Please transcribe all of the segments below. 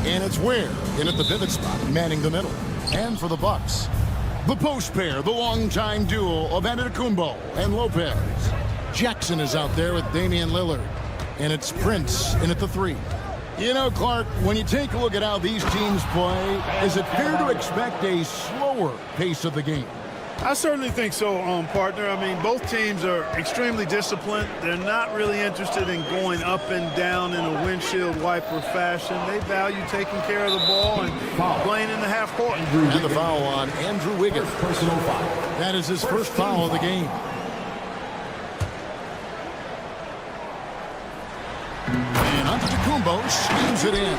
And it's Ware in at the pivot spot, manning the middle. And for the Bucks, the post pair, the longtime duo of Antetokounmpo and Lopez. Jackson is out there with Damian Lillard. And it's Prince in at the 3. You know, Clark, when you take a look at how these teams play, is it fair to expect a slower pace of the game? I certainly think so, partner. I mean, both teams are extremely disciplined. They're not really interested in going up and down in a windshield wiper fashion. They value taking care of the ball and playing in the half court. And the foul on Andrew Wiggins. Personal foul. That is his first foul of the game. And Antetokounmpo schemes it in.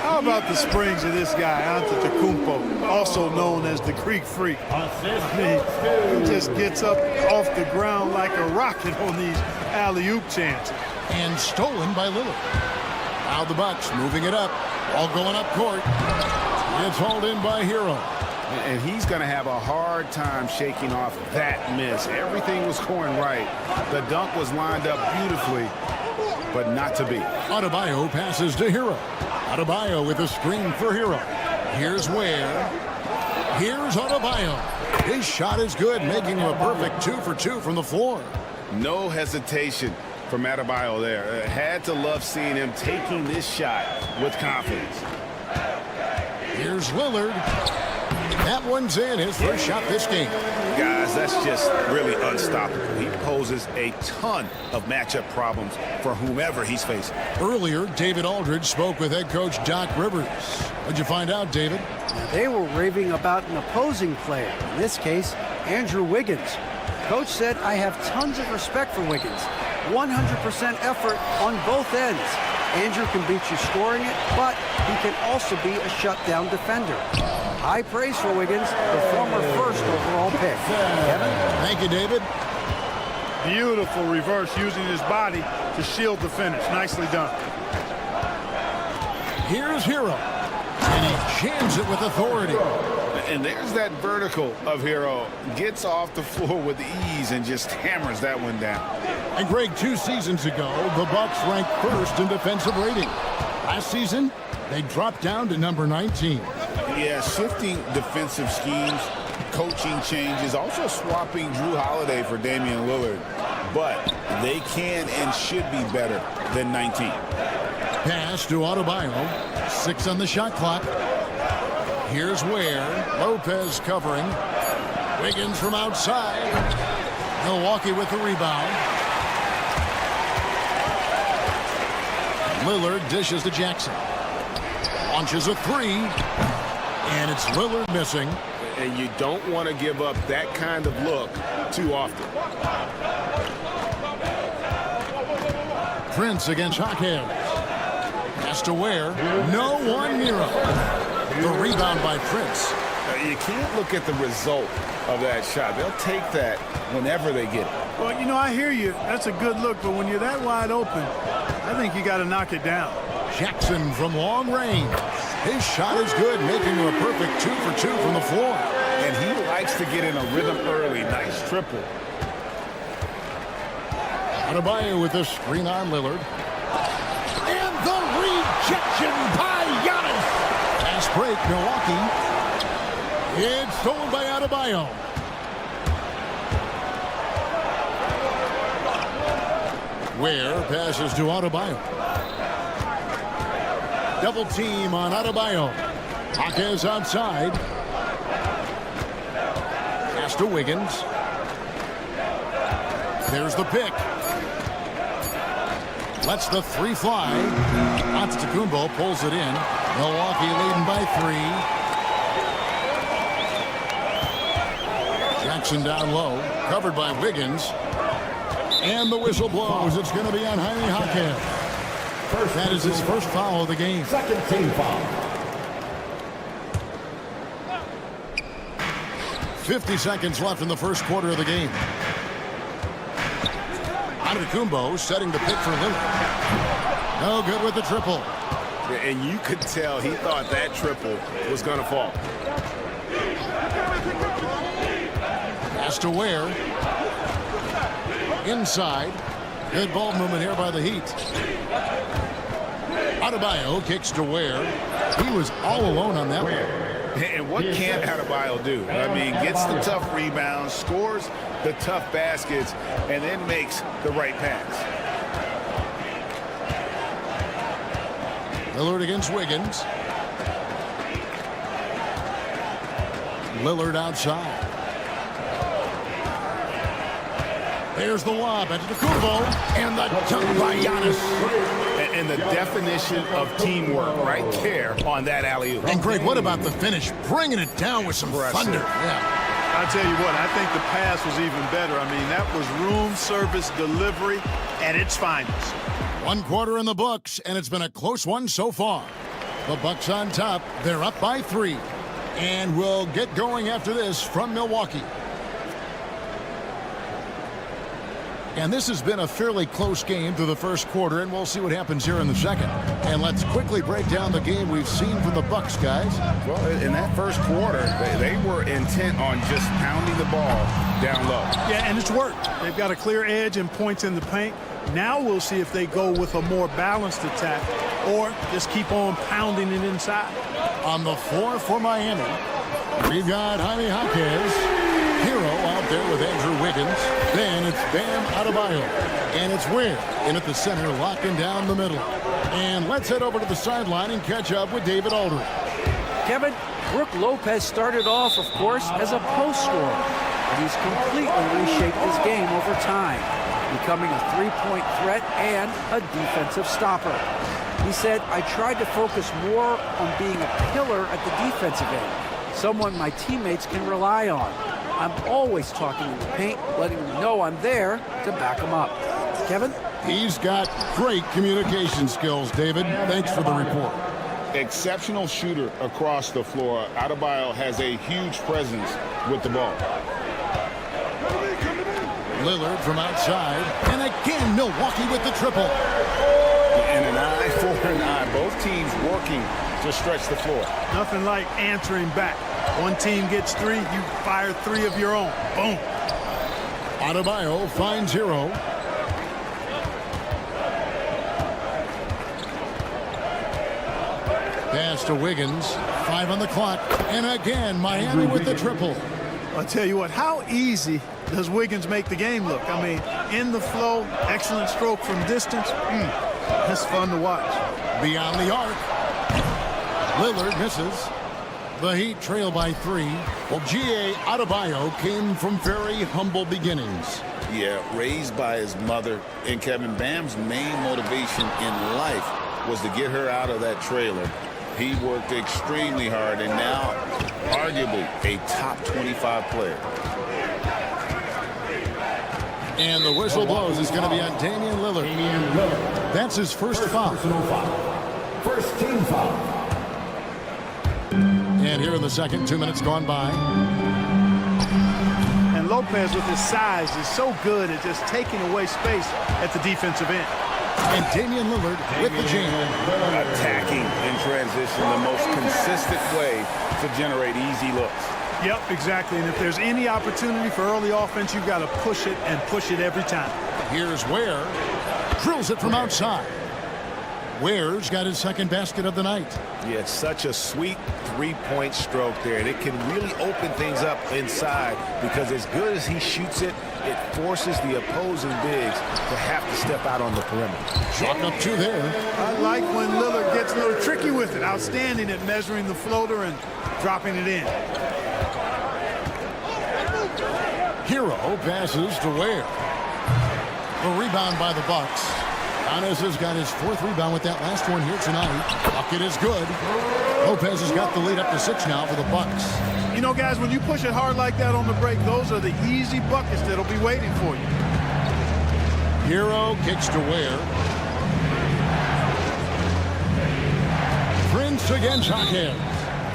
How about the springs of this guy, Antetokounmpo, also known as the Creek Freak? He just gets up off the ground like a rocket on these alley-oop chances. And stolen by Lillard. Now the Bucks moving it up, all going up court. It's hauled in by Hero. And he's going to have a hard time shaking off that miss. Everything was going right. The dunk was lined up beautifully, but not to be. Adebayo passes to Hero. Adebayo with a screen for Hero. Here's Ware. Here's Adebayo. His shot is good, making him a perfect 2 for 2 from the floor. No hesitation from Adebayo there. Had to love seeing him taking this shot with confidence. Here's Lillard. That one's in, his first shot this game. Guys, that's just really unstoppable. He poses a ton of matchup problems for whomever he's facing. Earlier, David Aldridge spoke with head coach Doc Rivers. What'd you find out, David? They were raving about an opposing player, in this case, Andrew Wiggins. Coach said, I have tons of respect for Wiggins. 100% effort on both ends. Andrew can beat you scoring it, but he can also be a shutdown defender. High praise for Wiggins, the former first overall pick. Kevin? Thank you, David. Beautiful reverse using his body to shield the finish. Nicely done. Here's Hero. And he jams it with authority. And there's that vertical of Hero. Gets off the floor with ease and just hammers that one down. And Greg, 2 seasons ago, the Bucks ranked first in defensive rating. Last season, they dropped down to number 19. Yeah, shifting defensive schemes, coaching changes, also swapping Drew Holiday for Damian Lillard. But they can and should be better than 19. Pass to Adebayo. 6 on the shot clock. Here's Ware. Lopez covering. Wiggins from outside. Milwaukee with the rebound. Lillard dishes to Jackson. Launches a 3. And it's Lillard missing. And you don't want to give up that kind of look too often. Prince against Hawkins. Pass to Ware. No one near him. The rebound by Prince. You can't look at the result of that shot. They'll take that whenever they get it. Well, you know, I hear you. That's a good look, but when you're that wide open, I think you got to knock it down. Jackson from long range. His shot is good, making him a perfect 2 for 2 from the floor. And he likes to get in a rhythm early. Nice triple. Adebayo with the screen on Lillard. And the rejection by Giannis. Pass break, Milwaukee. It's stolen by Adebayo. Ware passes to Adebayo. Double team on Adebayo. Hawkins outside. Pass to Wiggins. There's the pick. Lets the three fly. Antetokounmpo pulls it in. Milwaukee leading by 3. Jackson down low. Covered by Wiggins. And the whistle blows. It's going to be on Jaime Jaquez. That is his first foul of the game. Second team foul. 50 seconds left in the first quarter of the game. Antetokounmpo setting the pick for Lillard. No good with the triple. And you could tell he thought that triple was going to fall. Pass to Ware. Inside. Good ball movement here by the Heat. Adebayo kicks to Ware. He was all alone on that one. And what can't Adebayo do? I mean, gets the tough rebounds, scores the tough baskets, and then makes the right pass. Lillard against Wiggins. Lillard outside. There's the lob into the Antetokounmpo, and the dunk by Giannis. And the definition of teamwork right there on that alley-oop. And Greg, what about the finish? Bringing it down with some thunder. Yeah. I'll tell you what, I think the pass was even better. I mean, that was room service delivery at its finest. 1 quarter in the books, and it's been a close one so far. The Bucks on top. They're up by 3. And we'll get going after this from Milwaukee. And this has been a fairly close game through the first quarter, and we'll see what happens here in the second. And let's quickly break down the game we've seen from the Bucks, guys. Well, in that first quarter, they were intent on just pounding the ball down low. Yeah, and it's worked. They've got a clear edge and points in the paint. Now we'll see if they go with a more balanced attack or just keep on pounding it inside. On the floor for Miami, we've got Jaime Jaquez. Hero out there with Andrew Wiggins. Then it's Bam Adebayo. And it's Ware in at the center, locking down the middle. And let's head over to the sideline and catch up with David Aldridge. Kevin, Brook Lopez started off, of course, as a post scorer. But he's completely reshaped his game over time, becoming a three-point threat and a defensive stopper. He said, I tried to focus more on being a pillar at the defensive end, someone my teammates can rely on. I'm always talking in the paint, letting them know I'm there to back them up. Kevin? He's got great communication skills, David. Thanks for the report. Exceptional shooter across the floor. Adebayo has a huge presence with the ball. Lillard from outside. And again, Milwaukee with the triple. And an eye for an eye. Both teams working to stretch the floor. Nothing like answering back. One team gets 3, you fire 3 of your own. Boom. Adebayo finds Hero. Pass to Wiggins. 5 on the clock. And again, Miami with the triple. I'll tell you what, how easy does Wiggins make the game look? I mean, in the flow, excellent stroke from distance. That's fun to watch. Beyond the arc. Lillard misses. The Heat trail by 3. Well, G.A. Adebayo came from very humble beginnings. Yeah, raised by his mother. And Kevin, Bam's main motivation in life was to get her out of that trailer. He worked extremely hard and now arguably a top 25 player. And the whistle blows. It's going to be on Damian Lillard. That's his first foul. First team foul. And here in the second, 2 minutes gone by. And Lopez with his size is so good at just taking away space at the defensive end. And Damian Lillard with the jam. Attacking in transition, the most consistent way to generate easy looks. Yep, exactly. And if there's any opportunity for early offense, you've got to push it and push it every time. Here's Ware. Drills it from outside. Ware's got his second basket of the night. Yeah, it's such a sweet three-point stroke there, and it can really open things up inside because as good as he shoots it, it forces the opposing bigs to have to step out on the perimeter. Chalk up 2 there. I like when Lillard gets a little tricky with it. Outstanding at measuring the floater and dropping it in. Hero passes to Ware. The rebound by the Bucks. Giannis has got his 4th rebound with that last one here tonight. Bucket is good. Lopez has got the lead up to 6 now for the Bucks. You know, guys, when you push it hard like that on the break, those are the easy buckets that'll be waiting for you. Hero kicks to Ware. Prince against Hackett.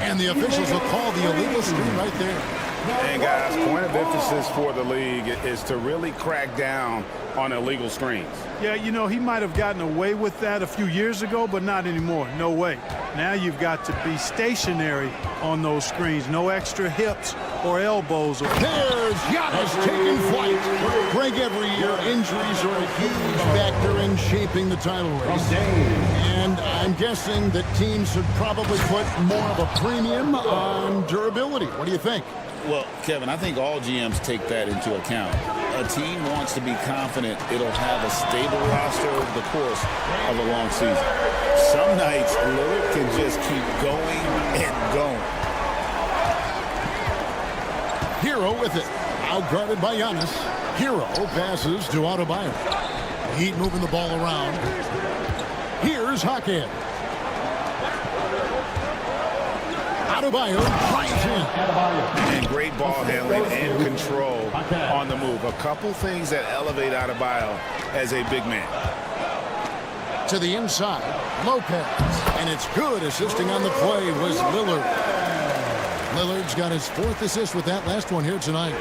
And the officials will call the illegal screen right there. And guys, point of emphasis for the league is to really crack down on illegal screens. Yeah, you know, he might have gotten away with that a few years ago, but not anymore. No way. Now you've got to be stationary on those screens. No extra hips or elbows. There's Giannis taking flight. Greg, every year injuries are a huge factor in shaping the title race. And I'm guessing that teams should probably put more of a premium on durability. What do you think? Well, Kevin, I think all GMs take that into account. A team wants to be confident it'll have a stable roster over the course of a long season. Some nights, Lillard can just keep going and going. Hero with it. Outguarded by Giannis. Hero passes to Adebayo. Heat moving the ball around. Here's Hackett. Adebayo drives in. And great ball handling and control on the move. A couple things that elevate Adebayo as a big man. To the inside, Lopez. And it's good. Assisting on the play was Lillard. Lillard's got his 4th assist with that last one here tonight.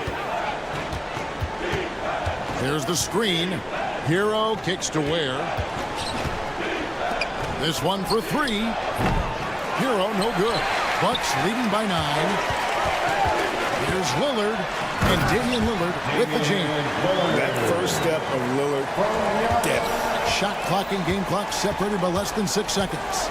There's the screen. Hero kicks to Ware. This one for 3. Hero no good. Bucks leading by 9. Here's Lillard, and Damian Lillard with the jam. That first step of Lillard, dead. Shot clock and game clock separated by less than 6 seconds.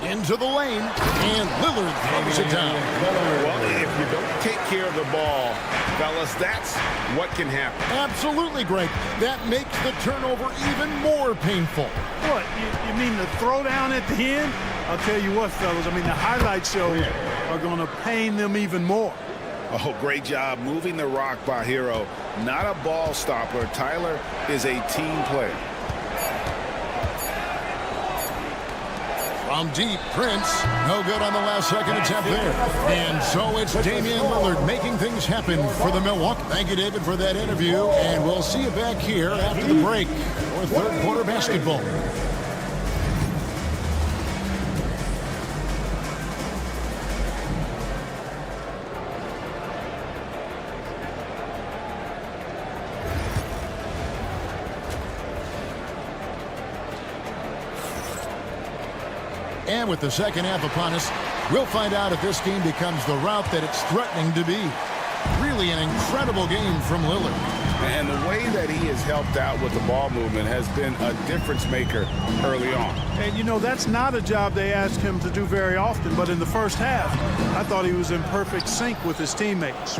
Into the lane, and Lillard throws it down. Well, if you don't take care of the ball, fellas, that's what can happen. Absolutely, Greg. That makes the turnover even more painful. What, you mean the throwdown at the end? I'll tell you what, fellas, I mean, the highlight shows are going to pain them even more. Oh, great job moving the rock by Hero. Not a ball stopper. Tyler is a team player. From deep, Prince, no good on the last second attempt there. And so it's Damian Lillard making things happen for the Milwaukee. Thank you, David, for that interview, and we'll see you back here after the break for 3rd quarter basketball. And with the second half upon us, we'll find out if this game becomes the route that it's threatening to be. Really an incredible game from Lillard. And the way that he has helped out with the ball movement has been a difference maker early on. And, you know, that's not a job they ask him to do very often, but in the first half, I thought he was in perfect sync with his teammates.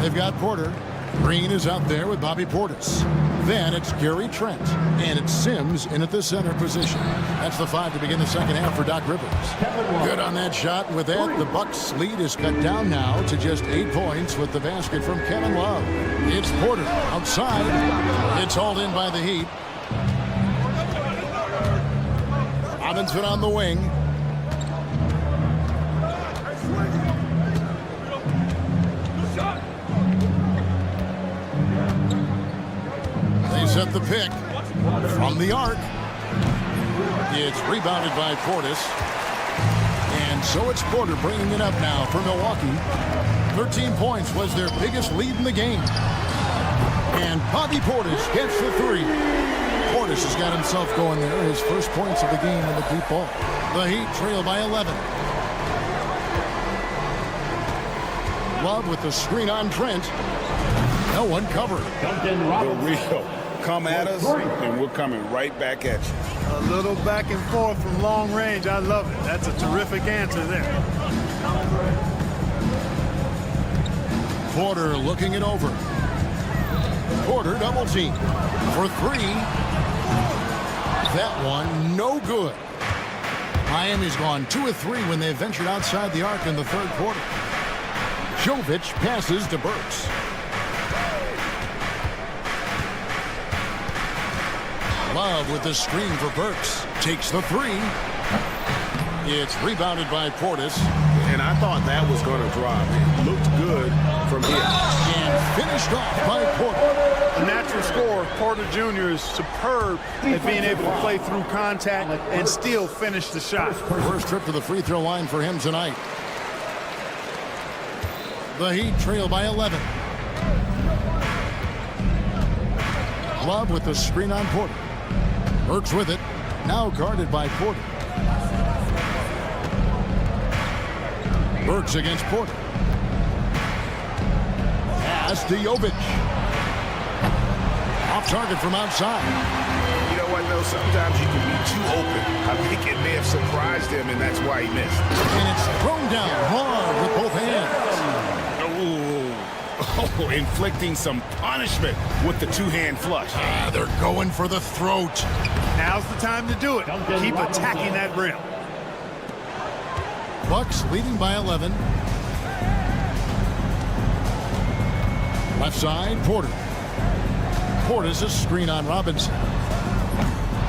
They've got Porter. Green is out there with Bobby Portis. Then it's Gary Trent, and it's Sims in at the center position. That's the 5 to begin the second half for Doc Rivers. Good on that shot. With that, the Bucks' lead is cut down now to just 8 points with the basket from Kevin Love. It's Porter outside. It's hauled in by the Heat. Robinson on the wing. They set the pick from the arc. It's rebounded by Portis. And so it's Porter bringing it up now for Milwaukee. 13 points was their biggest lead in the game. And Bobby Portis gets the 3. Portis has got himself going there. His first points of the game in the deep ball. The Heat trail by 11. Love with the screen on Trent. No one covered. The real. Come at us, and we're coming right back at you. A little back and forth from long range. I love it. That's a terrific answer there. Porter looking it over. Porter double team for 3. That one no good. Miami's gone 2 of 3 when they ventured outside the arc in the 3rd quarter. Jovic passes to Burks. Love with the screen for Burks. Takes the three. It's rebounded by Portis. And I thought that was going to drop. It looked good from here. And finished off by Porter. A natural scorer, Porter Jr. is superb at being able to play through contact and still finish the shot. First trip to the free throw line for him tonight. The Heat trail by 11. Love with the screen on Porter. Burks with it. Now guarded by Porter. Burks against Porter. Pass to Jovic. Off target from outside. You know what, though? Sometimes you can be too open. I think it may have surprised him, and that's why he missed. And it's thrown down hard with both hands. Oh, inflicting some punishment with the two-hand flush. They're going for the throat. Now's the time to do it. Keep attacking that rim. Bucks leading by 11. Left side, Porter. Portis a screen on Robinson.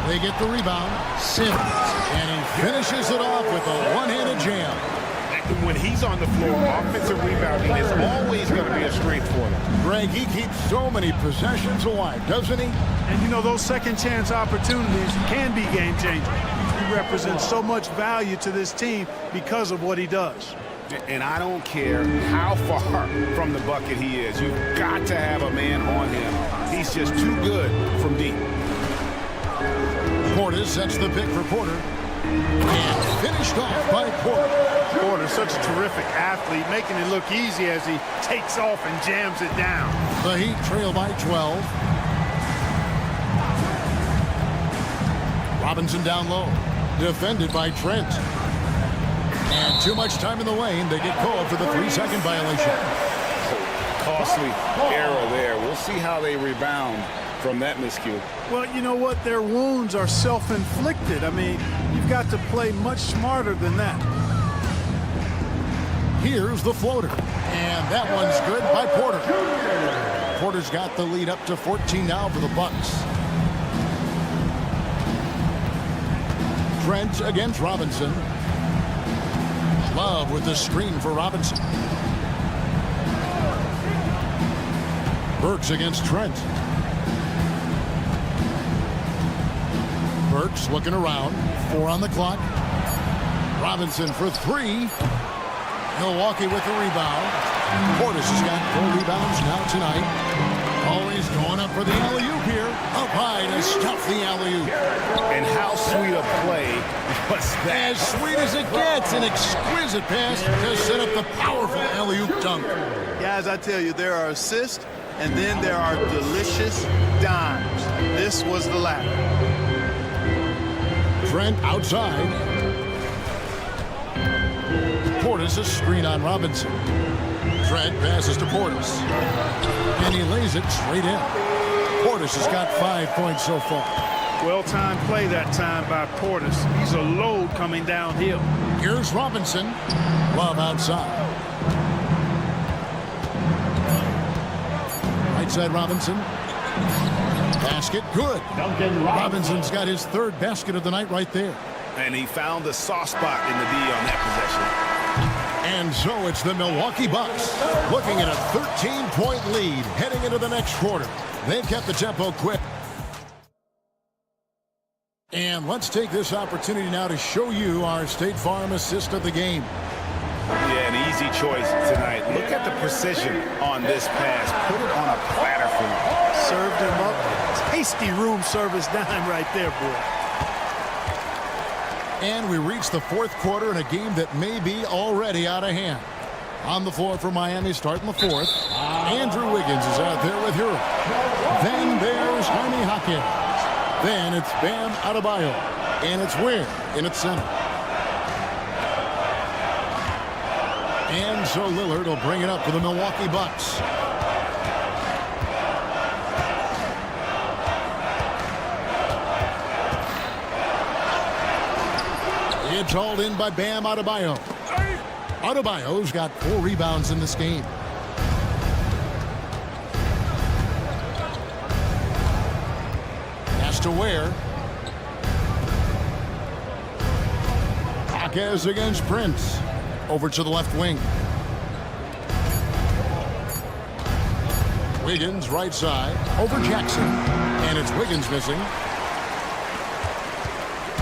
They get the rebound. Simmons. And he finishes it off with a one-handed jam. When he's on the floor, offensive rebounding is always going to be a strength for them. Greg, he keeps so many possessions alive, doesn't he? And you know, those second chance opportunities can be game changing. He represents so much value to this team because of what he does. And I don't care how far from the bucket he is. You've got to have a man on him. He's just too good from deep. Portis sets the pick for Porter. And finished off by Porter. Porter's such a terrific athlete, making it look easy as he takes off and jams it down. The Heat trail by 12. Robinson down low. Defended by Trent. And too much time in the lane. They get called for the 3-second violation. Costly error there. We'll see how they rebound from that miscue. Well, you know what? Their wounds are self-inflicted. I mean, you've got to play much smarter than that. Here's the floater. And that one's good by Porter. Porter's got the lead up to 14 now for the Bucks. Trent against Robinson. Love with the screen for Robinson. Burks against Trent. Burks looking around. 4 on the clock. Robinson for 3. Milwaukee with the rebound. Portis has got 4 rebounds now tonight. Always going up for the alley-oop here. Up high to stuff the alley-oop. And how sweet a play was that? As sweet as it gets. An exquisite pass to set up the powerful alley-oop dunk. Guys, I tell you, there are assists, and then there are delicious dimes. This was the latter. Trent outside. Portis a screen on Robinson. Trent passes to Portis. And he lays it straight in. Portis has got 5 points so far. Well-timed play that time by Portis. He's a load coming downhill. Here's Robinson. Love outside. Right side Robinson. Basket good. Robinson's got his 3rd basket of the night right there. And he found the soft spot in the D on that possession. And so it's the Milwaukee Bucks looking at a 13-point lead heading into the next quarter. They've kept the tempo quick. And let's take this opportunity now to show you our State Farm assist of the game. Yeah, an easy choice tonight. Look at the precision on this pass. Put it on a platter for him. Served him up. Tasty room service dime right there, boy. And we reach the 4th quarter in a game that may be already out of hand. On the floor for Miami starting the 4th. Andrew Wiggins is out there with Hero. Then there's Jaime Hawkins. Then it's Bam Adebayo. And it's Ware in its center. And so Lillard will bring it up for the Milwaukee Bucks. It's hauled in by Bam Adebayo. Adebayo's got 4 rebounds in this game. Pass to Ware. Jaquez against Prince. Over to the left wing. Wiggins right side. Over Jackson. And it's Wiggins missing.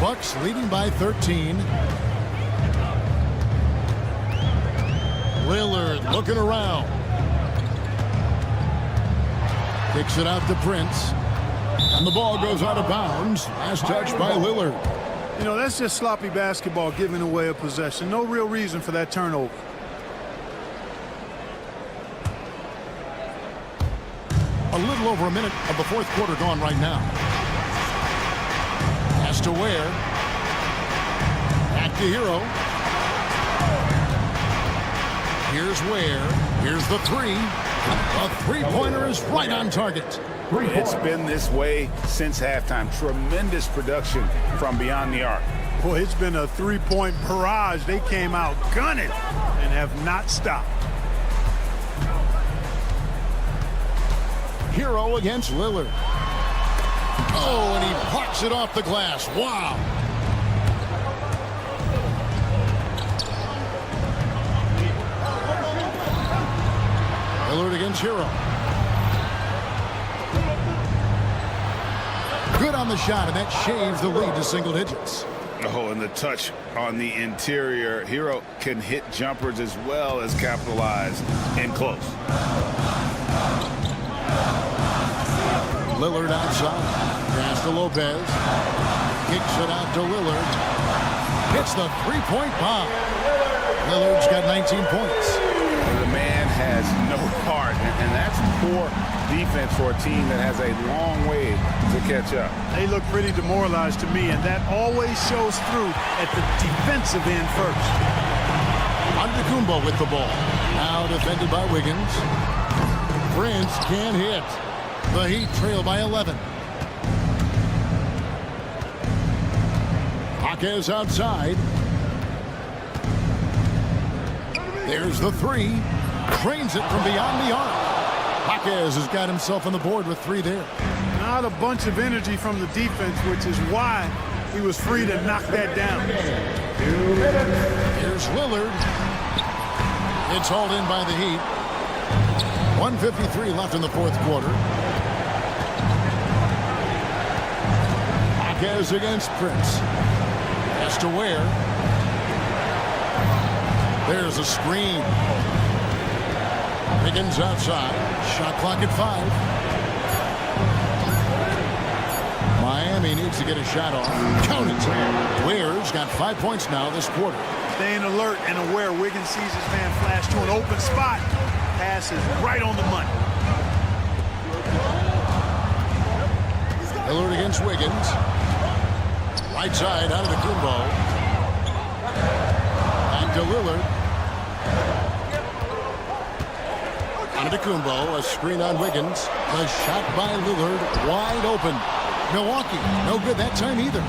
Bucks leading by 13. Lillard looking around. Kicks it out to Prince. And the ball goes out of bounds. Last touch by Lillard. You know, that's just sloppy basketball, giving away a possession. No real reason for that turnover. A little over a minute of the fourth quarter gone right now. Pass to Ware. Back to Hero. Here's Ware. Here's the three. A three-pointer is right on target. It's been this way since halftime. Tremendous production from beyond the arc. Boy, it's been a three-point barrage. They came out gunning and have not stopped. Hero against Lillard. Oh, and he blocks it off the glass. Wow. Lillard against Hero. Good on the shot, and that shaves the lead to single digits. Oh, and the touch on the interior. Hero can hit jumpers as well as capitalize in close. Lillard outside. Pass to Lopez. Kicks it out to Lillard. Hits the three-point bomb. Lillard's got 19 points. The man has no heart, and that's poor defense for a team that has a long way to catch up. They look pretty demoralized to me, and that always shows through at the defensive end first. Antetokounmpo with the ball. Now defended by Wiggins. Prince can't hit. The Heat trail by 11. Jaquez outside. There's the three. Trains it from beyond the arc. Jaquez has got himself on the board with 3 there. Not a bunch of energy from the defense, which is why he was free to knock that down. Here's Lillard. It's hauled in by the Heat. 1:53 left in the fourth quarter. Jaquez against Prince. Pass to Ware. There's a screen. Wiggins outside. Shot clock at 5. Miami needs to get a shot off. Count it. Ware's got 5 points now this quarter. Staying alert and aware. Wiggins sees his man flash to an open spot. Pass is right on the money. Lillard against Wiggins. Right side out of the Kumbo. Back to Lillard. Antetokounmpo, a screen on Wiggins. The shot by Lillard, wide open. Milwaukee, no good that time either.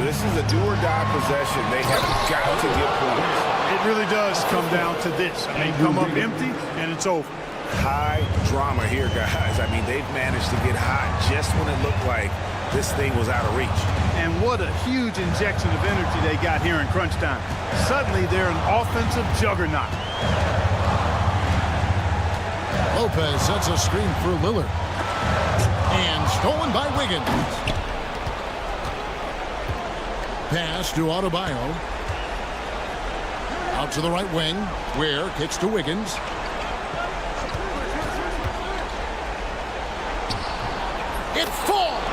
This is a do-or-die possession. They have got to get points. It really does come down to this. I mean, come up empty, and it's over. High drama here, guys. I mean, they've managed to get hot just when it looked like this thing was out of reach. And what a huge injection of energy they got here in crunch time. Suddenly, they're an offensive juggernaut. Lopez sets a screen for Lillard. And stolen by Wiggins. Pass to Adebayo. Out to the right wing. Ware kicks to Wiggins. It falls.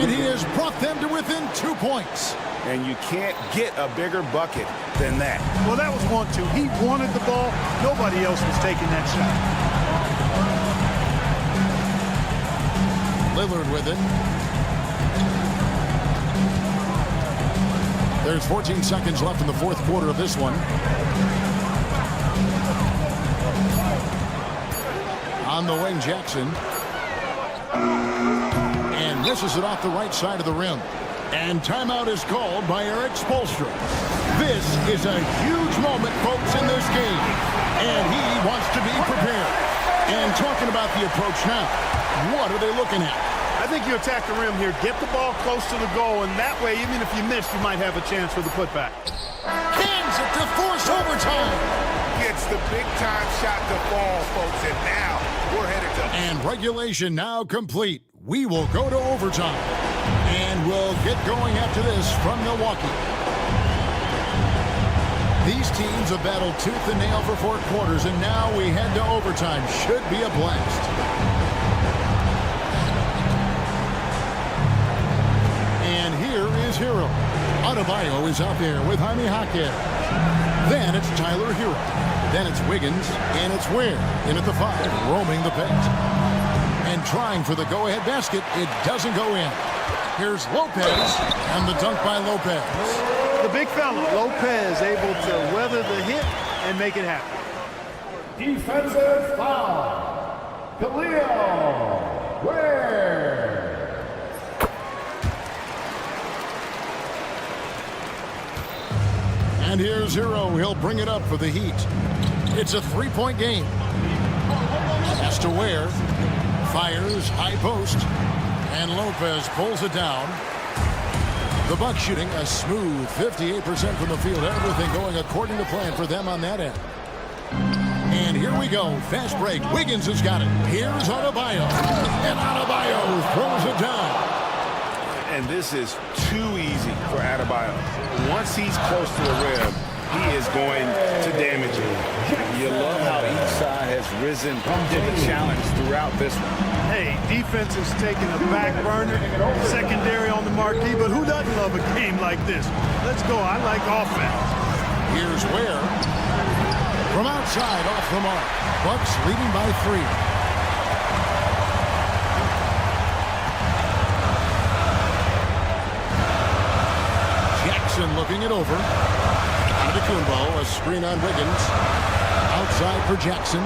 And he has brought them to within 2 points. And you can't get a bigger bucket than that. Well, that was 1-2. He wanted the ball. Nobody else was taking that shot. Lillard with it. There's 14 seconds left in the fourth quarter of this one. On the wing, Jackson. And misses it off the right side of the rim. And timeout is called by Eric Spoelstra. This is a huge moment, folks, in this game. And he wants to be prepared. And talking about the approach now, what are they looking at? I think you attack the rim here, get the ball close to the goal, and that way, even if you miss, you might have a chance for the putback. Cans it to force overtime. Gets the big-time shot to fall, folks, and now we're headed to... And regulation now complete. We will go to overtime. And we'll get going after this from Milwaukee. These teams have battled tooth and nail for 4 quarters, and now we head to overtime. Should be a blast. And here is Hero. Adebayo is out there with Jaime Jaquez. Then it's Tyler Hero. Then it's Wiggins, and it's Ware in at the 5, roaming the paint. And trying for the go-ahead basket, it doesn't go in. Here's Lopez, and the dunk by Lopez. The big fella, Lopez, able to weather the hit and make it happen. Defensive foul. Khalil Ware. And here's Hero. He'll bring it up for the Heat. It's a 3-point game. Pass to Ware. Fires, high post. And Lopez pulls it down. The Bucks shooting a smooth 58% from the field. Everything going according to plan for them on that end. And here we go. Fast break. Wiggins has got it. Here's Adebayo. And Adebayo throws it down. And this is too easy for Adebayo. Once he's close to the rim, he is going to damage it. You love how each side has risen to the challenge throughout this one. Hey, defense is taking a back burner, secondary on the marquee, but who doesn't love a game like this? Let's go. I like offense. Here's Ware. From outside, off the mark. Bucks leading by 3. Jackson looking it over. Antetokounmpo, a screen on Wiggins. Outside for Jackson.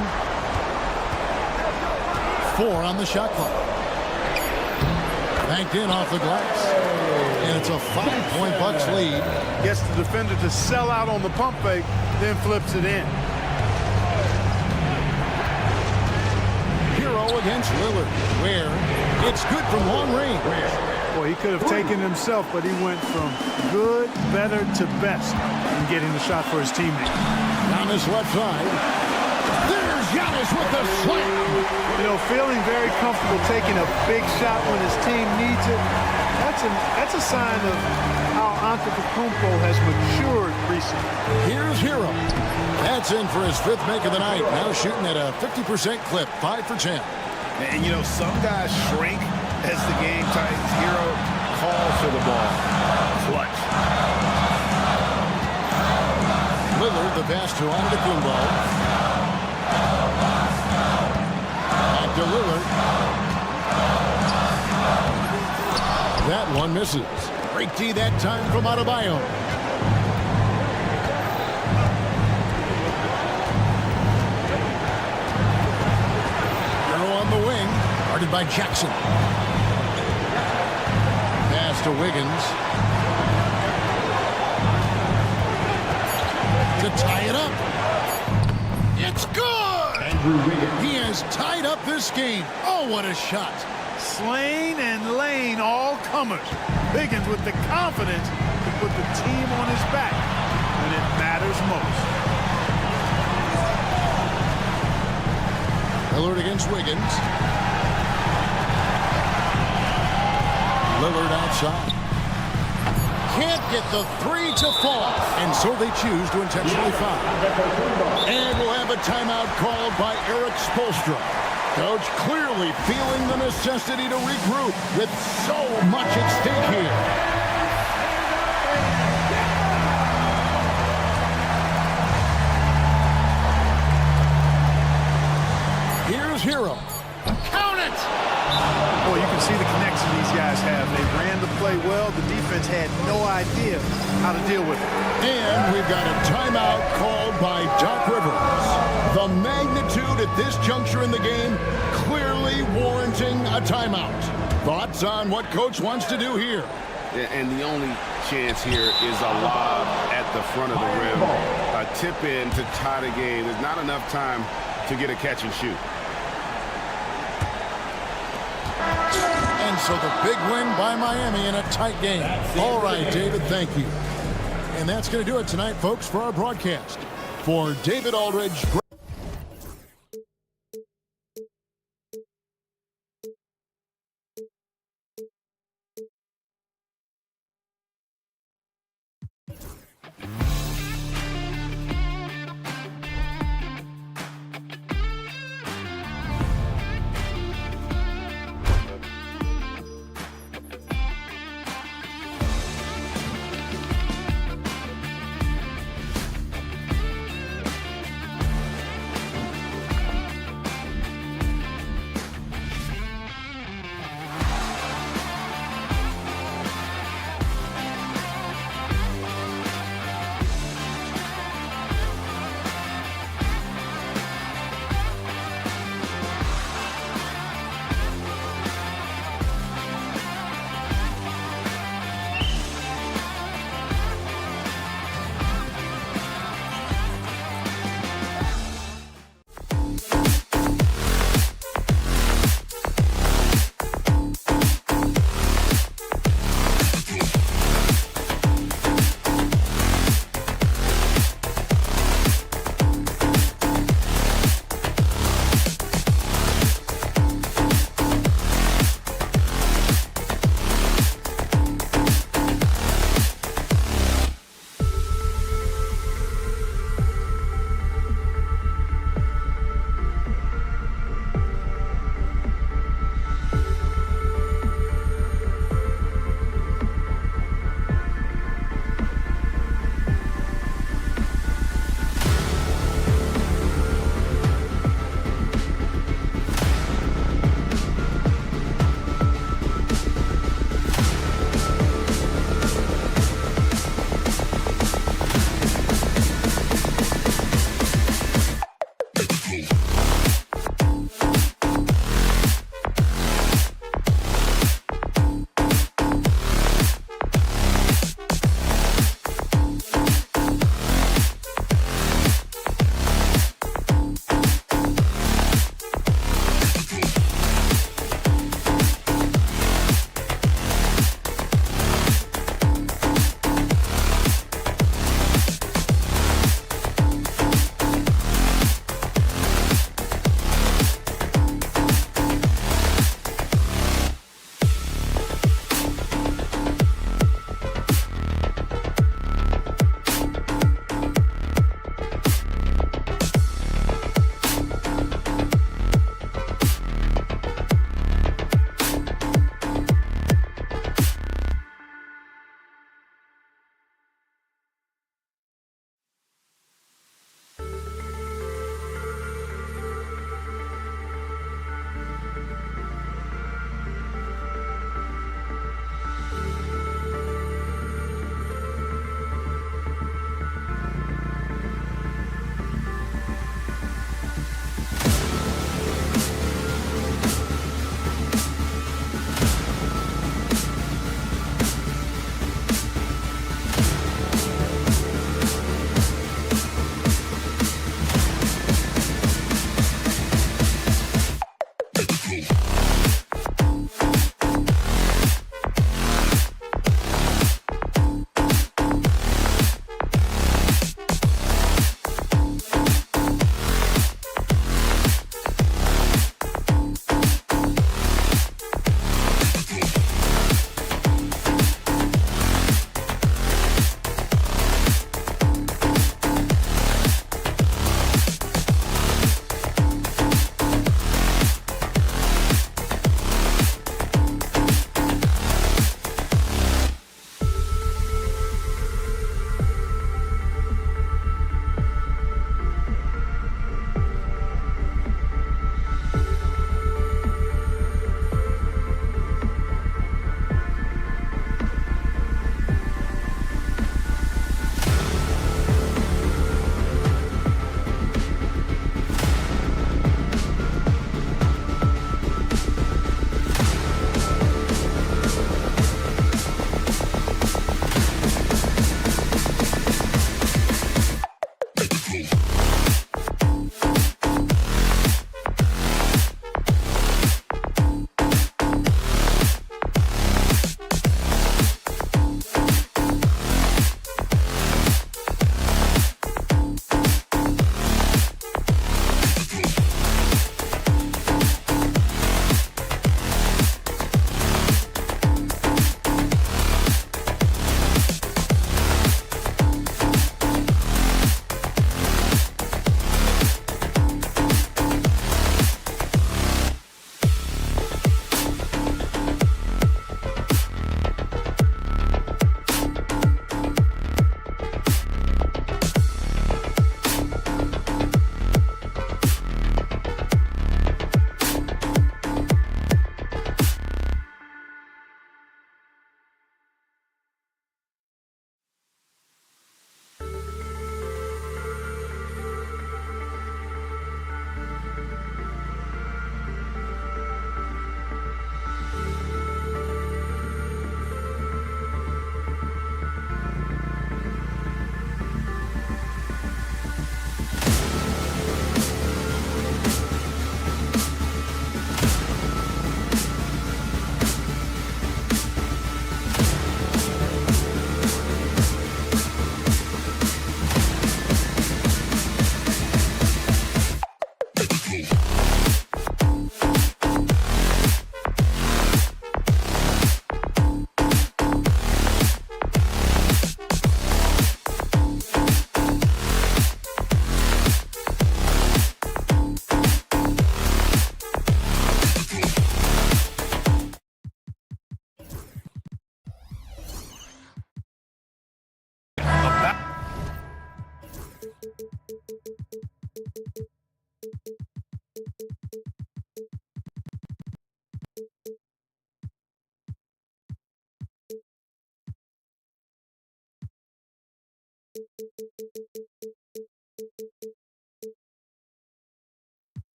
4 on the shot clock. Banked in off the glass. And it's a 5-point Bucks lead. Gets the defender to sell out on the pump fake, then flips it in. Hero against Lillard. Where it's good from long range. Boy, he could have taken himself, but he went from good, better to best in getting the shot for his teammate. On his left side. There's Giannis with the slam. You know, feeling very comfortable taking a big shot when his team needs it. That's a sign of how Antetokounmpo has matured recently. Here's Hero. That's in for his 5th make of the night. Now shooting at a 50% clip, 5 for 10. And, you know, some guys shrink as the game tightens. Hero calls for the ball. Clutch. Lillard, the pass to Antetokounmpo. Back to Lillard. That one misses. Great D that time from Adebayo. Hero on the wing. Guarded by Jackson. Pass to Wiggins. To tie it up. It's good! He has tied up this game. Oh, what a shot. Slain and Lane, all comers. Wiggins with the confidence to put the team on his back when it matters most. Lillard against Wiggins. Lillard outside. Can't get the 3 to fall, and so they choose to intentionally foul. And we'll have a timeout called by Eric Spoelstra. Coach clearly feeling the necessity to regroup with so much at stake here. Here's Hero. Count it! Boy, you can see the connection these guys have. They ran the play well. The defense had no idea how to deal with it. And we've got a timeout called by Doc Rivers. The magnitude at this juncture in the game clearly warranting a timeout. Thoughts on what Coach wants to do here? And the only chance here is a lob at the front of the rim. A tip in to tie the game. There's not enough time to get a catch and shoot. And so the big win by Miami in a tight game. All right, David, thank you. And that's going to do it tonight, folks, for our broadcast. For David Aldridge.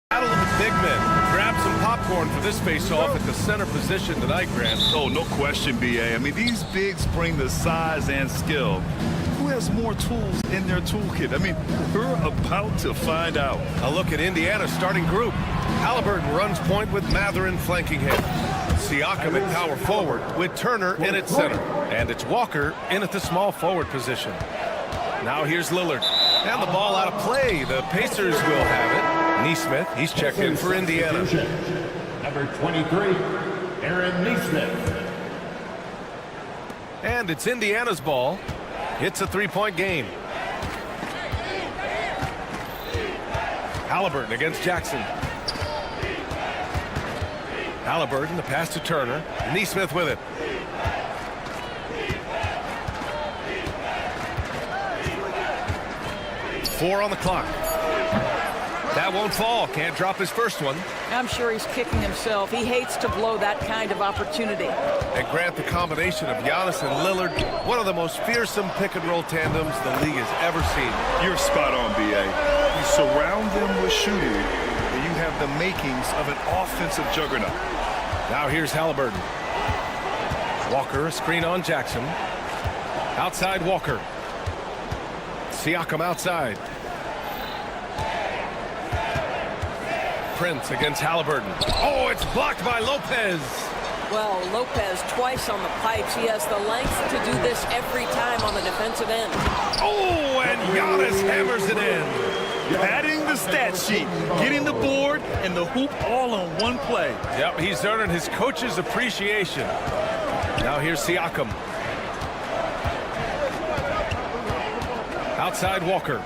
Battle of the big men. Grab some popcorn for this face-off at the center position tonight, Grant. Oh, no question, B.A. I mean, these bigs bring the size and skill. Who has more tools in their toolkit? I mean, we're about to find out. A look at Indiana's starting group. Halliburton runs point with Matherin flanking him. Siakam at power forward with Turner in at center. And it's Walker in at the small forward position. Now here's Lillard. And the ball out of play. The Pacers will have it. Nesmith, he's checked in for Indiana. Number 23, Aaron Nesmith. And it's Indiana's ball. It's a three-point game. Halliburton against Jackson. Halliburton, the pass to Turner. Nesmith with it. Four on the clock. That won't fall. Can't drop his first one. I'm sure he's kicking himself. He hates to blow that kind of opportunity. And Grant, the combination of Giannis and Lillard, one of the most fearsome pick-and-roll tandems the league has ever seen. You're spot on, B.A. You surround them with shooting, and you have the makings of an offensive juggernaut. Now here's Halliburton. Walker, a screen on Jackson. Outside Walker. Siakam outside. Prince against Halliburton. Oh, it's blocked by Lopez. Well, Lopez twice on the pipes. He has the length to do this every time on the defensive end. Oh, and Giannis hammers it in. Padding the stat sheet, getting the board and the hoop all on one play. Yep, he's earning his coach's appreciation. Now here's Siakam. Outside Walker.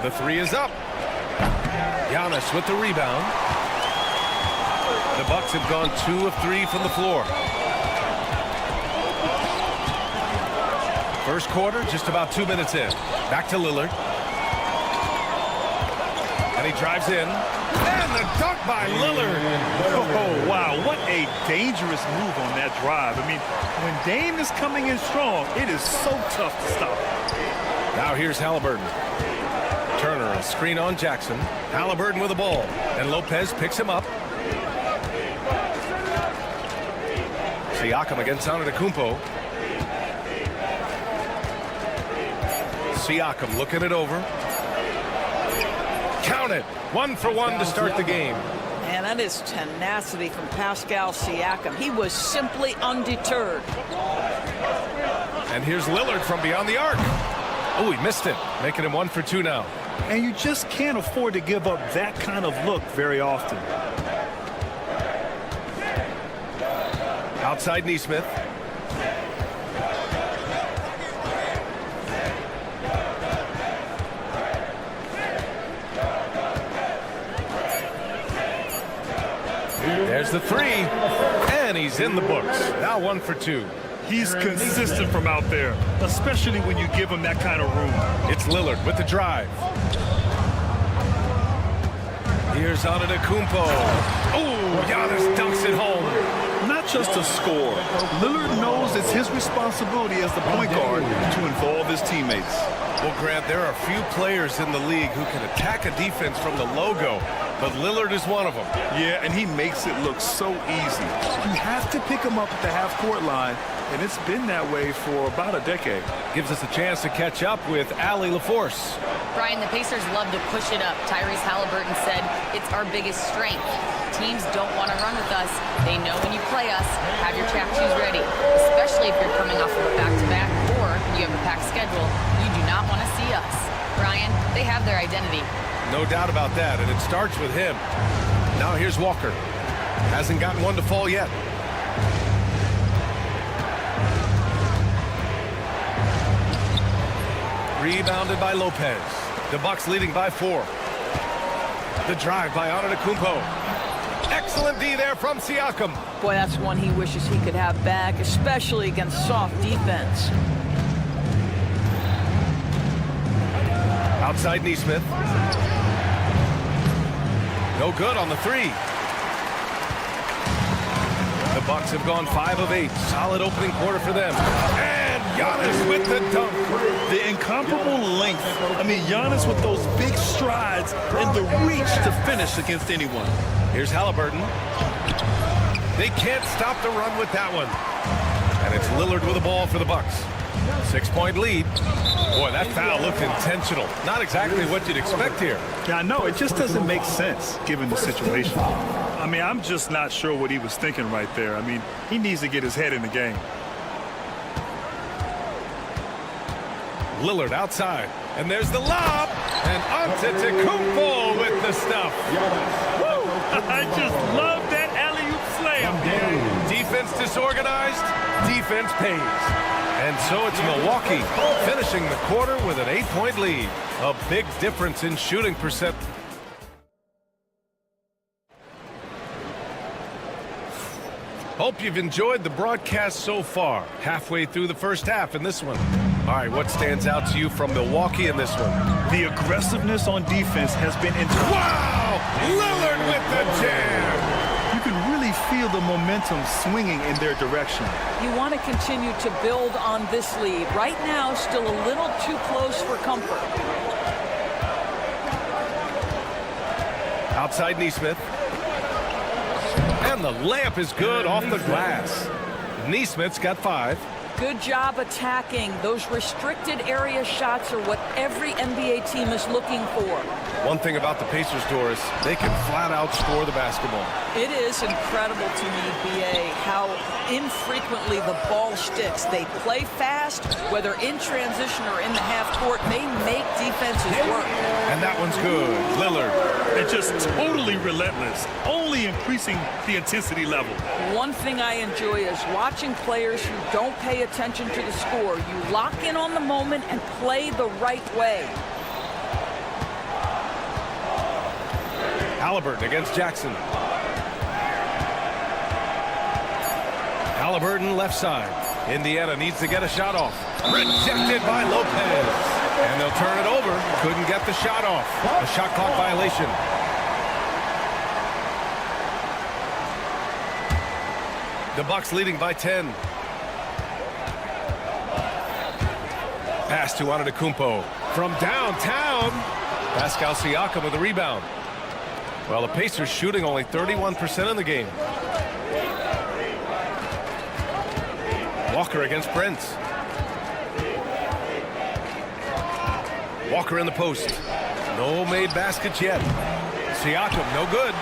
The three is up. Giannis with the rebound. The Bucks have gone 2 of 3 from the floor. First quarter, just about 2 minutes in. Back to Lillard. And he drives in. And the dunk by Lillard. Oh, wow, what a dangerous move on that drive. I mean, when Dame is coming in strong, it is so tough to stop. Now here's Halliburton. Turner, a screen on Jackson. Halliburton with the ball. And Lopez picks him up. Siakam against Antetokounmpo. Siakam looking it over. Count it. 1 for 1 to start the game. Man, that is tenacity from Pascal Siakam. He was simply undeterred. And here's Lillard from beyond the arc. Oh, he missed it. Making him 1 for 2 now. And you just can't afford to give up that kind of look very often. Outside Nesmith. There's the three. And he's in the books. Now 1 for 2. He's consistent from out there, especially when you give him that kind of room. It's Lillard with the drive. Here's Antetokounmpo. Oh, Giannis dunks it home. Not just a score. Lillard knows it's his responsibility as the point guard to involve his teammates. Well, Grant, there are few players in the league who can attack a defense from the logo, but Lillard is one of them. Yeah, and he makes it look so easy. You have to pick him up at the half-court line, and it's been that way for about a decade. Gives us a chance to catch up with Allie LaForce. Brian, the Pacers love to push it up. Tyrese Halliburton said it's our biggest strength. Teams don't want to run with us. They know when you play us, have your track shoes ready, especially if you're coming off of a back-to-back or you have a packed schedule. You do not want to see us. Brian, they have their identity. No doubt about that, and it starts with him. Now here's Walker. Hasn't gotten one to fall yet. Rebounded by Lopez. The Bucks leading by 4. The drive by Antetokounmpo. Excellent D there from Siakam. Boy, that's one he wishes he could have back, especially against soft defense. Outside Neesmith. No good on the three. The Bucks have gone 5 of 8. Solid opening quarter for them. And Giannis with the dunk. The incomparable length. I mean, Giannis with those big strides and the reach to finish against anyone. Here's Halliburton. They can't stop the run with that one. And it's Lillard with the ball for the Bucks. 6-point lead. Boy, that foul looked intentional. Not exactly what you'd expect here. Yeah, I know. It just doesn't make sense given the situation. I mean, I'm just not sure what he was thinking right there. I mean, he needs to get his head in the game. Lillard outside. And there's the lob. And Antetokounmpo with the stuff. Woo! I just love that alley-oop slam. Defense disorganized. Defense pays. And so it's Milwaukee finishing the quarter with an 8-point lead. A big difference in shooting percent. Hope you've enjoyed the broadcast so far. Halfway through the first half in this one. All right, what stands out to you from Milwaukee in this one? The aggressiveness on defense has been intense. Wow! Lillard with the jam! You can really feel the momentum swinging in their direction. You want to continue to build on this lead. Right now, still a little too close for comfort. Outside Neesmith. And the layup is good off the glass. Neesmith's got 5. Good job attacking. Those restricted area shots are what every NBA team is looking for. One thing about the Pacers, Doris, they can flat out score the basketball. It is incredible to me, BA, how infrequently the ball sticks. They play fast, whether in transition or in the half court. They make defenses work. And that one's good. Lillard. It's just totally relentless, only increasing the intensity level. One thing I enjoy is watching players who don't pay attention to the score. You lock in on the moment and play the right way. Halliburton against Jackson. Halliburton left side. Indiana needs to get a shot off. Rejected by Lopez. And they'll turn it over. Couldn't get the shot off. A shot clock violation. The Bucks leading by 10. Pass to Antetokounmpo from downtown. Pascal Siakam with the rebound. Well, the Pacers shooting only 31% in the game. Walker against Prince. Walker in the post. No made baskets yet. Siakam, no good.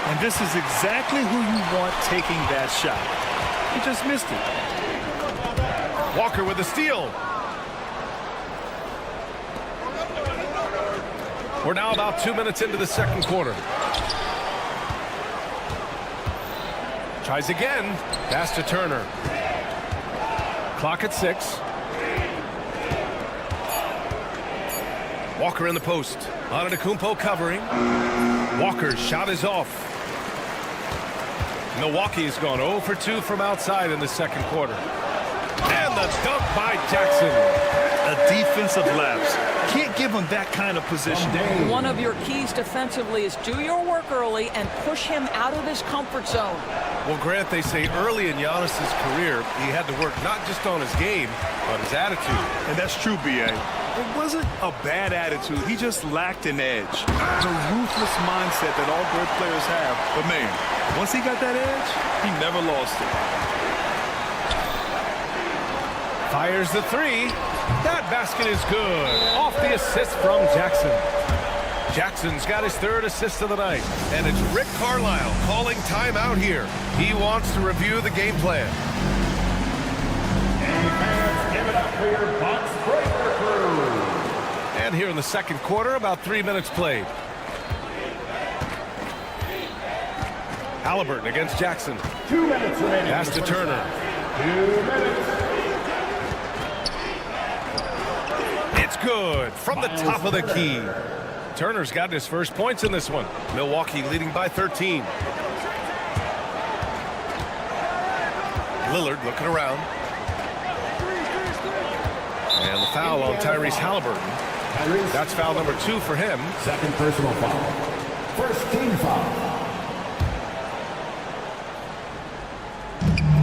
And this is exactly who you want taking that shot. He just missed it. Walker with the steal. We're now about 2 minutes into the second quarter. Tries again. Pass to Turner. Clock at 6. Walker in the post. Antetokounmpo covering. Walker's shot is off. Milwaukee's gone 0 for 2 from outside in the second quarter. And the dunk by Jackson. A defensive lapse. Can't give him that kind of position. One of your keys defensively is do your work early and push him out of his comfort zone. Well, Grant, they say early in Giannis' career, he had to work not just on his game, but his attitude. And that's true, B.A. It wasn't a bad attitude. He just lacked an edge. The ruthless mindset that all great players have. But, man, once he got that edge, he never lost it. Fires the 3. That basket is good. Off the assist from Jackson. Jackson's got his 3rd assist of the night. And it's Rick Carlisle calling timeout here. He wants to review the game plan. And fans, give it up for your Bucks breaker crew. And here in the second quarter, about 3 minutes played. Halliburton against Jackson. 2 minutes remaining. Pass to Turner. 2 minutes. It's good from the top of the key. Turner's got his first points in this one. Milwaukee leading by 13. Lillard looking around. And the foul on Tyrese Halliburton. That's foul number 2 for him. Second personal foul. First team foul.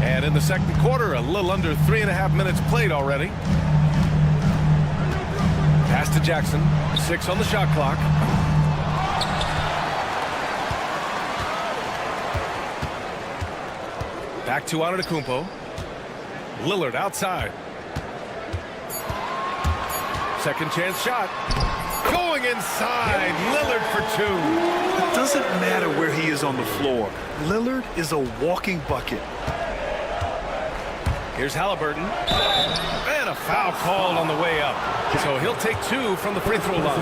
And in the second quarter, a little under 3.5 minutes played already. Pass to Jackson. 6 on the shot clock. Back to Antetokounmpo. Lillard outside. Second chance shot. Going inside. Lillard for 2. It doesn't matter where he is on the floor. Lillard is a walking bucket. Here's Halliburton. And a foul called on the way up. So he'll take 2 from the free throw line.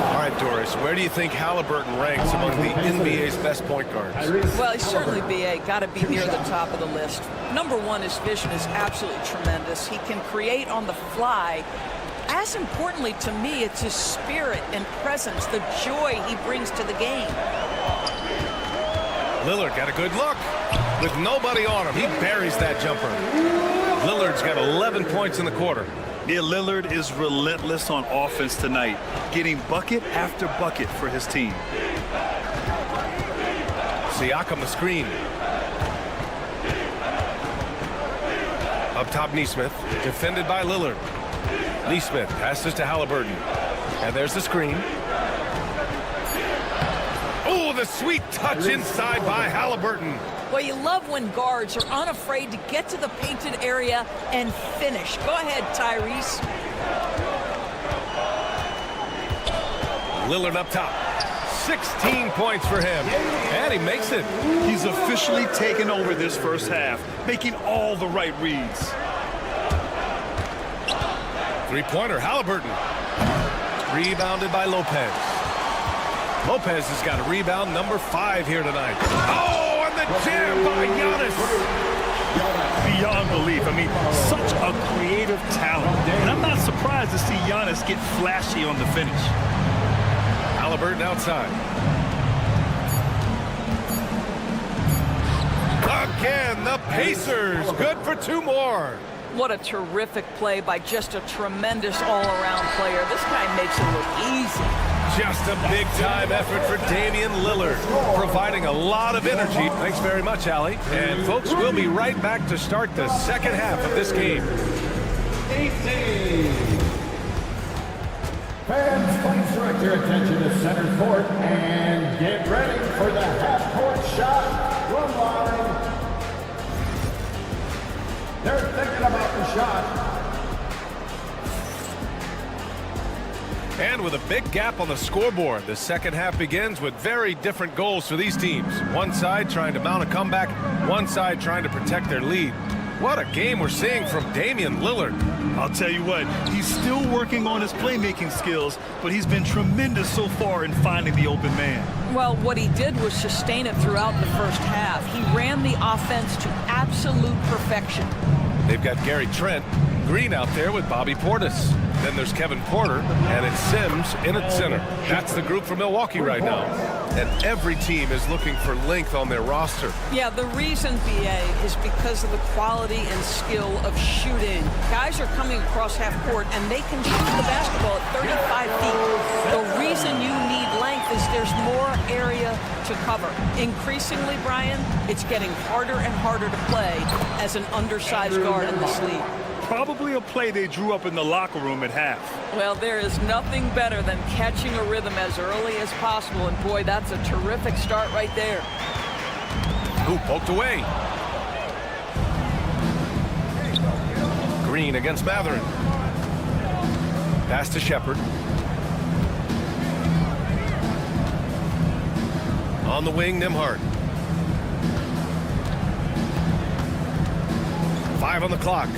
All right, Doris, where do you think Halliburton ranks among the NBA's best point guards? Well, he's certainly, B.A., got to be near the top of the list. Number one, his vision is absolutely tremendous. He can create on the fly. As importantly to me, it's his spirit and presence, the joy he brings to the game. Lillard got a good look. With nobody on him, he buries that jumper. Lillard's got 11 points in the quarter. Yeah, Lillard is relentless on offense tonight, getting bucket after bucket for his team. Siakam the screen. Up top, Nesmith, defended by Lillard. Nesmith passes to Halliburton. And there's the screen. Oh, the sweet touch inside by Halliburton. Well, you love when guards are unafraid to get to the painted area and finish. Go ahead, Tyrese. Lillard up top. 16 points for him. And he makes it. He's officially taken over this first half, making all the right reads. Three-pointer, Halliburton. Rebounded by Lopez. Lopez has got a rebound number 5 here tonight. Oh, and the jam by Giannis. Beyond belief. I mean, such a creative talent. And I'm not surprised to see Giannis get flashy on the finish. Halliburton outside. Again, the Pacers. Good for 2 more. What a terrific play by just a tremendous all-around player. This guy makes it look easy. Just a big-time effort for Damian Lillard, providing a lot of energy. Thanks very much, Allie. And, folks, we'll be right back to start the second half of this game. Fans, please direct your attention to center court and get ready for the half-court shot from line. They're thinking about the shot. And with a big gap on the scoreboard, the second half begins with very different goals for these teams. One side trying to mount a comeback, one side trying to protect their lead. What a game we're seeing from Damian Lillard. I'll tell you what, he's still working on his playmaking skills, but he's been tremendous so far in finding the open man. Well, what he did was sustain it throughout the first half. He ran the offense to absolute perfection. They've got Gary Trent Green out there with Bobby Portis. Then there's Kevin Porter, and it's Sims in at center. That's the group for Milwaukee right now. And every team is looking for length on their roster. Yeah, the reason, BA, is because of the quality and skill of shooting. Guys are coming across half court, and they can shoot the basketball at 35 feet. The reason you need length is there's more area to cover. Increasingly, Brian, it's getting harder and harder to play as an undersized guard in this league. Probably a play they drew up in the locker room at half. Well, there is nothing better than catching a rhythm as early as possible, and boy, that's a terrific start right there. Ooh, poked away. Green against Matherin. Pass to Shepard. On the wing, Nembhard. 5 on the clock.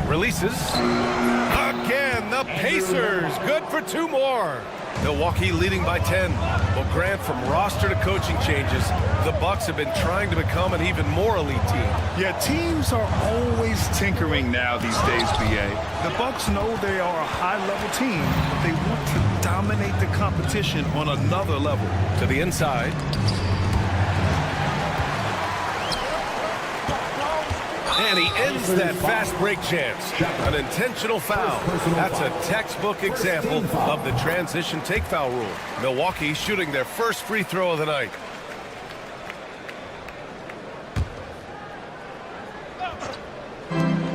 Releases. Again, the Pacers. Good for 2 more. Milwaukee leading by 10. Well, Grant, from roster to coaching changes, the Bucks have been trying to become an even more elite team. Yeah, teams are always tinkering now these days, BA. The Bucks know they are a high-level team, but they want to dominate the competition on another level. To the inside. And he ends that fast break chance. An intentional foul. That's a textbook example of the transition take foul rule. Milwaukee shooting their first free throw of the night.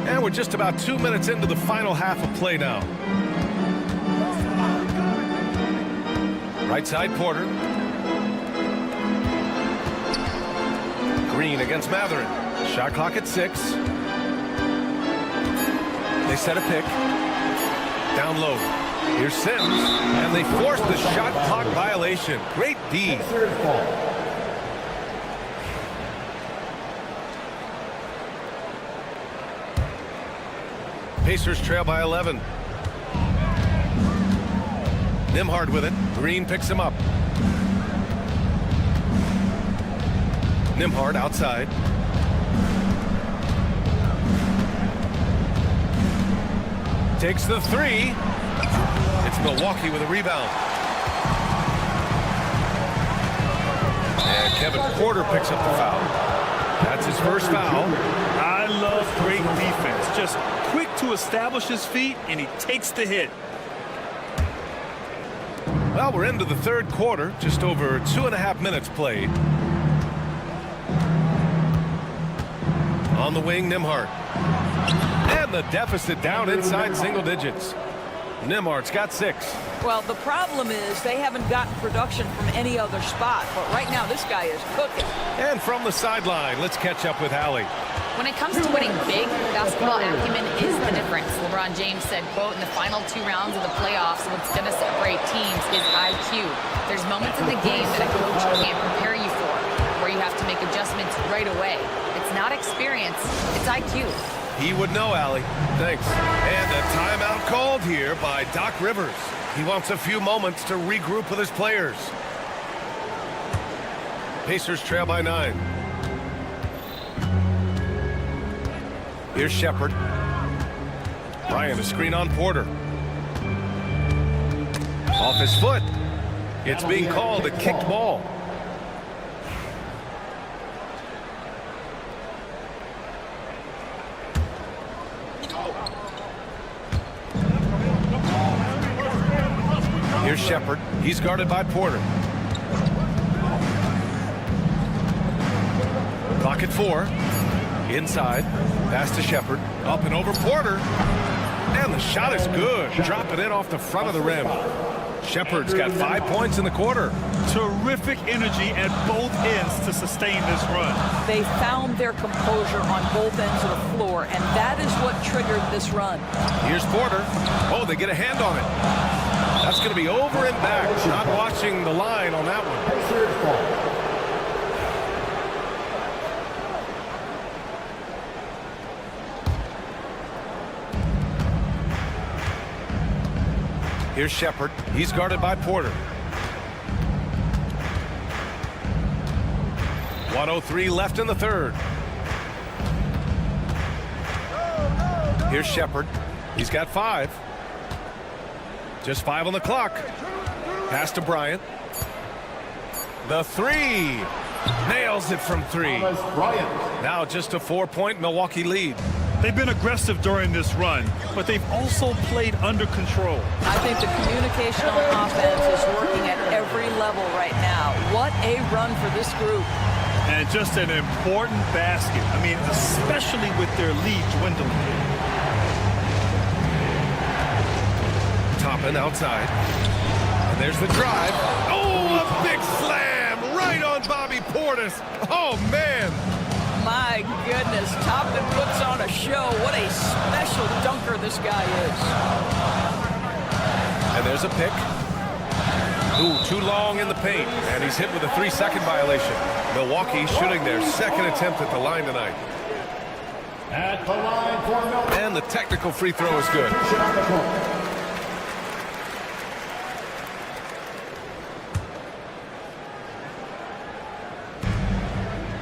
And we're just about 2 minutes into the final half of play now. Right side, Porter. Green against Matherin. Shot clock at 6. They set a pick. Down low. Here's Sims. And they force the shot clock violation. Great D. Pacers trail by 11. Nembhard with it. Green picks him up. Nembhard outside. Takes the 3. It's Milwaukee with a rebound. And Kevin Porter picks up the foul. That's his first foul. I love great defense. Just quick to establish his feet, and he takes the hit. Well, we're into the third quarter. Just over 2.5 minutes played. On the wing, Nembhard. And the deficit down inside single digits. Nembhard's got 6. Well, the problem is they haven't gotten production from any other spot. But right now, this guy is cooking. And from the sideline, let's catch up with Allie. When it comes to winning big, basketball acumen is the difference. LeBron James said, quote, in the final 2 rounds of the playoffs, what's going to separate teams is IQ. There's moments in the game that a coach can't prepare you for, where you have to make adjustments right away. It's not experience, it's IQ. He would know, Allie. Thanks. And a timeout called here by Doc Rivers. He wants a few moments to regroup with his players. Pacers trail by 9. Here's Shepherd. Bryant, a screen on Porter. Off his foot. It's being called a kicked ball. Here's Shepherd. He's guarded by Porter. Clock at 4. Inside. Pass to Shepherd. Up and over Porter. And the shot is good. Drop it in off the front of the rim. Shepherd's got 5 points in the quarter. Terrific energy at both ends to sustain this run. They found their composure on both ends of the floor, and that is what triggered this run. Here's Porter. Oh, they get a hand on it. That's going to be over and back. Not watching the line on that one. Here's Shepherd. He's guarded by Porter. 1:03 left in the third. Here's Shepherd. He's got 5. Just 5 on the clock. Pass to Bryant. The 3. Nails it from 3. Now just a 4-point Milwaukee lead. They've been aggressive during this run, but they've also played under control. I think the communication on offense is working at every level right now. What a run for this group. And just an important basket. I mean, especially with their lead dwindling. Toppin outside. And there's the drive. Oh, a big slam right on Bobby Portis. Oh, man. My goodness, Toppin puts on a show. What a special dunker this guy is. And there's a pick. Ooh, too long in the paint. And he's hit with a 3-second violation. Milwaukee shooting their second attempt at the line tonight. At the line for Milwaukee. And the technical free throw is good.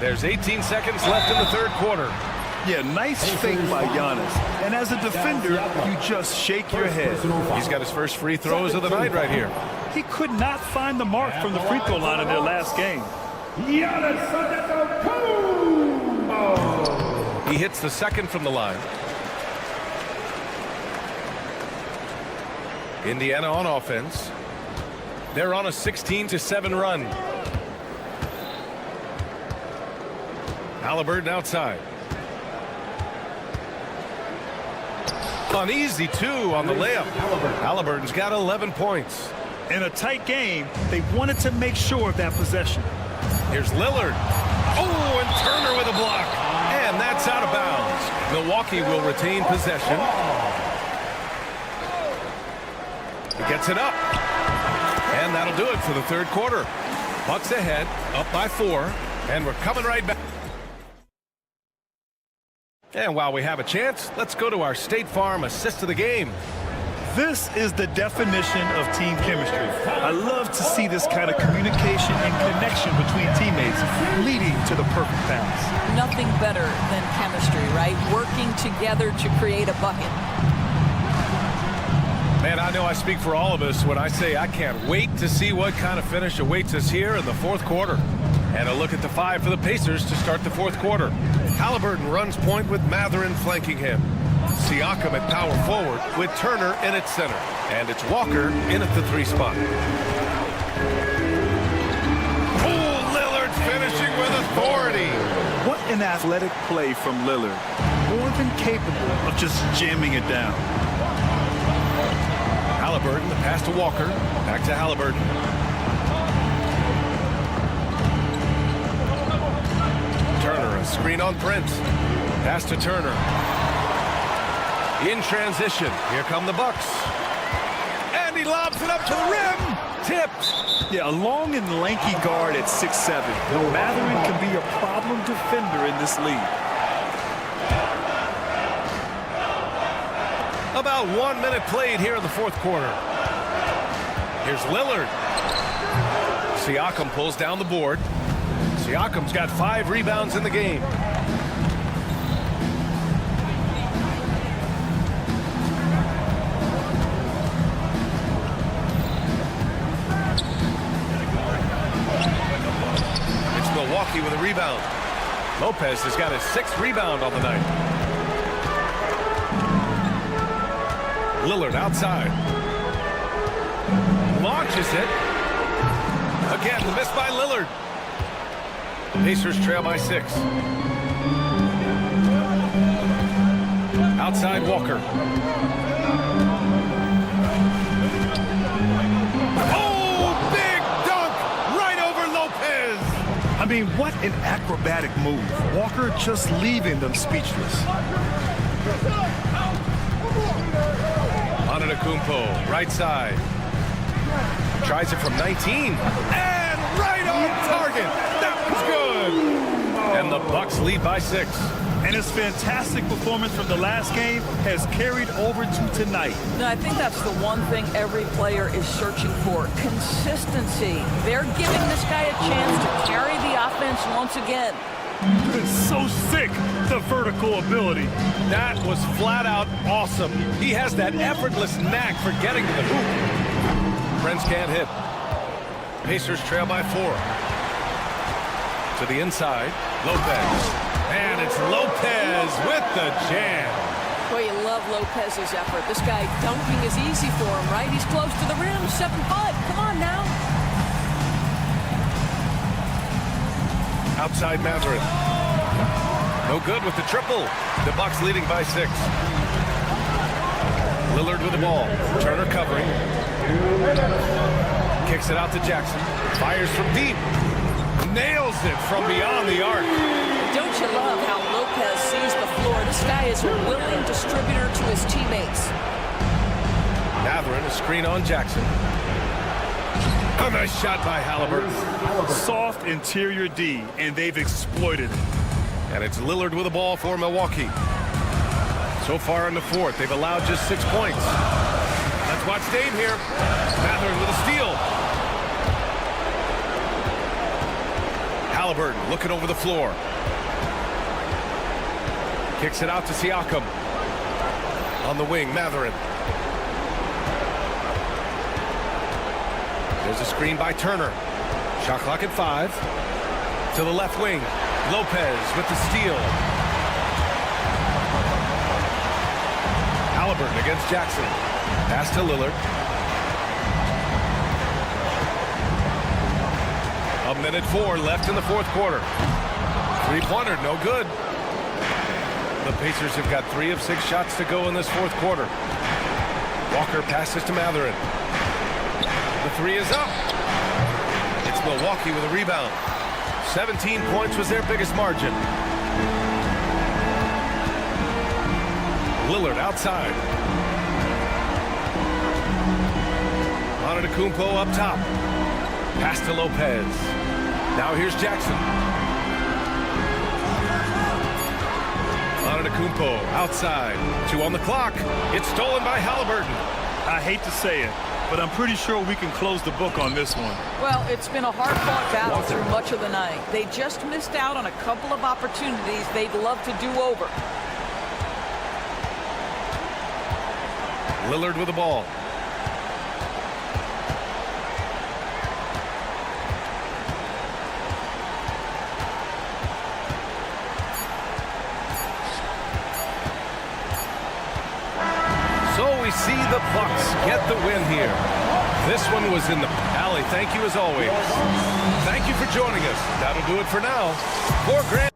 There's 18 seconds left in the third quarter. Yeah, nice fake by Giannis. And as a defender, you just shake your head. He's got his first free throws of the night right here. He could not find the mark from the free throw line in their last game. He hits the second from the line. Indiana on offense. They're on a 16-7 run. Halliburton outside. An easy two on the layup. Halliburton's got 11 points. In a tight game, they wanted to make sure of that possession. Here's Lillard. Oh, and Turner with a block. And that's out of bounds. Milwaukee will retain possession. He gets it up. And that'll do it for the third quarter. Bucks ahead, up by 4. And we're coming right back. And while we have a chance, let's go to our State Farm assist of the game. This is the definition of team chemistry. I love to see this kind of communication and connection between teammates leading to the perfect pass. Nothing better than chemistry, right? Working together to create a bucket. Man, I know I speak for all of us when I say I can't wait to see what kind of finish awaits us here in the fourth quarter. And a look at the 5 for the Pacers to start the fourth quarter. Halliburton runs point with Matherin flanking him. Siakam at power forward with Turner in at center. And it's Walker in at the 3 spot. Oh, Lillard finishing with authority. What an athletic play from Lillard. More than capable of just jamming it down. Halliburton, the pass to Walker. Back to Halliburton. Turner, a screen on Prince. Pass to Turner. In transition, here come the Bucks. And he lobs it up to the rim. Tipped. Yeah, a long and lanky guard at 6'7". Matherin can be a problem defender in this league. About 1 minute played here in the fourth quarter. Here's Lillard. Siakam pulls down the board. Siakam's got 5 rebounds in the game. It's Milwaukee with a rebound. Lopez has got his 6th rebound on the night. Lillard outside. Launches it. Again, the miss by Lillard. Pacers trail by 6. Outside Walker. Oh, big dunk right over Lopez. I mean, what an acrobatic move. Walker just leaving them speechless. Antetokounmpo, right side. Tries it from 19. And right on target. That was good. And the Bucks lead by 6. And his fantastic performance from the last game has carried over to tonight. No, I think that's the one thing every player is searching for. Consistency. They're giving this guy a chance to carry the offense once again. It's so sick, the vertical ability. That was flat out awesome. He has that effortless knack for getting to the hoop. Prince can't hit. Pacers trail by 4. To the inside, Lopez. And it's Lopez with the jam. Boy, you love Lopez's effort. This guy dunking is easy for him, right? He's close to the rim, 7'5". Come on now. Outside Matherin. No good with the triple. The Bucks leading by 6. Lillard with the ball. Turner covering. Kicks it out to Jackson. Fires from deep. Nails it from beyond the arc. Don't you love how Lopez sees the floor? This guy is a willing distributor to his teammates. Matherin, a screen on Jackson. A nice shot by Halliburton. Soft interior D, and they've exploited it. And it's Lillard with the ball for Milwaukee. So far in the fourth, they've allowed just 6 points. Let's watch Dame here. Matherin with a steal. Halliburton looking over the floor. Kicks it out to Siakam. On the wing, Matherin. There's a screen by Turner. Shot clock at 5. To the left wing. Lopez with the steal. Halliburton against Jackson. Pass to Lillard. A minute 4 left in the fourth quarter. Three-pointer, no good. The Pacers have got 3 of 6 shots to go in this fourth quarter. Walker passes to Matherin. The 3 is up. It's Milwaukee with a rebound. 17 points was their biggest margin. Lillard outside. Antetokounmpo up top. Pass to Lopez. Now here's Jackson. Antetokounmpo outside. 2 on the clock. It's stolen by Halliburton. I hate to say it, but I'm pretty sure we can close the book on this one. Well, it's been a hard-fought battle through much of the night. They just missed out on a couple of opportunities they'd love to do over. Lillard with the ball. So we see the Bucks get the win here. This one was in the alley. Thank you as always. Thank you for joining us. That'll do it for now. For Grant.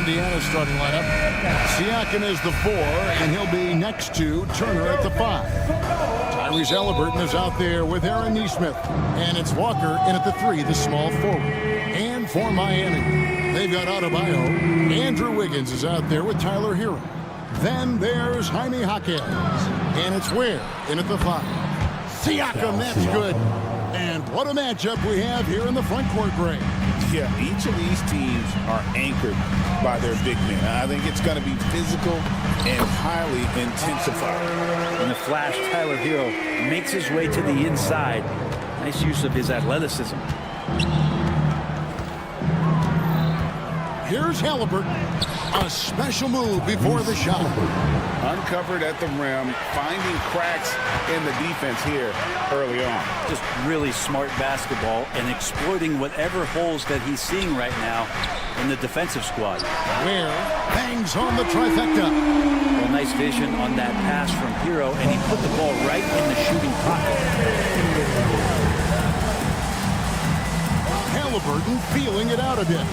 Indiana's starting lineup. Siakam is the 4, and he'll be next to Turner at the 5. Tyrese Halliburton is out there with Aaron Nesmith. And it's Walker in at the 3, the small forward. And for Miami, they've got Adebayo. Andrew Wiggins is out there with Tyler Hero. Then there's Jaime Jaquez. And it's Ware in at the 5. Siakam, that's good. And what a matchup we have here in the front court, Gray. Yeah, each of these teams are anchored by their big men. I think it's going to be physical and highly intensified. In the flash, Tyler Hero makes his way to the inside. Nice use of his athleticism. Here's Halliburton. A special move before the shot. Uncovered at the rim, finding cracks in the defense here early on. Just really smart basketball and exploiting whatever holes that he's seeing right now in the defensive squad. Ware bangs home the trifecta. Well, nice vision on that pass from Hero, and he put the ball right in the shooting pocket. Halliburton feeling it out a bit.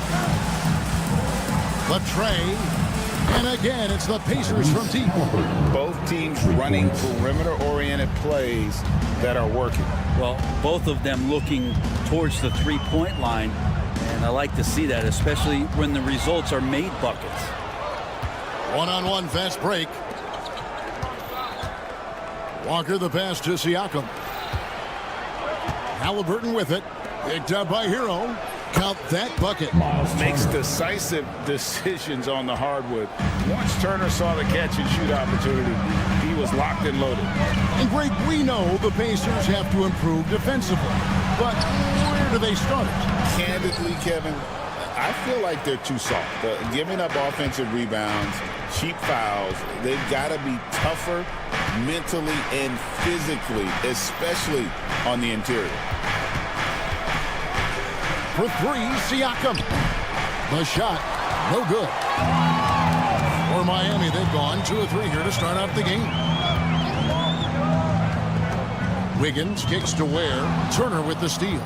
The tray, and again, it's the Pacers from deep. Both teams running perimeter-oriented plays that are working. Well, both of them looking towards the three-point line, and I like to see that, especially when the results are made buckets. One-on-one fast break. Walker the pass to Siakam. Halliburton with it. Picked up by Hero. Count that bucket. Makes decisive decisions on the hardwood. Once Turner saw the catch-and-shoot opportunity, he was locked and loaded. And Greg, we know the Pacers have to improve defensively. But where do they start? Candidly, Kevin, I feel like they're too soft. Giving up offensive rebounds, cheap fouls, they've got to be tougher mentally and physically, especially on the interior. For 3, Siakam. The shot, no good. For Miami, they've gone 2 of 3 here to start out the game. Wiggins kicks to Ware. Turner with the steal.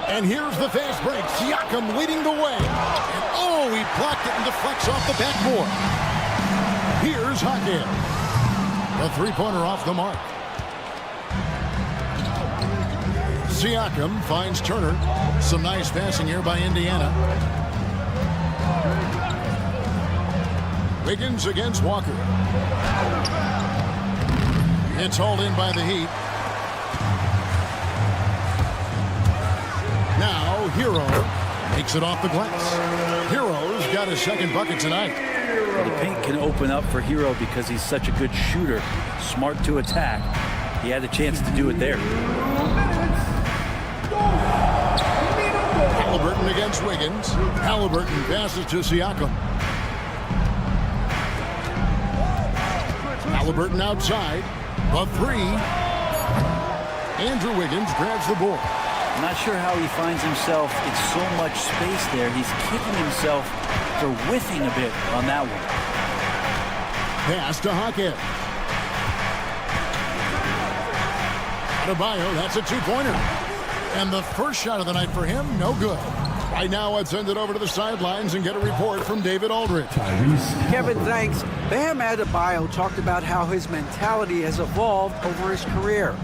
And here's the fast break. Siakam leading the way. And oh, he blocked it and deflects off the backboard. Here's Jaquez. The three-pointer off the mark. Siakam finds Turner. Some nice passing here by Indiana. Wiggins against Walker. It's hauled in by the Heat. Now Hero makes it off the glass. Hero's got his second bucket tonight. Well, the paint can open up for Hero because he's such a good shooter. Smart to attack. He had a chance to do it there. Halliburton against Wiggins. Halliburton passes to Siakam. Halliburton outside. The 3. Andrew Wiggins grabs the board. I'm not sure how he finds himself in so much space there. He's kicking himself for whiffing a bit on that one. Pass to Jaquez. Adebayo, that's a 2-pointer. And the first shot of the night for him, no good. Right now, let's send it over to the sidelines and get a report from David Aldridge. Kevin, thanks. Bam Adebayo talked about how his mentality has evolved over his career.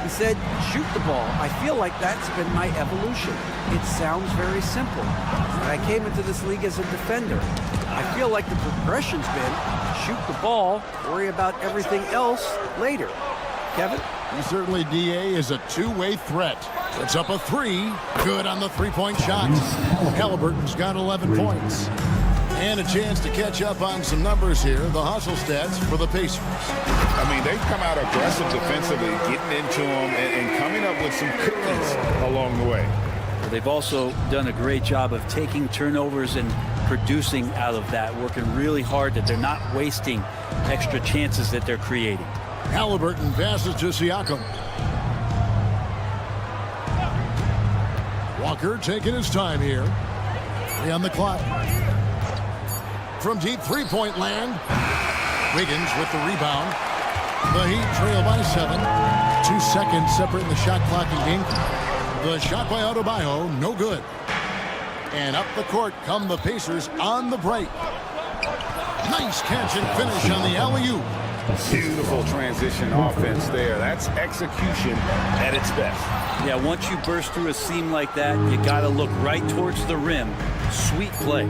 He said, shoot the ball. I feel like that's been my evolution. It sounds very simple. When I came into this league as a defender, I feel like the progression's been shoot the ball, worry about everything else later. Kevin? And certainly, DA is a two-way threat. Puts up a 3. Good on the three-point shot. Halliburton's got 11 points. And a chance to catch up on some numbers here. The hustle stats for the Pacers. I mean, they've come out aggressive defensively, getting into them and coming up with some cookies along the way. They've also done a great job of taking turnovers and producing out of that, working really hard that they're not wasting extra chances that they're creating. Halliburton passes to Siakam. Walker taking his time here. 3 on the clock. From deep three-point land, Wiggins with the rebound. The Heat trail by 7. 2 seconds separating the shot clock and game. The shot by Adebayo, no good. And up the court come the Pacers on the break. Nice catch and finish on the alley-oop. Beautiful transition offense there. That's execution at its best. Yeah, once you burst through a seam like that, you got to look right towards the rim. Sweet play.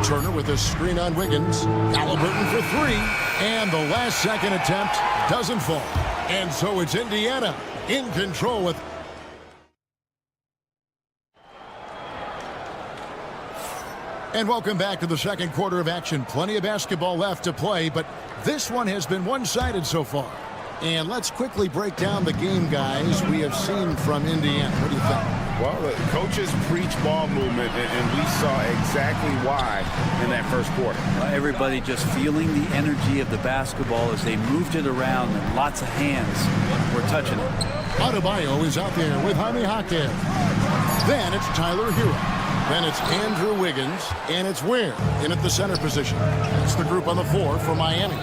Turner with a screen on Wiggins. Halliburton for three. And the last second attempt doesn't fall. And so it's Indiana in control with... And welcome back to the second quarter of action. Plenty of basketball left to play, but this one has been one-sided so far. And let's quickly break down the game, guys, we have seen from Indiana. What do you think? Well, the coaches preach ball movement, and we saw exactly why in that first quarter. Everybody just feeling the energy of the basketball as they moved it around, and lots of hands were touching it. Adebayo is out there with Jaime Jaquez. Then it's Tyler Hero. Then it's Andrew Wiggins, and it's Ware in at the center position. It's the group on the floor for Miami.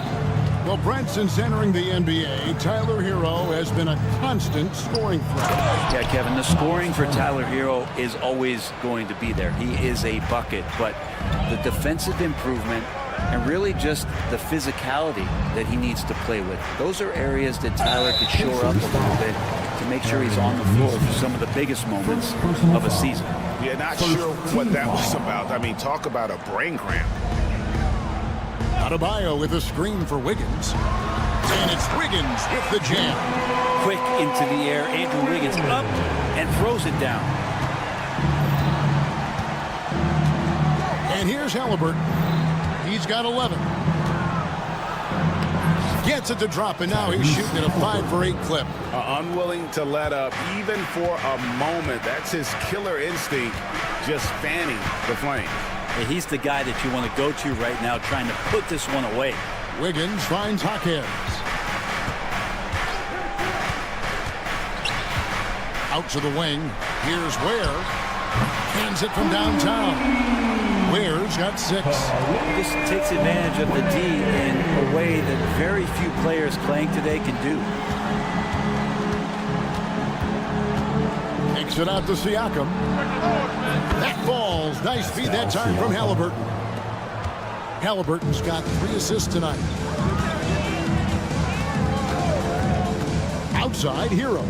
Well, Brent, since entering the NBA, Tyler Hero has been a constant scoring threat. Yeah, Kevin, the scoring for Tyler Hero is always going to be there. He is a bucket, but the defensive improvement and really just the physicality that he needs to play with. Those are areas that Tyler could shore up a little bit to make sure he's on the floor for some of the biggest moments of a season. Yeah, not sure what that was about. I mean, talk about a brain cramp. Adebayo with a screen for Wiggins. And it's Wiggins with the jam. Quick into the air. Andrew Wiggins up and throws it down. And here's Halliburton. He's got 11. Gets it to drop, and now he's shooting at a 5 for 8 clip. Unwilling to let up even for a moment. That's his killer instinct, just fanning the flame. Yeah, he's the guy that you want to go to right now, trying to put this one away. Wiggins finds Jaquez. Out to the wing. Here's Ware. Hands it from downtown. Ware's got 6. He just takes advantage of the D in a way that very few players playing today can do. Takes it out to Siakam. That falls. Nice feed that time from Halliburton. Halliburton's got 3 assists tonight. Outside, Hero.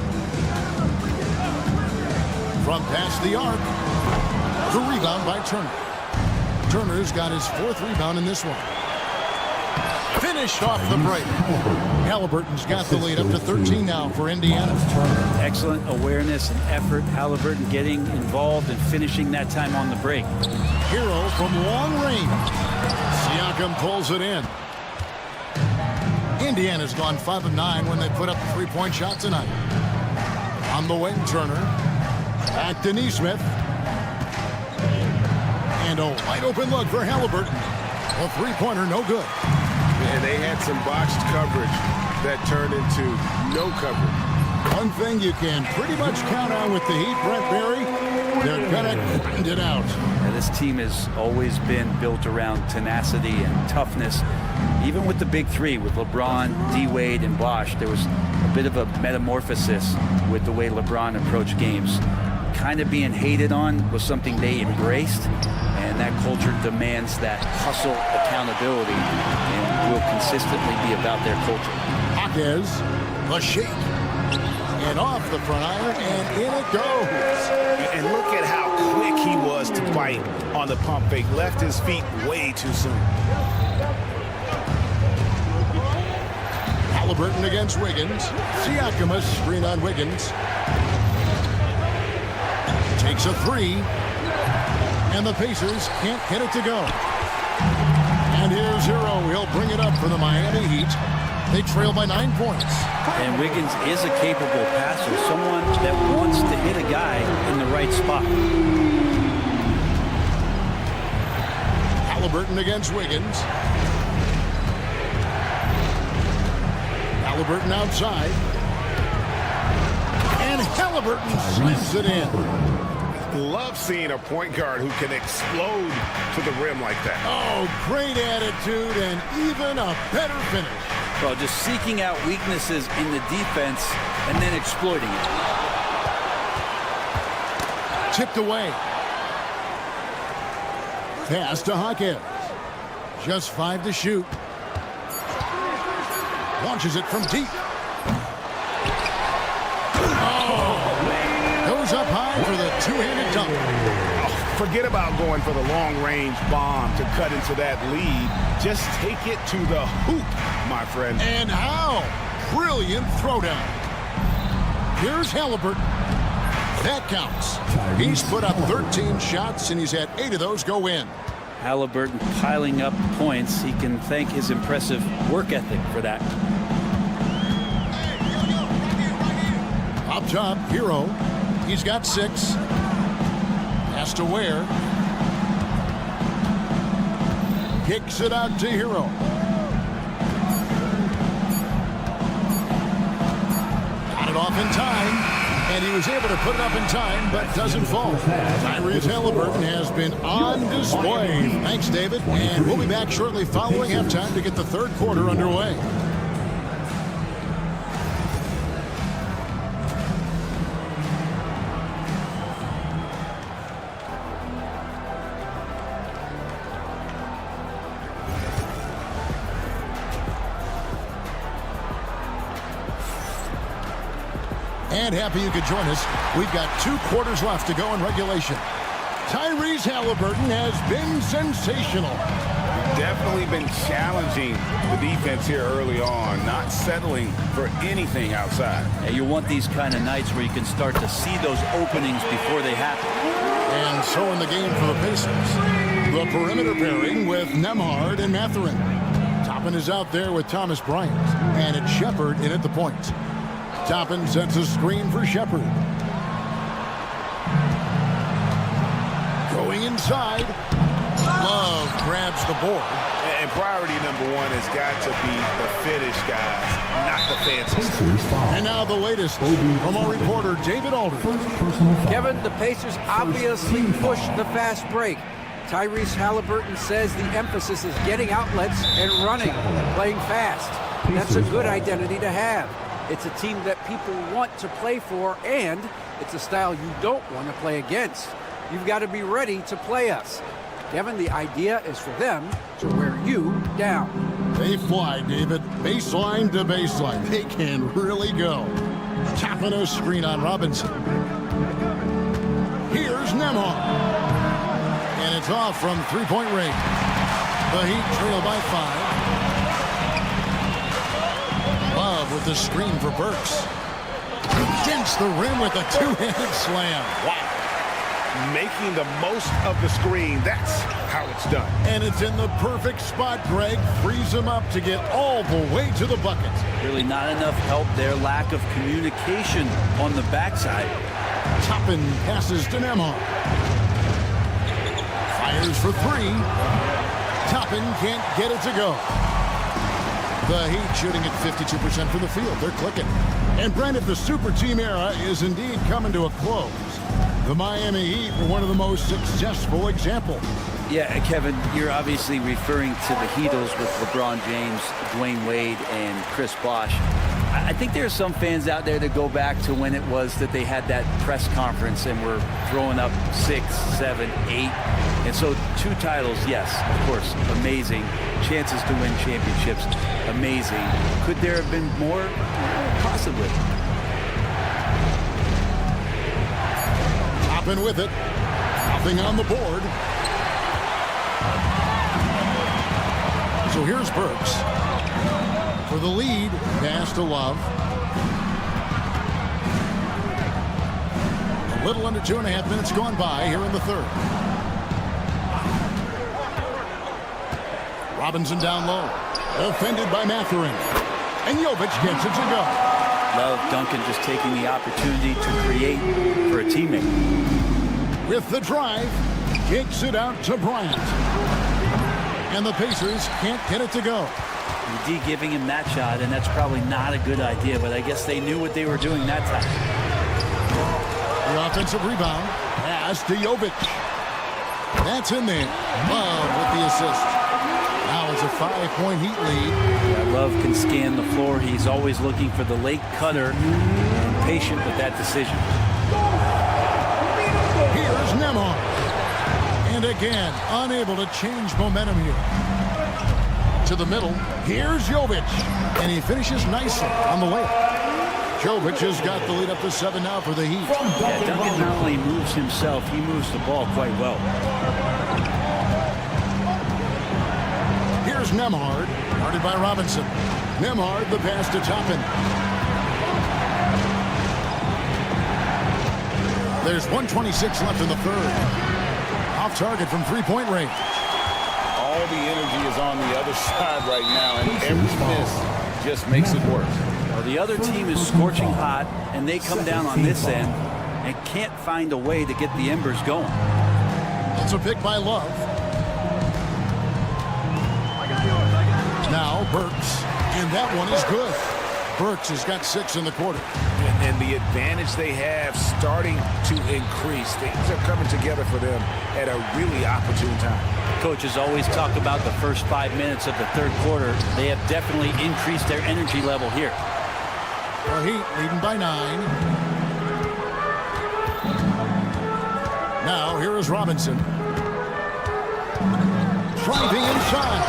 From past the arc. The rebound by Turner. Turner's got his 4th rebound in this one. Finished off the break. Halliburton's got the lead up to 13 now for Indiana. Excellent awareness and effort. Halliburton getting involved and finishing that time on the break. Hero from long range. Siakam pulls it in. Indiana's gone 5 of 9 when they put up a 3-point shot tonight. On the wing, Turner. Back to Nesmith. And a wide open look for Halliburton. A 3-pointer, no good. And they had some botched coverage that turned into no coverage. One thing you can pretty much count on with the Heat, Brent Barry, they're going to grind it out. Now, this team has always been built around tenacity and toughness. Even with the big 3, with LeBron, D-Wade, and Bosh, there was a bit of a metamorphosis with the way LeBron approached games. Kind of being hated on was something they embraced, and that culture demands that hustle accountability and will consistently be about their culture. Jaquez, a shake, and off the front iron, and in it goes. And look at how quick he was to bite on the pump fake. Left his feet way too soon. Halliburton against Wiggins. Siakam a screen on Wiggins. Takes a 3. And the Pacers can't get it to go. And here's Hero. He'll bring it up for the Miami Heat. They trail by 9 points. And Wiggins is a capable passer, someone that wants to hit a guy in the right spot. Halliburton against Wiggins. Halliburton outside. And Halliburton slams it in. Love seeing a point guard who can explode to the rim like that. Oh, great attitude and even a better finish. Well, just seeking out weaknesses in the defense and then exploiting it. Tipped away. pass to Hawkins. Just 5 to shoot. Launches it from deep. Oh, goes up high for the two-handed dunk. Forget about going for the long-range bomb to cut into that lead. Just take it to the hoop, my friend. And how brilliant throwdown. Here's Halliburton. That counts. He's put up 13 shots, and he's had 8 of those go in. Halliburton piling up points. He can thank his impressive work ethic for that. Up top, Hero. He's got 6. Has to Ware. Kicks it out to Hero. Got it off in time, and he was able to put it up in time, but doesn't fall. Tyrese Halliburton has been on display. Thanks, David. And we'll be back shortly following halftime to get the third quarter underway. And happy you could join us. We've got 2 quarters left to go in regulation. Tyrese Halliburton has been sensational. Definitely been challenging the defense here early on, not settling for anything outside. Yeah, you want these kind of nights where you can start to see those openings before they happen. And so in the game for the Pacers, the perimeter pairing with Nembhard and Mathurin. Toppin is out there with Thomas Bryant, and it's Shepard in at the point. Toppin sets a screen for Shepard. Going inside. Love grabs the board. And priority number 1 has got to be the finish, guys, not the fancy stuff. And now the latest from our reporter, David Aldridge. Kevin, the Pacers obviously pushed the fast break. Tyrese Halliburton says the emphasis is getting outlets and running, playing fast. That's a good identity to have. It's a team that people want to play for, and it's a style you don't want to play against. You've got to be ready to play us. Kevin, the idea is for them to wear you down. They fly, David. Baseline to baseline. They can really go. Tapping a screen on Robinson. Here's Nemo. And it's off from three-point range. The Heat trail by 5. Love with the screen for Burks. Against the rim with a two-handed slam. Wow. Making the most of the screen. That's how it's done. And it's in the perfect spot, Greg. Frees him up to get all the way to the bucket. Really not enough help there. Lack of communication on the backside. Toppin passes to Nemo. Fires for 3. Toppin can't get it to go. The Heat shooting at 52% from the field. They're clicking. And Brent, if the super team era is indeed coming to a close, the Miami Heat were one of the most successful examples. Yeah, Kevin, you're obviously referring to the Heatles with LeBron James, Dwayne Wade, and Chris Bosh. I think there are some fans out there that go back to when it was that they had that press conference and were throwing up 6, 7, 8. And so 2 titles, yes, of course, amazing. Chances to win championships, amazing. Could there have been more? Possibly. Toppin with it. Nothing on the board. So here's Burks. For the lead, pass to Love. A little under 2.5 minutes gone by here in the third. Robinson down low. Defended by Mathurin. And Jovic gets it to go. Love Duncan just taking the opportunity to create for a teammate. With the drive, kicks it out to Bryant. And the Pacers can't get it to go. D giving him that shot, and that's probably not a good idea, but I guess they knew what they were doing that time. The offensive rebound. Pass to Jovic. That's in there. Love with the assist. Now it's a 5-point Heat lead. Yeah, Love can scan the floor. He's always looking for the late cutter and patient with that decision. Here's Nemo. And again, unable to change momentum here. To the middle. Here's Jovic. And he finishes nicely on the layup. Jovic has got the lead up to 7 now for the Heat. Yeah, Duncan not only moves himself, he moves the ball quite well. Here's Nembhard, guarded by Robinson. Nembhard, the pass to Toppin. There's 1:26 left in the third. Off target from three-point range. All the energy is on the other side right now, and every miss just makes it worse. Well, the other team is scorching hot, and they come down on this end and can't find a way to get the embers going. It's a pick by Love. Now Burks, and that one is good. Burks has got 6 in the quarter. And the advantage they have starting to increase. Things are coming together for them at a really opportune time. Coaches always talk about the first 5 minutes of the third quarter. They have definitely increased their energy level here. The Heat leading by 9. Now here is Robinson. Driving inside.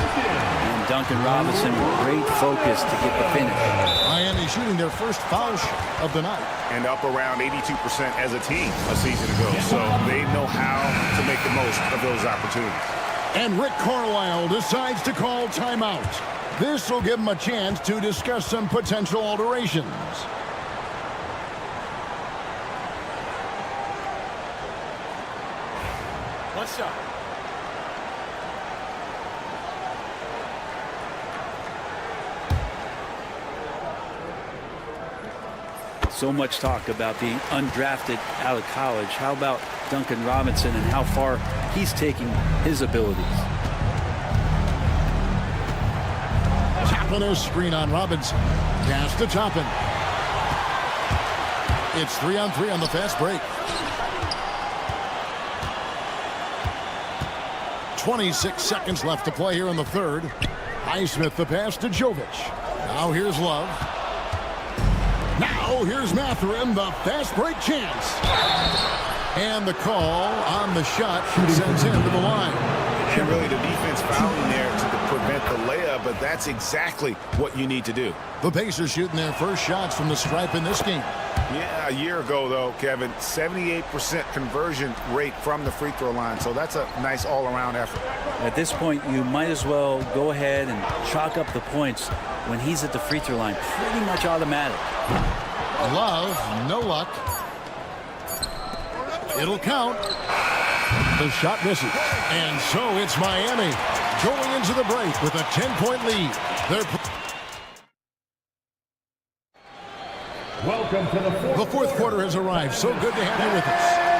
And Duncan Robinson with great focus to get the finish. Miami shooting their first foul of the night. And up around 82% as a team a season ago. So they know how to make the most of those opportunities. And Rick Carlisle decides to call timeout. This will give him a chance to discuss some potential alterations. What's up? So much talk about being undrafted out of college. How about Duncan Robinson and how far he's taking his abilities? Toppin screen on Robinson. Pass to Toppin. It's 3-on-3 on the fast break. 26 seconds left to play here in the third. Highsmith the pass to Jovic. Now here's Love. Now here's Mathurin, the fast break chance. And the call on the shot sends him to the line. And really the defense fouling there to prevent the layup, but that's exactly what you need to do. The Pacers shooting their first shots from the stripe in this game. Yeah, a year ago, though, Kevin, 78% conversion rate from the free throw line. So that's a nice all-around effort. At this point, you might as well go ahead and chalk up the points when he's at the free throw line. Pretty much automatic. Love, no luck. It'll count. The shot misses. And so it's Miami going into the break with a 10-point lead. Welcome to The fourth quarter has arrived. So good to have you with us.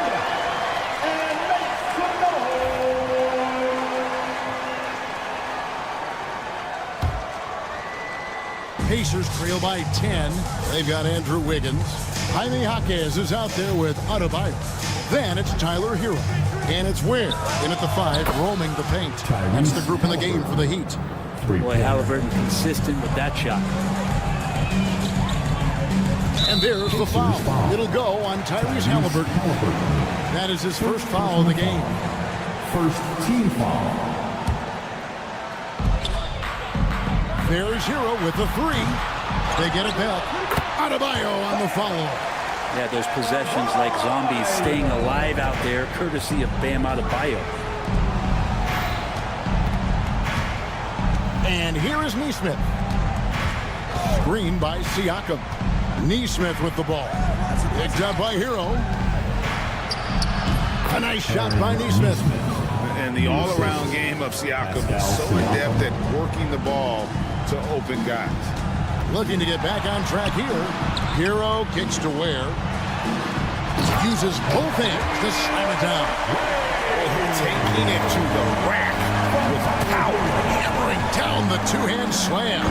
Pacers trail by 10. They've got Andrew Wiggins. Jaime Jaquez is out there with Adebayo. Then it's Tyler Hero. And it's Ware in at the 5, roaming the paint. That's the group in the game for the Heat. Boy, Halliburton consistent with that shot. And there's the foul. It'll go on Tyrese Halliburton. That is his first foul of the game. First team foul. There's Hero with the 3. They get it back. Adebayo on the follow. Yeah, those possessions like zombies staying alive out there, courtesy of Bam Adebayo. And here is Nesmith. Screen by Siakam. Nesmith with the ball. Picked up by Hero. A nice shot by Nesmith. And the all-around game of Siakam is so adept at working the ball to open guys. Looking to get back on track here. Hero kicks to Ware. Uses both hands to slam it down. Taking it to the rack with power. Hammering down the two-hand slam.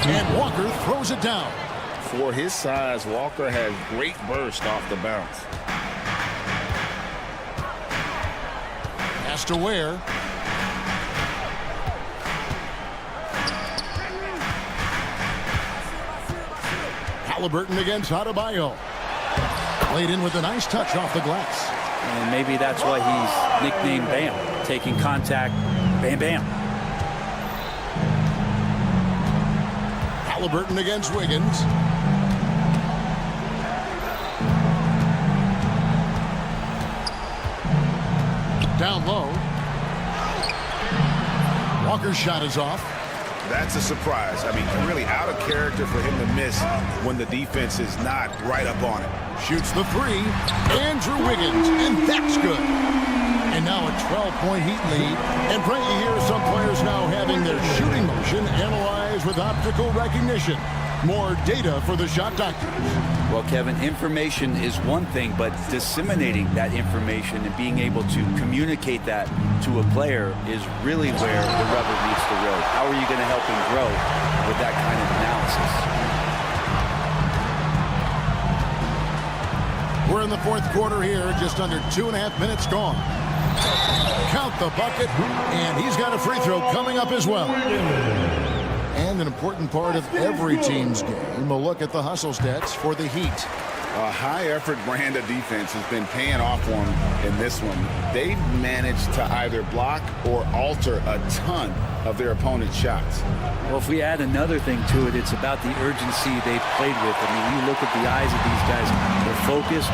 And Walker throws it down. For his size, Walker has great burst off the bounce. Pass to Ware. Halliburton against Adebayo. Laid in with a nice touch off the glass. And maybe that's why he's nicknamed Bam. taking contact, bam, bam. Halliburton against Wiggins. Down low. Walker's shot is off. That's a surprise. I mean, really out of character for him to miss when the defense is not right up on it. Shoots the three. Andrew Wiggins, and that's good. And now a 12-point Heat lead. And Brent, you hear some players now having their shooting motion analyzed with optical recognition. More data for the shot doctors. Well, Kevin, information is one thing, but disseminating that information and being able to communicate that to a player is really where the rubber meets the road. How are you going to help him grow with that kind of analysis? We're in the fourth quarter here, just under 2.5 minutes gone. Count the bucket, and he's got a free throw coming up as well. And an important part of every team's game, a look at the hustle stats for the Heat. A high-effort brand of defense has been paying off for them in this one. They've managed to either block or alter a ton of their opponent's shots. Well, if we add another thing to it, it's about the urgency they've played with. I mean, you look at the eyes of these guys. They're focused,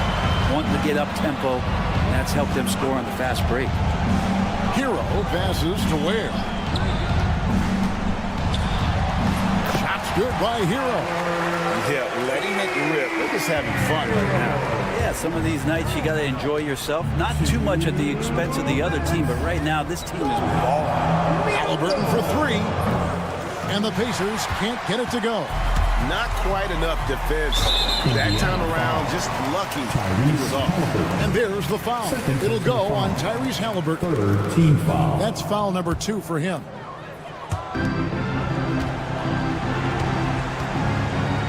wanting to get up tempo, and that's helped them score on the fast break. Hero passes to Ware. Good by Hero. Yeah, letting it rip. They're just having fun right now. Yeah, some of these nights you got to enjoy yourself. Not too much at the expense of the other team, but right now this team is balling. Halliburton for three. And the Pacers can't get it to go. Not quite enough defense that time around. Just lucky he was off. And there's the foul. It'll go on Tyrese Halliburton. Team foul. That's foul number 2 for him.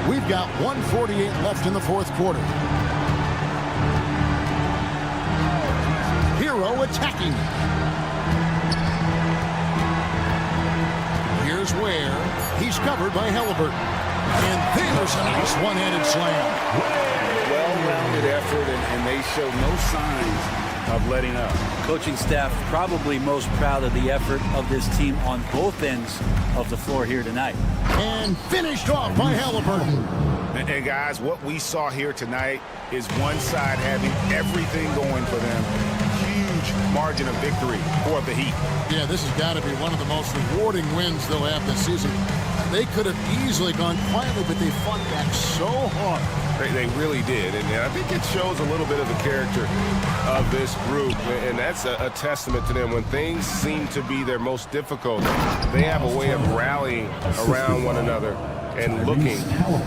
We've got 1:48 left in the fourth quarter. Hero attacking. Here's Ware. He's covered by Halliburton. And there's a nice one-handed slam. Well-rounded effort, and they show no signs of letting up. Coaching staff probably most proud of the effort of this team on both ends of the floor here tonight. And finished off by Halliburton. And guys, what we saw here tonight is one side having everything going for them. Huge margin of victory for the Heat. Yeah, this has got to be one of the most rewarding wins they'll have this season. They could have easily gone quietly, but they fought back so hard. They really did, and I think it shows a little bit of the character of this group, and that's a testament to them. When things seem to be their most difficult, they have a way of rallying around one another and looking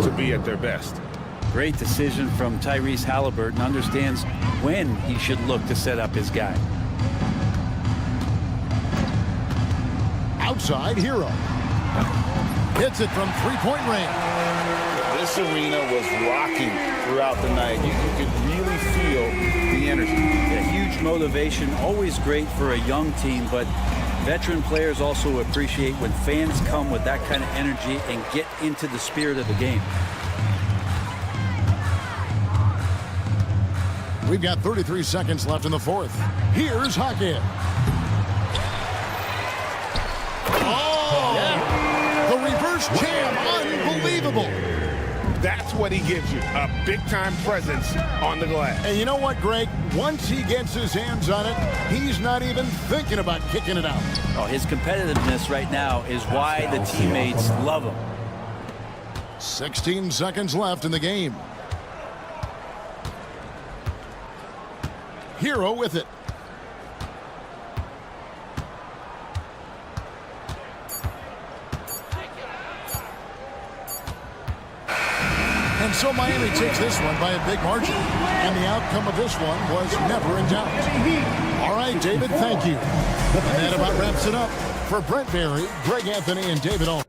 to be at their best. Great decision from Tyrese Halliburton. Understands when he should look to set up his guy. Outside, Hero. Hits it from three-point range. This arena was rocking throughout the night. You could really feel the energy. A huge motivation, always great for a young team, but veteran players also appreciate when fans come with that kind of energy and get into the spirit of the game. We've got 33 seconds left in the fourth. Here's Hackett. Oh! Yeah. The reverse jam, unbelievable. That's what he gives you, a big-time presence on the glass. And you know what, Greg? Once he gets his hands on it, he's not even thinking about kicking it out. Oh, his competitiveness right now is why the teammates love him. 16 seconds left in the game. Hero with it. And so Miami takes this one by a big margin. And the outcome of this one was never in doubt. All right, David, thank you. And that about wraps it up. For Brent Barry, Greg Anthony, and David Owen.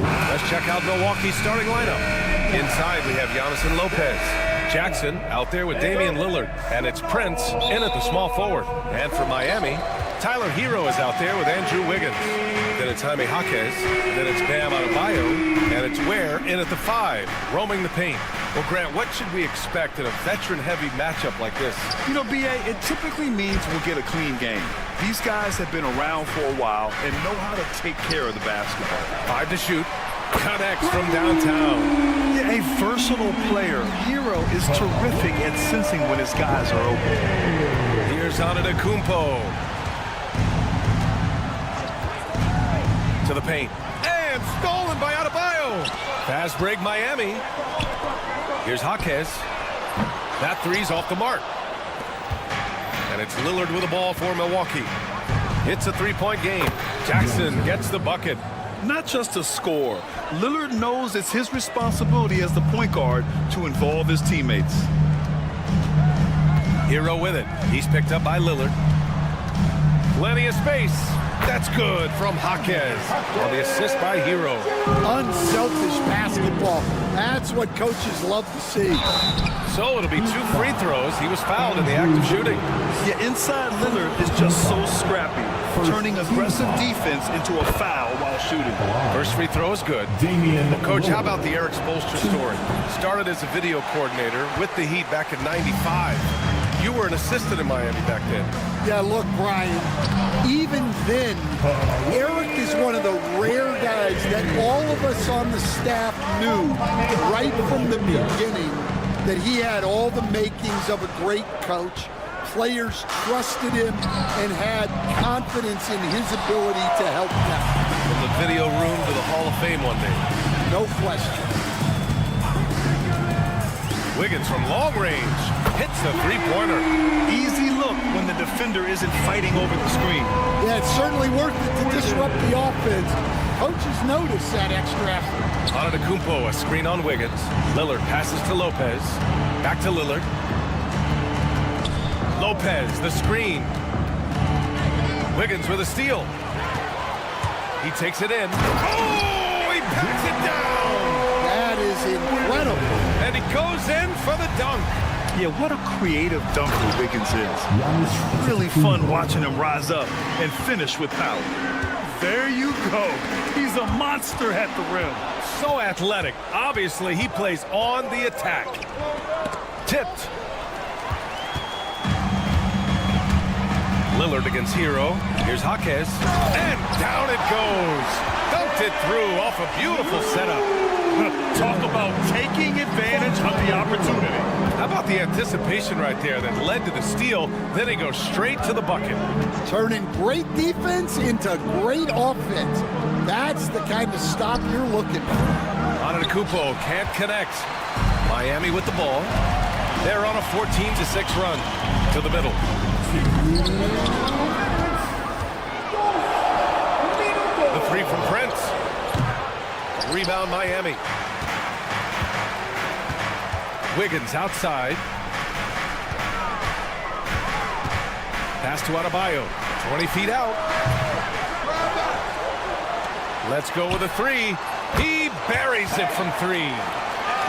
Let's check out Milwaukee's starting lineup. Inside, we have Giannis and Lopez. Jackson out there with Damian Lillard. And it's Prince in at the small forward. And for Miami, Tyler Hero is out there with Andrew Wiggins. Then it's Jaime Jaquez. Then it's Bam Adebayo. And it's Ware in at the 5, roaming the paint. Well, Grant, what should we expect in a veteran-heavy matchup like this? You know, B.A., it typically means we'll get a clean game. These guys have been around for a while and know how to take care of the basketball. 5 to shoot. Connects from downtown. Yeah, a versatile player. Hero is terrific at sensing when his guys are open. Here's Antetokounmpo. To the paint. And stolen by Adebayo. Fast break Miami. Here's Jaquez. That three's off the mark. And it's Lillard with the ball for Milwaukee. It's a three-point game. Jackson gets the bucket. Not just a score. Lillard knows it's his responsibility as the point guard to involve his teammates. Hero with it. He's picked up by Lillard. Plenty of space. That's good from Jaquez. On the assist by Hero. Unselfish basketball. That's what coaches love to see. So it'll be 2 free throws. He was fouled in the act of shooting. Yeah, inside Lillard is just so scrappy, turning aggressive defense into a foul while shooting. First free throw is good. Well, Coach, how about the Eric Spoelstra story? Started as a video coordinator with the Heat back in '95. You were an assistant in Miami back then. Yeah, look, Brian, even then, Eric is one of the rare guys that all of us on the staff knew right from the beginning that he had all the makings of a great coach. Players trusted him and had confidence in his ability to help them. From the video room to the Hall of Fame one day. No question. Wiggins from long range hits a three-pointer. Easy look when the defender isn't fighting over the screen. Yeah, it's certainly worth it to disrupt the offense. Coaches notice that extra effort. Antetokounmpo, a screen on Wiggins. Lillard passes to Lopez. Back to Lillard. Lopez, the screen. Wiggins with a steal. He takes it in. Oh, he backs it down. That is incredible. And he goes in for the dunk. Yeah, what a creative dunker Wiggins is. It's really fun watching him rise up and finish with power. There you go. He's a monster at the rim. So athletic. Obviously, he plays on the attack. Tipped. Lillard against Hero. Here's Jaquez. And down it goes. Dunked it through off a beautiful setup. Talk about taking advantage of the opportunity. How about the anticipation right there that led to the steal? Then he goes straight to the bucket. Turning great defense into great offense. That's the kind of stop you're looking for. Antetokounmpo can't connect. Miami with the ball. They're on a 14-6 run to the middle. The three from Prince. Rebound Miami. Wiggins outside. Pass to Adebayo. 20 feet out. Let's go with a three. He buries it from 3.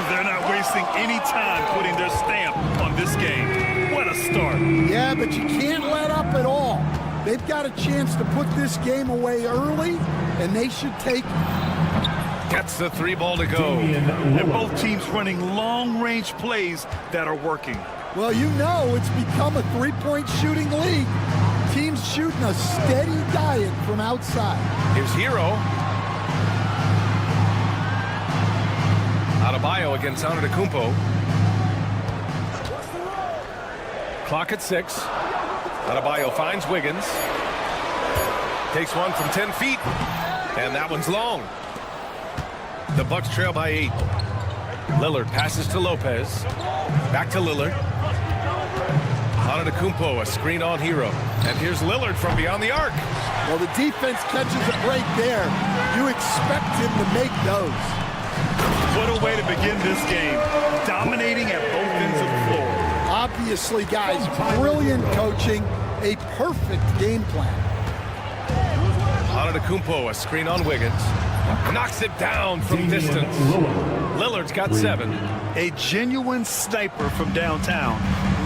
They're not wasting any time putting their stamp on this game. What a start. Yeah, but you can't let up at all. They've got a chance to put this game away early, and they should take it. Gets the 3 ball to go. And both teams running long-range plays that are working. Well, you know it's become a three-point shooting league. Teams shooting a steady diet from outside. Here's Hero. Adebayo against Antetokounmpo. Clock at 6. Adebayo finds Wiggins. Takes one from 10 feet. And that one's long. The Bucks trail by 8. Lillard passes to Lopez. Back to Lillard. Antetokounmpo, a screen on Hero. And here's Lillard from beyond the arc. Well, the defense catches a break there. You expect him to make those. What a way to begin this game. Dominating at both ends of the floor. Obviously, guys, brilliant coaching. A perfect game plan. Antetokounmpo, a screen on Wiggins. Knocks it down from distance. Lillard's got 7. A genuine sniper from downtown.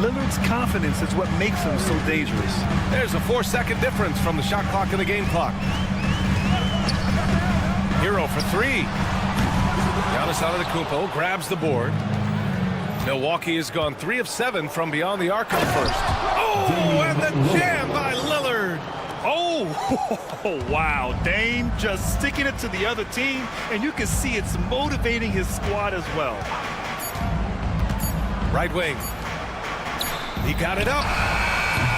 Lillard's confidence is what makes him so dangerous. There's a 4-second difference from the shot clock and the game clock. Hero for 3. Giannis Antetokounmpo grabs the board. Milwaukee has gone 3 of 7 from beyond the arc in the first. Oh, and the jam by Lillard. Oh, wow. Dame just sticking it to the other team, and you can see it's motivating his squad as well. Right wing. He got it up.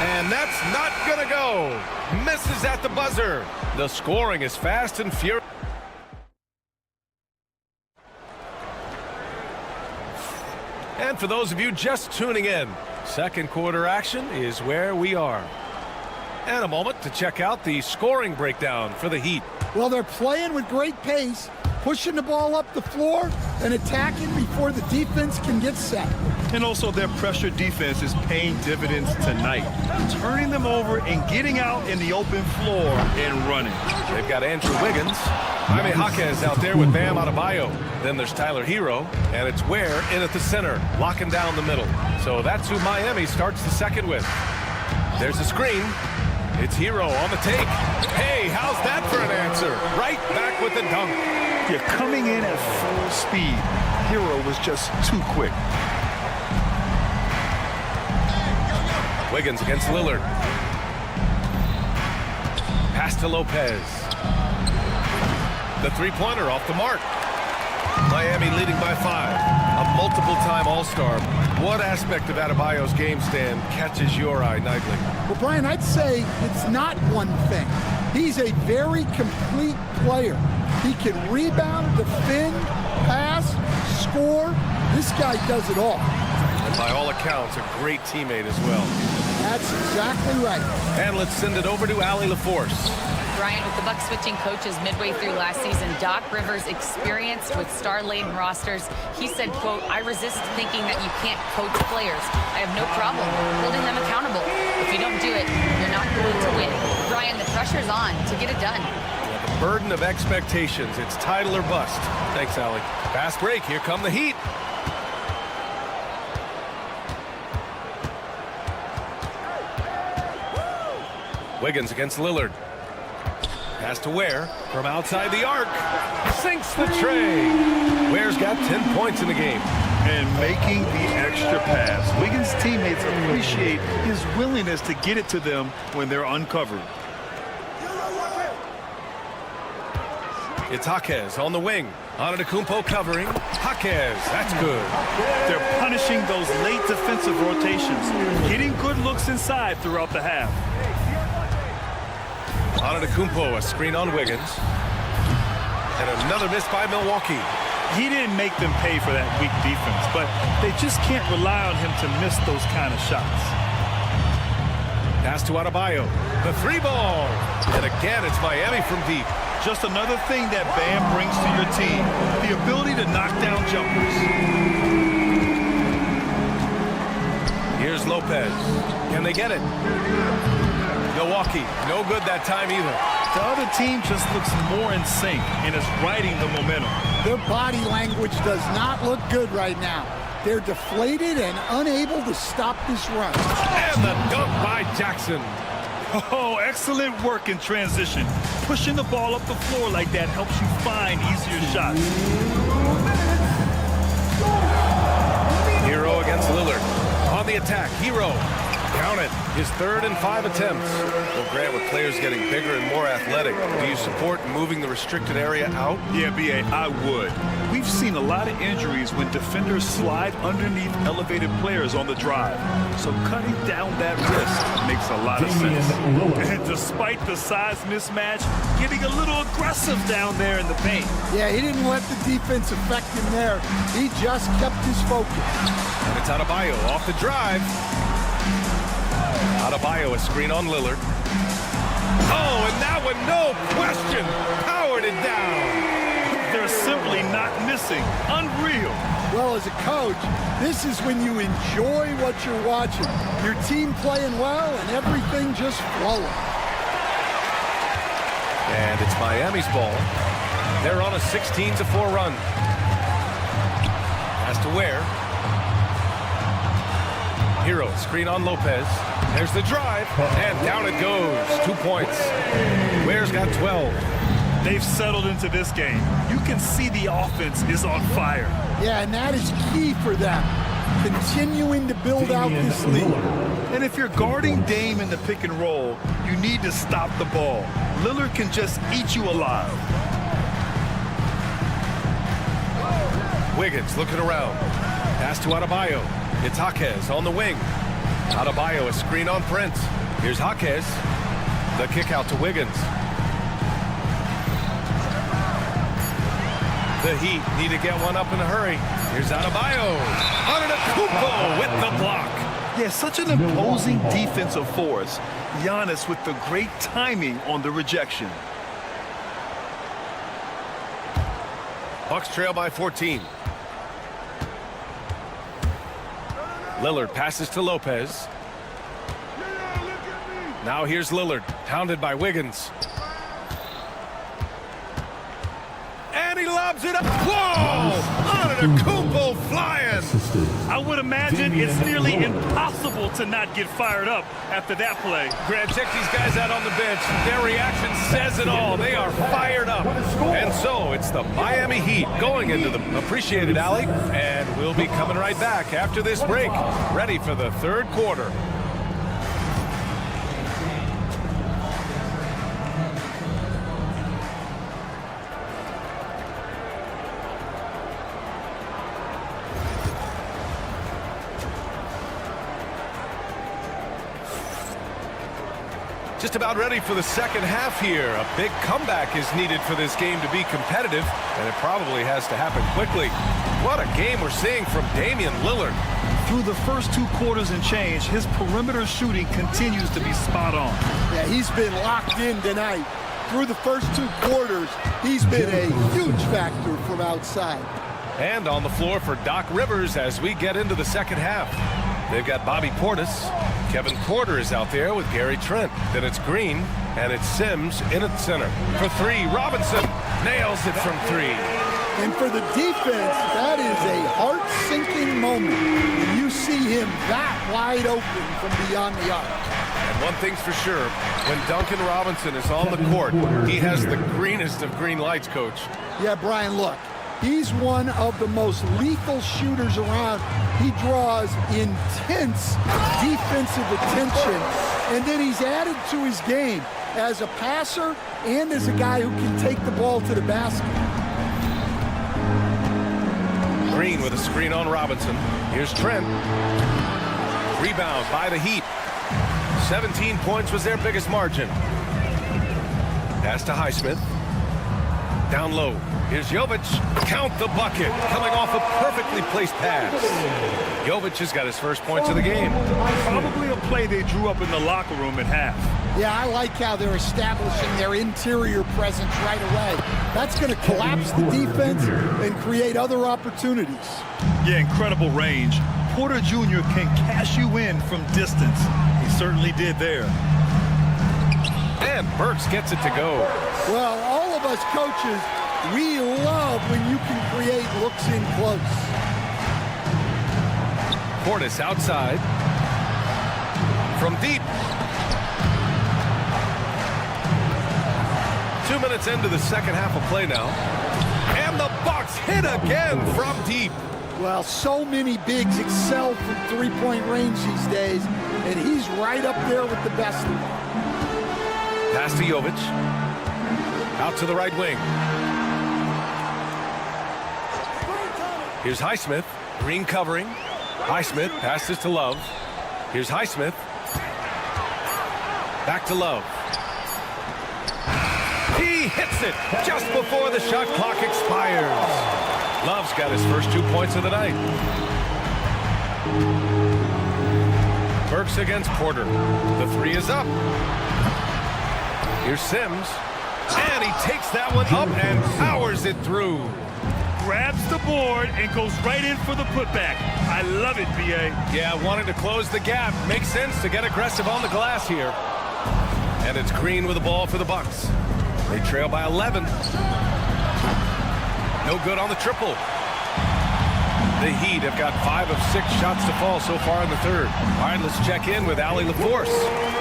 And that's not going to go. Misses at the buzzer. The scoring is fast and furious. And for those of you just tuning in, second quarter action is where we are. And a moment to check out the scoring breakdown for the Heat. Well, they're playing with great pace, pushing the ball up the floor and attacking before the defense can get set. And also their pressure defense is paying dividends tonight, turning them over and getting out in the open floor and running. They've got Andrew Wiggins. Jaime Jaquez out there with Bam Adebayo. Then there's Tyler Hero, and it's Ware in at the center, locking down the middle. So that's who Miami starts the second with. There's a screen. It's Hero on the take. Hey, how's that for an answer? Right back with the dunk. You're coming in at full speed. Hero was just too quick. Wiggins against Lillard. Pass to Lopez. The three-pointer off the mark. Miami leading by 5. A multiple-time All-Star. What aspect of Adebayo's game stand catches your eye nightly? Well, Brian, I'd say it's not one thing. He's a very complete player. He can rebound, defend, pass, score. This guy does it all. And by all accounts, a great teammate as well. That's exactly right. And let's send it over to Allie LaForce. Brian, with the Bucks switching coaches midway through last season, Doc Rivers, experienced with star-laden rosters, he said, quote, "I resist thinking that you can't coach players. I have no problem holding them accountable. If you don't do it, you're not going to win." Brian, the pressure's on to get it done. Yeah, the burden of expectations. It's title or bust. Thanks, Allie. Fast break. Here come the Heat. Wiggins against Lillard. Pass to Ware from outside the arc. Sinks the tray. Ware's got 10 points in the game. And making the extra pass. Wiggins' teammates appreciate his willingness to get it to them when they're uncovered. It's Jaquez on the wing. Antetokounmpo covering. Jaquez, that's good. They're punishing those late defensive rotations, getting good looks inside throughout the half. Antetokounmpo, a screen on Wiggins. And another miss by Milwaukee. He didn't make them pay for that weak defense, but they just can't rely on him to miss those kind of shots. Pass to Adebayo. The 3-ball. And again, it's Miami from deep. Just another thing that Bam brings to your team, the ability to knock down jumpers. Here's Lopez. Can they get it? Milwaukee, no good that time either. The other team just looks more in sync and is riding the momentum. Their body language does not look good right now. They're deflated and unable to stop this run. And the dunk by Jackson. Oh, excellent work in transition. Pushing the ball up the floor like that helps you find easier shots. Hero against Lillard. On the attack, Hero. Count it. His 3rd and 5 attempts. Well, Grant, with players getting bigger and more athletic, do you support moving the restricted area out? Yeah, B.A., I would. We've seen a lot of injuries when defenders slide underneath elevated players on the drive. So cutting down that risk makes a lot of sense. And despite the size mismatch, getting a little aggressive down there in the paint. Yeah, he didn't let the defense affect him there. He just kept his focus. And it's Adebayo off the drive. Adebayo, a screen on Lillard. Oh, and that one, no question, powered it down. They're simply not missing. Unreal. Well, as a coach, this is when you enjoy what you're watching. Your team playing well and everything just flowing. And it's Miami's ball. They're on a 16-4 run. Pass to Ware. Hero, screen on Lopez. There's the drive, and down it goes. 2 points. Ware's got 12. They've settled into this game. You can see the offense is on fire. Yeah, and that is key for them. Continuing to build out this lead. And if you're guarding Dame in the pick and roll, you need to stop the ball. Lillard can just eat you alive. Wiggins looking around. Pass to Adebayo. It's Jaquez on the wing. Adebayo, a screen on Prince. Here's Jaquez. The kick out to Wiggins. The Heat need to get one up in a hurry. Here's Adebayo. Antetokounmpo with the block. Yeah, such an imposing defensive force. Giannis with the great timing on the rejection. Bucks trail by 14. Lillard passes to Lopez. Now here's Lillard, hounded by Wiggins. And he lobs it up. Whoa! Antetokounmpo flying. I would imagine it's nearly impossible to not get fired up after that play. Grant, check these guys out on the bench. Their reaction says it all. They are fired up. And so it's the Miami Heat going into the appreciated alley. And we'll be coming right back after this break, ready for the third quarter. Just about ready for the second half here. A big comeback is needed for this game to be competitive, and it probably has to happen quickly. What a game we're seeing from Damian Lillard. Through the first 2 quarters and change, his perimeter shooting continues to be spot on. Yeah, he's been locked in tonight. Through the first 2 quarters, he's been a huge factor from outside. And on the floor for Doc Rivers as we get into the second half. They've got Bobby Portis. Kevin Porter is out there with Gary Trent. Then it's Green, and it's Sims in at center. For 3, Robinson nails it from 3. And for the defense, that is a heart-sinking moment when you see him that wide open from beyond the arc. And one thing's for sure, when Duncan Robinson is on the court, he has the greenest of green lights, Coach. Yeah, Brian, look. He's one of the most lethal shooters around. He draws intense defensive attention, and then he's added to his game as a passer and as a guy who can take the ball to the basket. Green with a screen on Robinson. Here's Trent. Rebound by the Heat. 17 points was their biggest margin. Pass to Highsmith. Down low. Here's Jovic. Count the bucket. Coming off a perfectly placed pass. Jovic has got his first points of the game. Probably a play they drew up in the locker room at half. Yeah, I like how they're establishing their interior presence right away. That's going to collapse the defense and create other opportunities. Yeah, incredible range. Porter Jr. can cash you in from distance. He certainly did there. And Burks gets it to go. Well, all of us coaches, we love when you can create looks in close. Portis outside. From deep. 2 minutes into the second half of play now. And the Bucks hit again from deep. Well, so many bigs excel from three-point range these days, and he's right up there with the best of them. Pass to Jovic. Out to the right wing. Here's Highsmith. Green covering. Highsmith passes to Love. Here's Highsmith. Back to Love. He hits it just before the shot clock expires. Love's got his first 2 points of the night. Burks against Porter. The 3 is up. Here's Sims. And he takes that one up and powers it through. Grabs the board and goes right in for the putback. I love it, B.A. Yeah, wanting to close the gap. Makes sense to get aggressive on the glass here. And it's Green with the ball for the Bucks. They trail by 11. No good on the triple. The Heat have got 5 of 6 shots to fall so far in the third. All right, let's check in with Allie LaForce.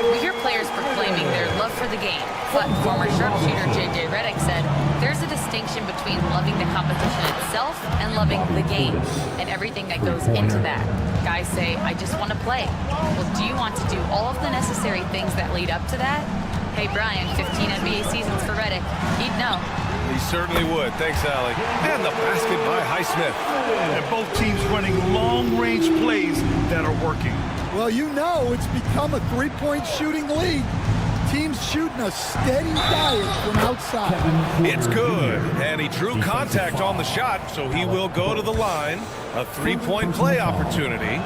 We hear players proclaiming their love for the game, but former sharpshooter J.J. Redick said there's a distinction between loving the competition itself and loving the game and everything that goes into that. Guys say, I just want to play. Well, do you want to do all of the necessary things that lead up to that? Hey, Brian, 15 NBA seasons for Redick. He'd know. He certainly would. Thanks, Allie. And the basket by Highsmith. And both teams running long-range plays that are working. Well, you know it's become a three-point shooting league. Teams shooting a steady diet from outside. It's good. And he drew contact on the shot, so he will go to the line. A three-point play opportunity.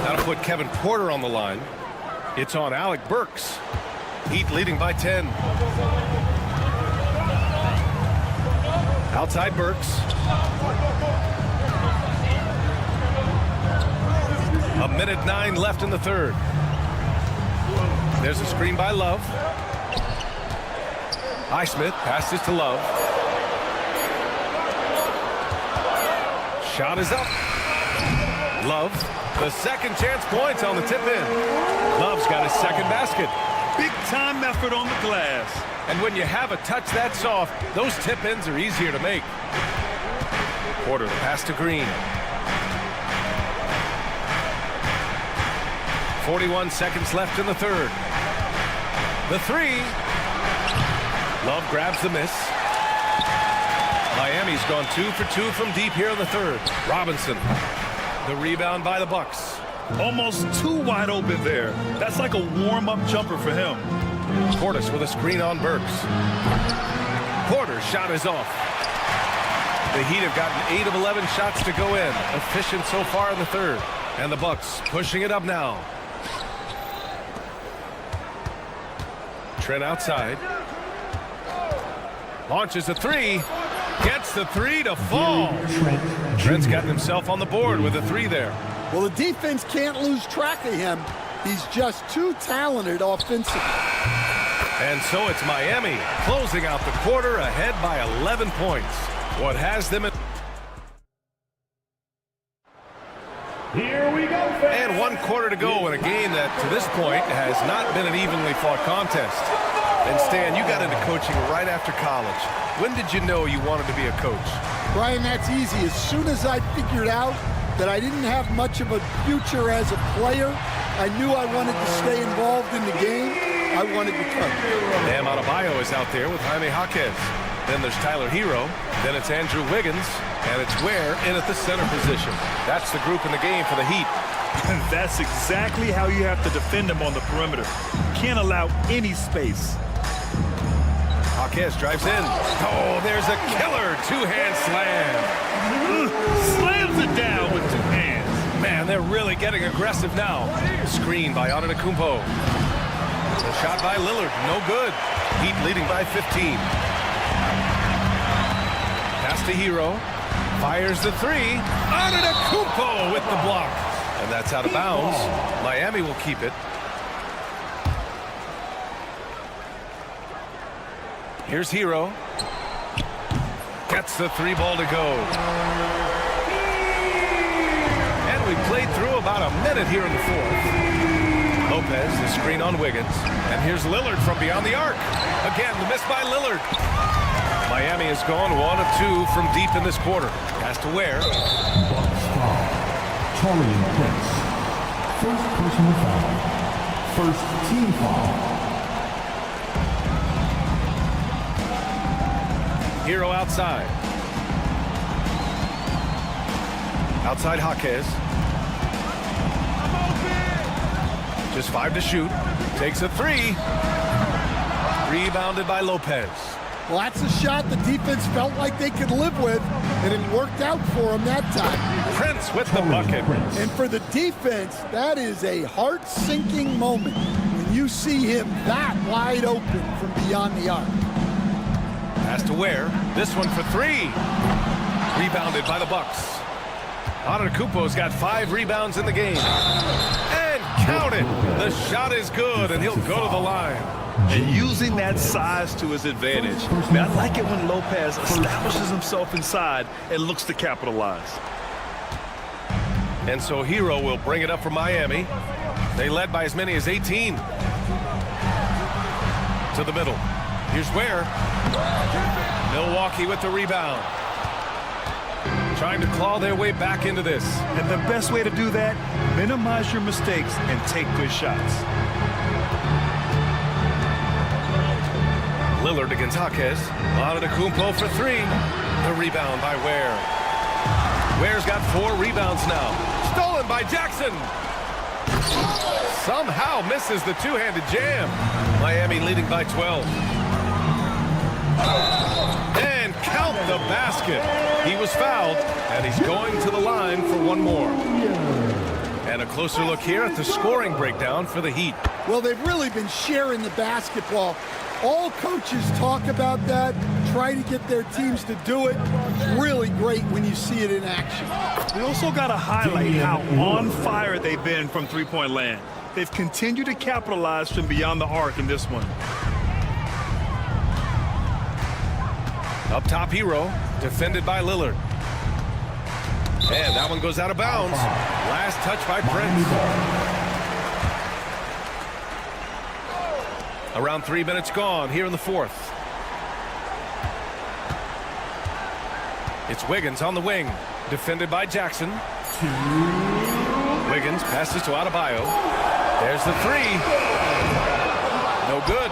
That'll put Kevin Porter on the line. It's on Alec Burks. Heat leading by 10. Outside Burks. A minute 9 left in the third. There's a screen by Love. Highsmith passes to Love. Shot is up. Love. The second chance points on the tip in. Love's got his second basket. Big time effort on the glass. And when you have a touch that soft, those tip-ins are easier to make. Porter, the pass to Green. 41 seconds left in the third. The three. Love grabs the miss. Miami's gone 2 for 2 from deep here in the third. Robinson, the rebound by the Bucks. Almost too wide open there. That's like a warm-up jumper for him. Portis with a screen on Burks. Porter's shot is off. The Heat have gotten 8 of 11 shots to go in. Efficient so far in the third. And the Bucks pushing it up now. Trent outside. Launches a three. Gets the three to fall. Trent's gotten himself on the board with a three there. Well, the defense can't lose track of him. He's just too talented offensively. And so it's Miami closing out the quarter ahead by 11 points. What has them at... Here we go, And 1 quarter to go in a game that to this point has not been an evenly fought contest. And Stan, you got into coaching right after college. When did you know you wanted to be a coach? Brian, that's easy. As soon as I figured out that I didn't have much of a future as a player, I knew I wanted to stay involved in the game. I wanted to coach. Bam Adebayo is out there with Jaime Jaquez. Then there's Tyler Hero. Then it's Andrew Wiggins. And it's Ware in at the center position. That's the group in the game for the Heat. And that's exactly how you have to defend them on the perimeter. Can't allow any space. Jaquez drives in. Oh, there's a killer two-hand slam. Slams it down with 2 hands. Man, they're really getting aggressive now. Screen by Antetokounmpo. The shot by Lillard, no good. Heat leading by 15. Pass to Hero. Fires the three. Antetokounmpo with the block. And that's out of bounds. Miami will keep it. Here's Hero. Gets the 3 ball to go. And we played through about a minute here in the fourth. Lopez, the screen on Wiggins. And here's Lillard from beyond the arc. Again, the miss by Lillard. Miami has gone 1 of 2 from deep in this quarter. Pass to Ware. Charlie Prince. First personal foul. First team foul. Hero outside. Outside Jaquez. Just 5 to shoot. Takes a 3. Rebounded by Lopez. Well, that's a shot the defense felt like they could live with, and it worked out for them that time. Prince with the bucket. And for the defense, that is a heart-sinking moment when you see him that wide open from beyond the arc. Pass to Ware. This one for 3. Rebounded by the Bucks. Antetokounmpo's got 5 rebounds in the game. And count it. The shot is good, and he'll go to the line. and using that size to his advantage. I mean, I like it when Lopez establishes himself inside and looks to capitalize. And so Hero will bring it up for Miami. They led by as many as 18. To the middle. Here's where. Milwaukee with the rebound. Trying to claw their way back into this. And the best way to do that, minimize your mistakes and take good shots. Lillard against Jaquez. Antetokounmpo for three. The rebound by Ware. Ware's got 4 rebounds now. Stolen by Jackson. Somehow misses the two-handed jam. Miami leading by 12. And count the basket. He was fouled, and he's going to the line for one more. And a closer look here at the scoring breakdown for the Heat. Well, they've really been sharing the basketball. All coaches talk about that, try to get their teams to do it. It's really great when you see it in action. We also got to highlight how on fire they've been from three-point land. They've continued to capitalize from beyond the arc in this one. Up top, Hero, defended by Lillard. And that one goes out of bounds. Last touch by Prince. Around 3 minutes gone here in the fourth. It's Wiggins on the wing, defended by Jackson. Wiggins passes to Adebayo. There's the three. No good.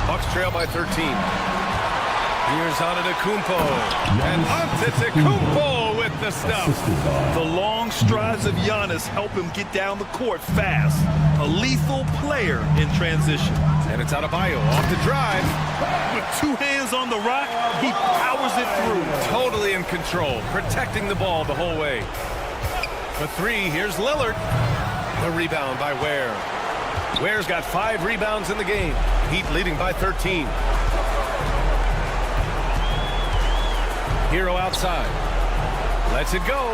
Bucks trail by 13. Here's Antetokounmpo. And Antetokounmpo with the stuff. The long strides of Giannis help him get down the court fast. A lethal player in transition. And it's Adebayo off the drive. With 2 hands on the rock, he powers it through. Totally in control, protecting the ball the whole way. For three, here's Lillard. The rebound by Ware. Ware's got 5 rebounds in the game. Heat leading by 13. Hero outside. Lets it go.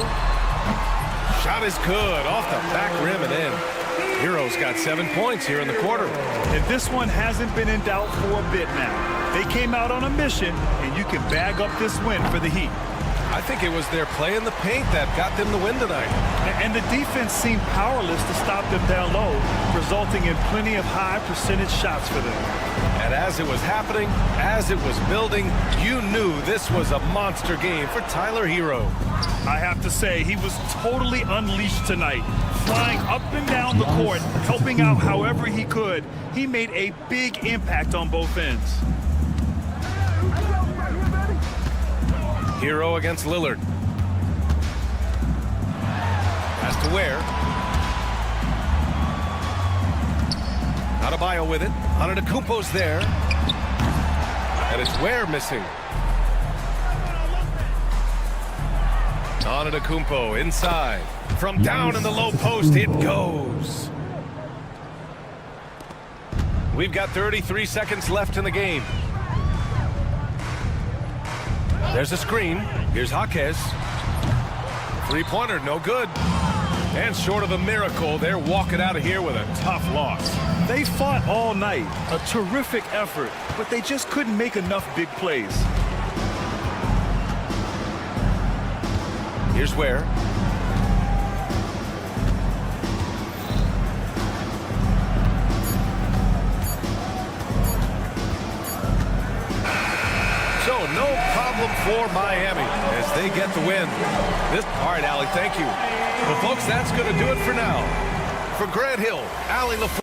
Shot is good. Off the back rim and in. Hero's got 7 points here in the quarter. And this one hasn't been in doubt for a bit now. They came out on a mission, and you can bag up this win for the Heat. I think it was their play in the paint that got them the win tonight. And the defense seemed powerless to stop them down low, resulting in plenty of high percentage shots for them. And as it was happening, as it was building, you knew this was a monster game for Tyler Hero. I have to say, he was totally unleashed tonight. Flying up and down the court, helping out however he could. He made a big impact on both ends. Hero against Lillard. Pass to Ware. Adebayo with it. Antetokounmpo's there. And it's Ware missing. Antetokounmpo inside. From down in the low post, it goes. We've got 33 seconds left in the game. There's a screen. Here's Jaquez. Three-pointer, no good. And short of a miracle, they're walking out of here with a tough loss. They fought all night. A terrific effort, but they just couldn't make enough big plays. Here's Ware. So no problem for Miami as they get the win. All right, Allie, thank you. Well, folks, that's going to do it for now. For Grant Hill, Allie LaFleur.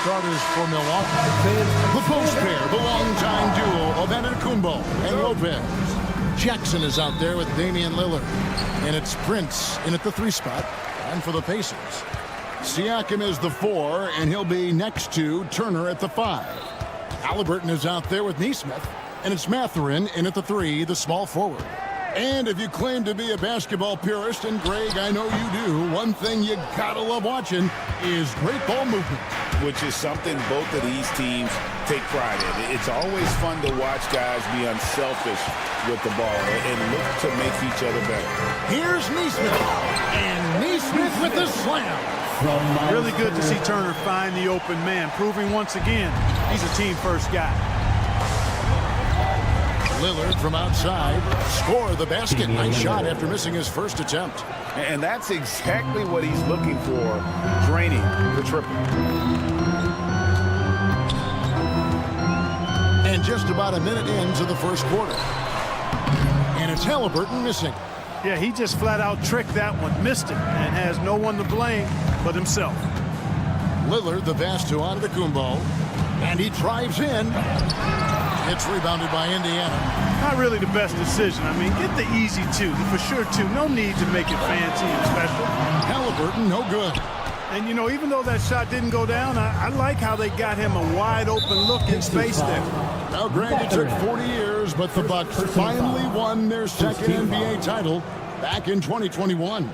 starters for Milwaukee. The post pair, the longtime duo of Antetokounmpo and Lopez. Jackson is out there with Damian Lillard. And it's Prince in at the 3 spot. And for the Pacers, Siakam is the 4, and he'll be next to Turner at the 5. Halliburton is out there with Nesmith. And it's Mathurin in at the 3, the small forward. And if you claim to be a basketball purist, and Greg, I know you do, one thing you gotta love watching is great ball movement. Which is something both of these teams take pride in. It's always fun to watch guys be unselfish with the ball and look to make each other better. Here's Nesmith, and Nesmith with the slam. Really good to see Turner find the open man, proving once again he's a team-first guy. Lillard from outside, score the basket. Nice shot after missing his first attempt. And that's exactly what he's looking for, draining the triple. And just about a minute into the first quarter. And it's Halliburton missing. Yeah, he just flat out tricked that one, missed it, and has no one to blame but himself. Lillard, the pass to Antetokounmpo, and he drives in. It's rebounded by Indiana. Not really the best decision. I mean, get the easy 2, the for sure 2. No need to make it fancy and special. Halliburton, no good. And, you know, even though that shot didn't go down, I like how they got him a wide open look in space there. Now, Greg, it took 40 years, but the Bucks finally won their second NBA title back in 2021.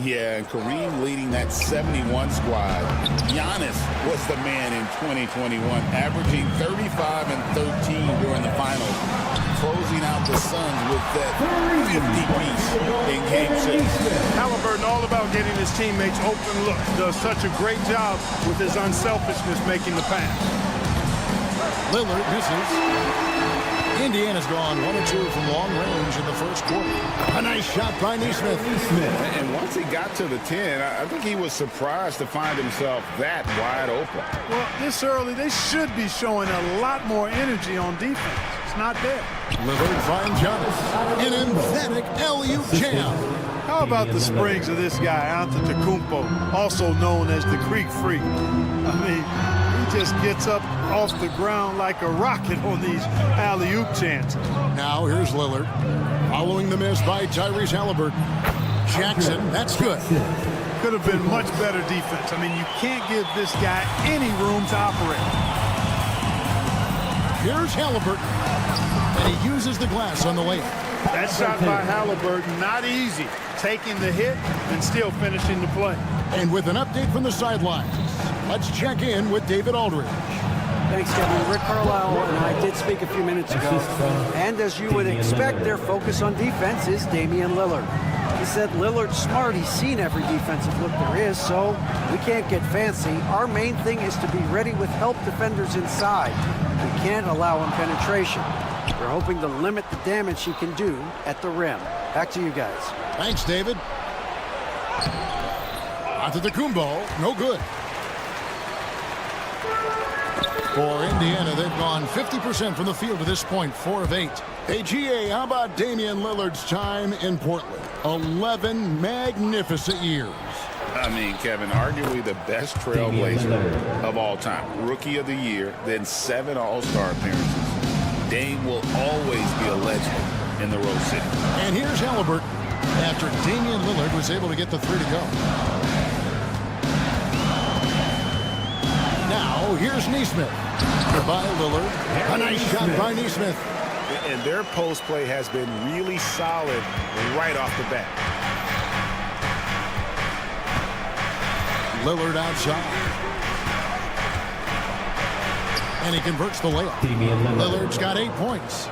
Yeah, and Kareem leading that 71 squad. Giannis was the man in 2021, averaging 35 and 13 during the finals, closing out the Suns with that 50-piece in Game 6. Halliburton all about getting his teammates open looks. Does such a great job with his unselfishness making the pass. Lillard misses. Indiana's gone 1 or 2 from long range in the first quarter. A nice shot by Nesmith. And once he got to the 10, I think he was surprised to find himself that wide open. Well, this early, they should be showing a lot more energy on defense. It's not there. Lillard finds Giannis. An emphatic alley-oop jam. How about the springs of this guy, Antetokounmpo, also known as the Greek Freak? I mean, he just gets up off the ground like a rocket on these alley-oop chances. Now here's Lillard, following the miss by Tyrese Halliburton. Jackson, that's good. Could have been much better defense. I mean, you can't give this guy any room to operate. Here's Halliburton, and he uses the glass on the layup. That shot by Halliburton, not easy. Taking the hit and still finishing the play. And with an update from the sidelines, let's check in with David Aldridge. Thanks, Kevin. Rick Carlisle and I did speak a few minutes ago. And as you would expect, their focus on defense is Damian Lillard. The said Lillard's smart. He's seen every defensive look there is, so we can't get fancy. Our main thing is to be ready with help defenders inside. We can't allow him penetration. We're hoping to limit the damage he can do at the rim. Back to you guys. Thanks, David. Antetokounmpo, no good. For Indiana, they've gone 50% from the field to this point, 4 of 8. Hey, GA, how about Damian Lillard's time in Portland? 11 magnificent years. I mean, Kevin, arguably the best trailblazer of all time. Rookie of the year, then 7 All-Star appearances. Dame will always be a legend in the Rose City. And here's Halliburton after Damian Lillard was able to get the 3 to go. Now, here's Nesmith. By Lillard. A nice shot by Nesmith. And their post play has been really solid right off the bat. Lillard outside. And he converts the layup. Lillard's got 8 points.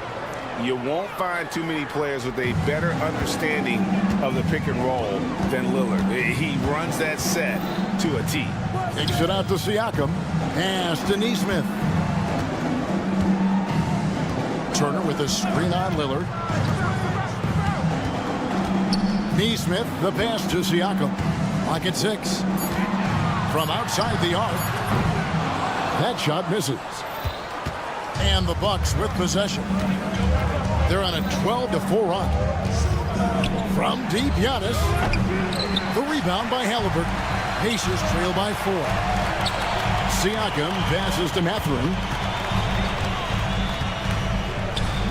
You won't find too many players with a better understanding of the pick and roll than Lillard. He runs that set to a T. Takes it out to Siakam. Pass to Nesmith. Turner with a screen on Lillard. Nesmith, the pass to Siakam. Clock at 6. From outside the arc. That shot misses. And the Bucks with possession. They're on a 12-4 run. From deep, Giannis. The rebound by Halliburton. Pacers trail by 4. Siakam passes to Mathurin.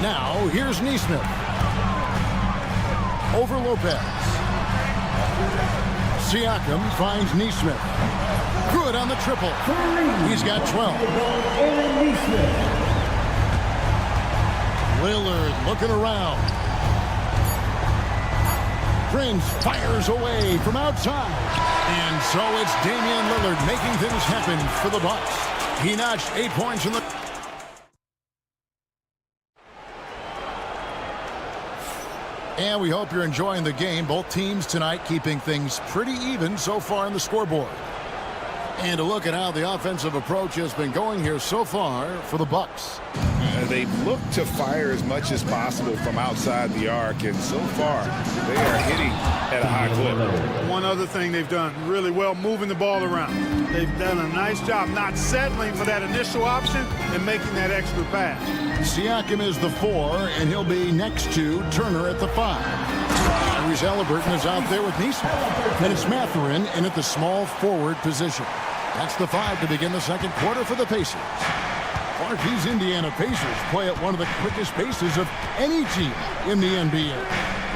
Now, here's Nesmith. Over Lopez. Siakam finds Nesmith. Good on the triple. He's got 12. Lillard looking around. Prince fires away from outside. And so it's Damian Lillard making things happen for the Bucks. He notched 8 points in the... And we hope you're enjoying the game. Both teams tonight keeping things pretty even so far on the scoreboard. And a look at how the offensive approach has been going here so far for the Bucks. They've looked to fire as much as possible from outside the arc, and so far they are hitting at a high clip. One other thing they've done really well, moving the ball around. They've done a nice job not settling for that initial option and making that extra pass. Siakam is the 4, and he'll be next to Turner at the 5. Tyrese Halliburton is out there with Nesmith. And it's Mathurin in at the small forward position. That's the 5 to begin the second quarter for the Pacers. Clark, these Indiana Pacers play at one of the quickest paces of any team in the NBA.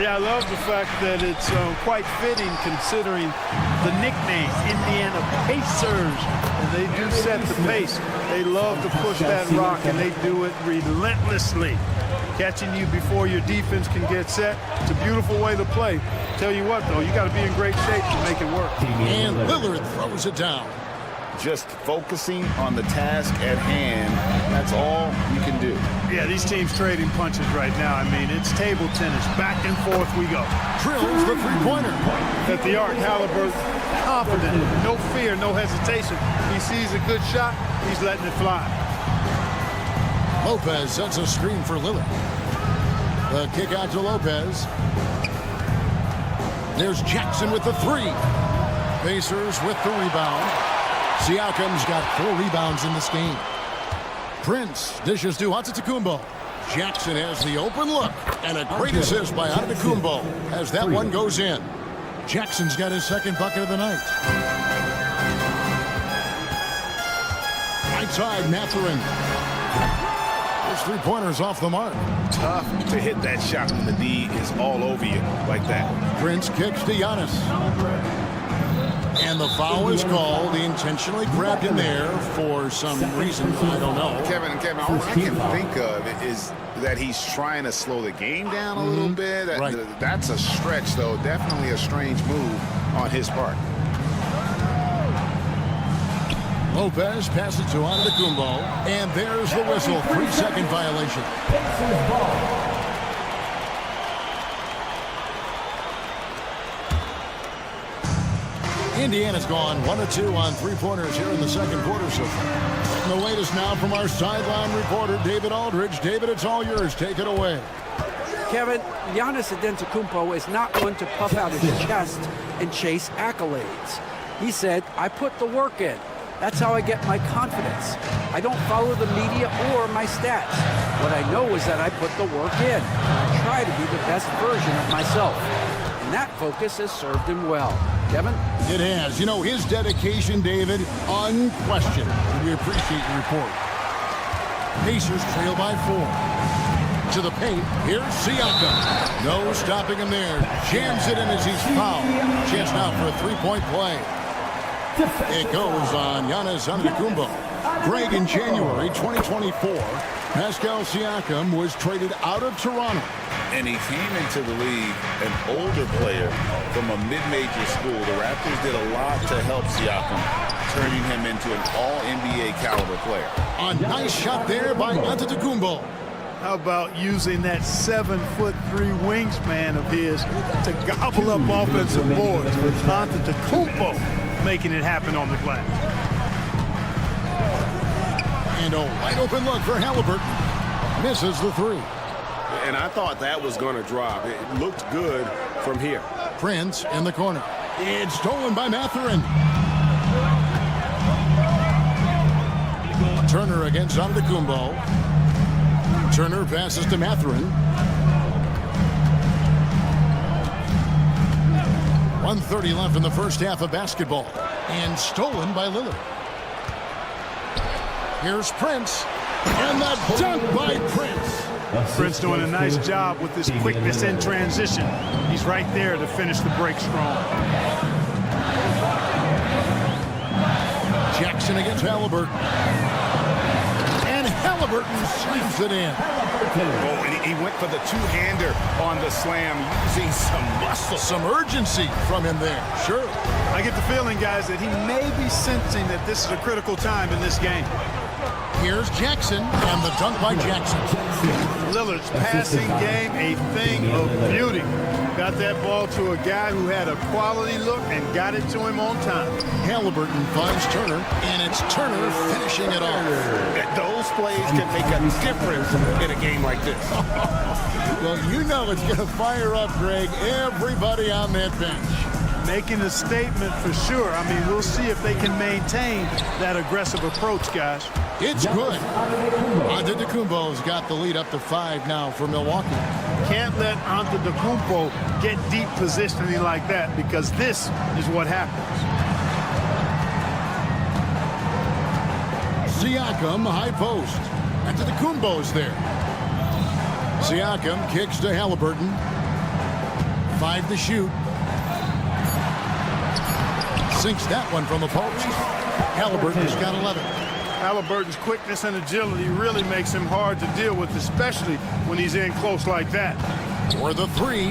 Yeah, I love the fact that it's quite fitting considering the nickname, Indiana Pacers. And they do set the pace. They love to push that rock, and they do it relentlessly. Catching you before your defense can get set. It's a beautiful way to play. Tell you what, though, you got to be in great shape to make it work. And Lillard throws it down. Just focusing on the task at hand, that's all you can do. Yeah, these teams trading punches right now. I mean, it's table tennis. Back and forth we go. Drills the three-pointer. At the arc, Halliburton, confident, no fear, no hesitation. He sees a good shot, he's letting it fly. Lopez sets a screen for Lillard. The kick out to Lopez. There's Jackson with the 3. Pacers with the rebound. Siakam's got 4 rebounds in this game. Prince dishes to Antetokounmpo. Jackson has the open look, and a great assist by Antetokounmpo as that one goes in. Jackson's got his second bucket of the night. Right side, Mathurin. His three-pointer's off the mark. Tough to hit that shot when the D is all over you like that. Prince kicks to Giannis. And the foul is called. He intentionally grabbed him there for some reason. I don't know. Kevin, all I can think of is that he's trying to slow the game down a little bit. Right. That's a stretch, though. Definitely a strange move on his part. Lopez passes to Antetokounmpo. And there's the whistle. 3-second violation. Indiana's gone 1-2 on three-pointers here in the second quarter so far. And the latest now from our sideline reporter, David Aldridge. David, it's all yours. Take it away. Kevin, Giannis Antetokounmpo is not one to puff out his chest and chase accolades. He said, I put the work in. That's how I get my confidence. I don't follow the media or my stats. What I know is that I put the work in. I try to be the best version of myself. And that focus has served him well. Kevin? It has. You know, his dedication, David, unquestioned. We appreciate your report. Pacers trail by 4. To the paint. Here's Siakam. No stopping him there. Jams it in as he's fouled. Chance now for a three-point play. It goes on Giannis Antetokounmpo. Greg, in January 2024, Pascal Siakam was traded out of Toronto. And he came into the league an older player from a mid-major school. The Raptors did a lot to help Siakam, turning him into an all-NBA caliber player. A nice shot there by Antetokounmpo. How about using that 7'3" wingspan of his to gobble up offensive boards? Antetokounmpo making it happen on the glass. And a wide open look for Halliburton. Misses the three. And I thought that was going to drop. It looked good from here. Prince in the corner. It's stolen by Mathurin. Turner against Antetokounmpo. Turner passes to Mathurin. 1:30 left in the first half of basketball. And stolen by Lillard. Here's Prince. And the dunk by Prince. Prince doing a nice job with his quickness in transition. He's right there to finish the break strong. Jackson against Halliburton. And Halliburton slams it in. Oh, and he went for the two-hander on the slam, using some muscle. Some urgency from him there. Sure. I get the feeling, guys, that he may be sensing that this is a critical time in this game. Here's Jackson, and the dunk by Jackson. Lillard's passing game, a thing of beauty. Got that ball to a guy who had a quality look and got it to him on time. Halliburton finds Turner, and it's Turner finishing it off. Those plays can make a difference in a game like this. Well, you know it's going to fire up, Greg, everybody on that bench. Making a statement for sure. I mean, we'll see if they can maintain that aggressive approach, guys. It's good. Antetokounmpo's got the lead up to 5 now for Milwaukee. Can't let Antetokounmpo get deep positioning like that, because this is what happens. Siakam, high post. Antetokounmpo's there. Siakam kicks to Halliburton. 5 to shoot. Sinks that one from the post. Halliburton's got 11. Halliburton's quickness and agility really makes him hard to deal with, especially when he's in close like that. For the three.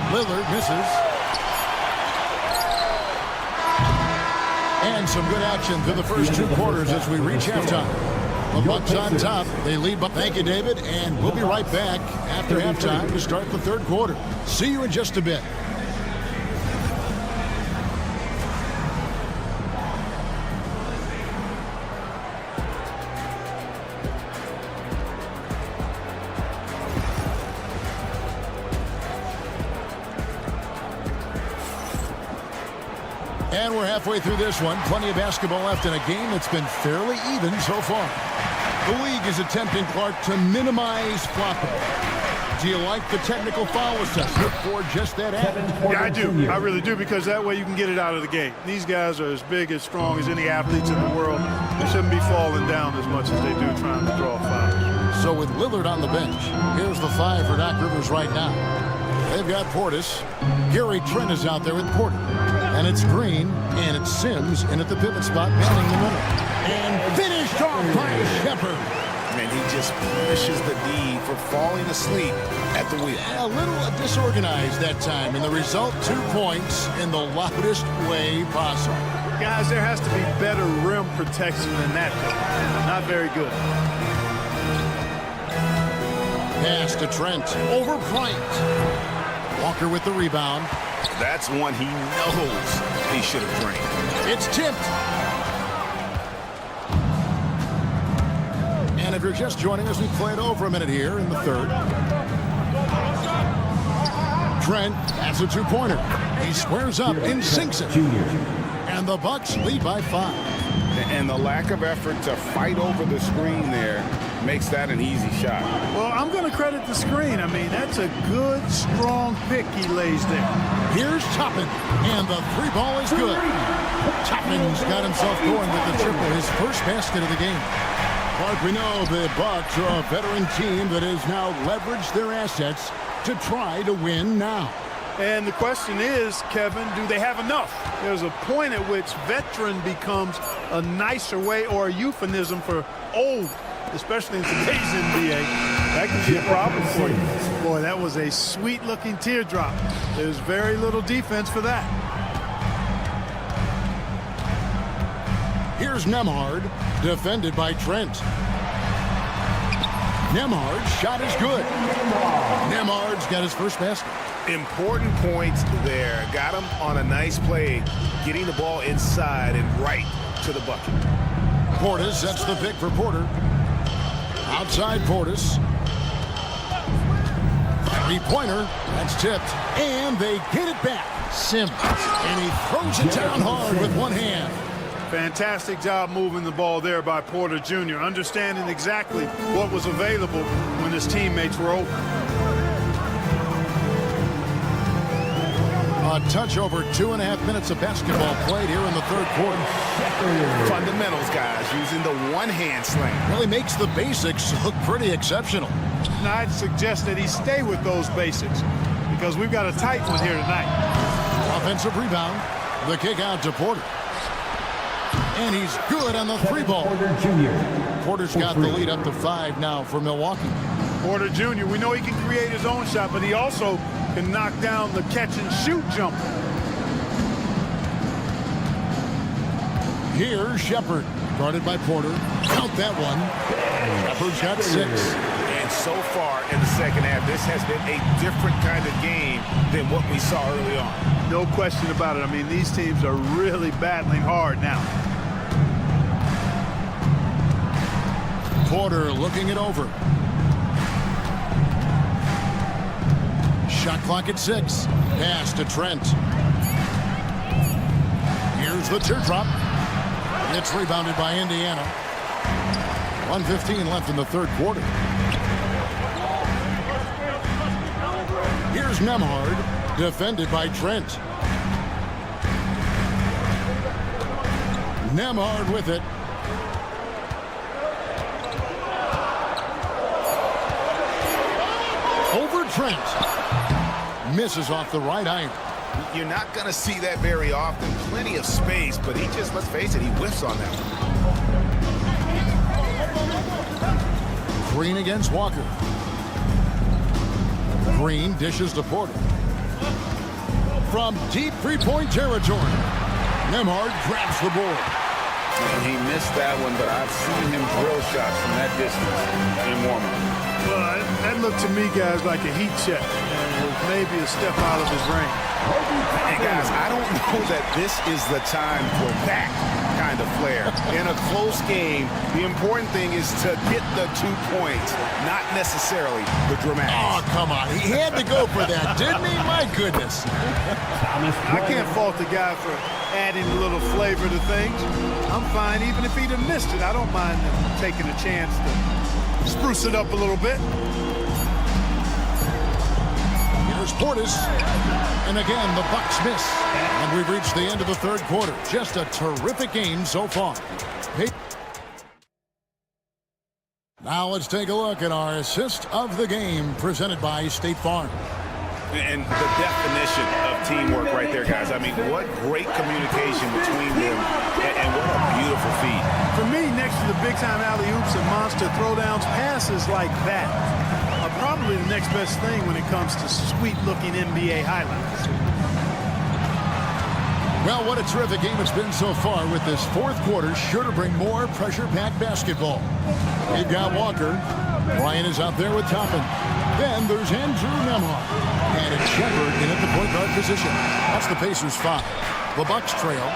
Lillard misses. And some good action through the first 2 quarters as we reach halftime. The Bucks on top. They lead. Thank you, David. And we'll be right back after halftime to start the third quarter. See you in just a bit. And we're halfway through this one. Plenty of basketball left in a game that's been fairly even so far. The league is attempting, Clark, to minimize flopping. Do you like the technical foul assessment for just that act? Yeah, I do. I really do, because that way you can get it out of the game. These guys are as big, as strong as any athletes in the world. They shouldn't be falling down as much as they do trying to draw fouls. So with Lillard on the bench, here's the 5 for Doc Rivers right now. They've got Portis. Gary Trent is out there with Porter. And it's Green, and it's Sims in at the pivot spot, manning the middle. And finished off by Shepard. And he just punishes the D for falling asleep at the wheel. A little disorganized that time, and the result, 2 points in the loudest way possible. Guys, there has to be better rim protection than that, though. Not very good. Pass to Trent. Over Bryant. Walker with the rebound. That's one he knows he should have drained. It's tipped. And if you're just joining us, we played over a minute here in the third. Trent has a two-pointer. He squares up and sinks it. And the Bucks lead by 5. And the lack of effort to fight over the screen there makes that an easy shot. Well, I'm going to credit the screen. I mean, that's a good, strong pick he lays there. Here's Toppin, and the 3 ball is good. Toppin's got himself going with the triple, his first basket of the game. But we know the Bucks are a veteran team that has now leveraged their assets to try to win now. And the question is, Kevin, do they have enough? There's a point at which veteran becomes a nicer way or a euphemism for old, especially in today's NBA. That can be a problem for you. Boy, that was a sweet-looking teardrop. There's very little defense for that. Here's Nembhard, defended by Trent. Nembhard's shot is good. Nembhard's got his first basket. Important points there. Got him on a nice play, getting the ball inside and right to the bucket. Portis sets the pick for Porter. Outside Portis. 3-pointer. That's tipped. And they get it back. Simmons. And he throws it down hard with one hand. Fantastic job moving the ball there by Porter Jr., understanding exactly what was available when his teammates were open. A touch over 2.5 minutes of basketball played here in the third quarter. Fundamentals, guys, using the one-hand slam. Really makes the basics look pretty exceptional. And I'd suggest that he stay with those basics because we've got a tight one here tonight. Offensive rebound. The kick out to Porter. And he's good on the 3-ball. Porter's got the lead up to 5 now for Milwaukee. Porter Jr., we know he can create his own shot, but he also can knock down the catch-and-shoot jumper. Here's Shepard, guarded by Porter. Count that one. Shepard's got 6. And so far in the second half, this has been a different kind of game than what we saw early on. No question about it. I mean, these teams are really battling hard now. Porter looking it over. Shot clock at 6. Pass to Trent. Here's the teardrop. It's rebounded by Indiana. 1:15 left in the third quarter. Here's Nembhard, defended by Trent. Nembhard with it. Over Trent. Misses off the right iron. You're not going to see that very often. Plenty of space, but he just, let's face it, he whiffs on that one. Green against Walker. Green dishes to Porter. From deep 3-point territory, Nembhard grabs the board. And he missed that one, but I've seen him drill shots from that distance in warm-up. Well, that looked to me, guys, like a heat check. And it was maybe a step out of his range. And guys, I don't know that this is the time for that kind of flair. In a close game, the important thing is to get the 2 points, not necessarily the dramatics. Oh, come on. He had to go for that, didn't he? My goodness. I can't fault the guy for adding a little flavor to things. I'm fine. Even if he'd have missed it, I don't mind taking a chance to spruce it up a little bit. Here's Portis. And again, the Bucks miss. And we've reached the end of the third quarter. Just a terrific game so far. Now let's take a look at our assist of the game presented by State Farm. And the definition of teamwork right there, guys. I mean, what great communication between them, and what a beautiful feat. For me, next to the big-time alley-oops and monster throwdowns, passes like that are probably the next best thing when it comes to sweet-looking NBA highlights. Well, what a terrific game it's been so far with this fourth quarter. Sure to bring more pressure-packed basketball. We've got Walker. Ryan is out there with Toppin. Then there's Andrew Nembhard. And it's Shepard in at the point guard position. That's the Pacers 5. The Bucks trail.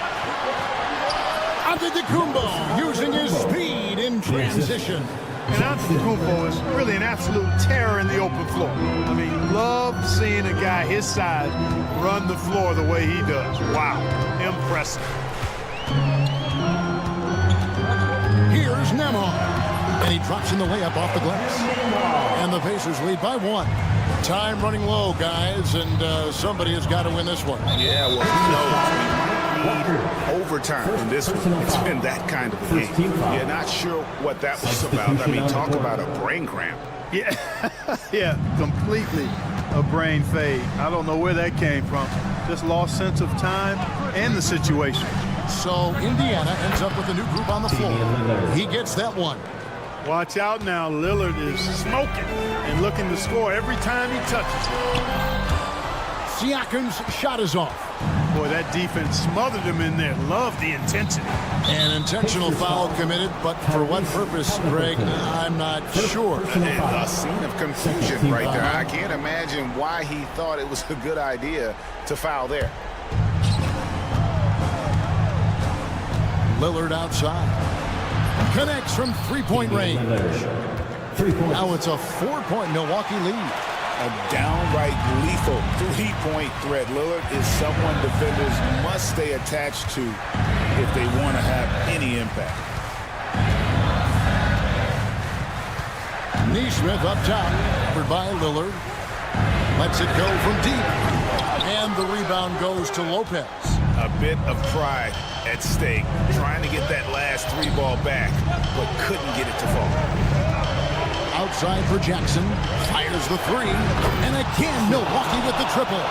Antetokounmpo using his speed in transition. And Antetokounmpo is really an absolute terror in the open floor. I mean, love seeing a guy his size run the floor the way he does. Wow, impressive. Here's Nemo. And he drops in the layup off the glass. And the Pacers lead by 1. Time running low, guys, and somebody has got to win this one. Yeah, well, who knows? We need overtime in this one. It's been that kind of a game. You're not sure what that was about. I mean, talk about a brain cramp. Yeah, yeah, completely a brain fade. I don't know where that came from. Just lost sense of time and the situation. So Indiana ends up with a new group on the floor. He gets that one. Watch out now. Lillard is smoking and looking to score every time he touches it. Siakam's shot is off. Boy, that defense smothered him in there. Love the intensity. An intentional foul committed, but for what purpose, Greg, I'm not sure. A scene of confusion right there. I can't imagine why he thought it was a good idea to foul there. Lillard outside. Connects from three-point range. Now it's a 4-point Milwaukee lead. A downright lethal three-point threat. Lillard is someone defenders must stay attached to if they want to have any impact. Neesmith up top, covered by Lillard. Lets it go from deep. And the rebound goes to Lopez. A bit of pride at stake, trying to get that last 3 ball back, but couldn't get it to fall. Outside for Jackson, fires the 3, and again Milwaukee with the triple.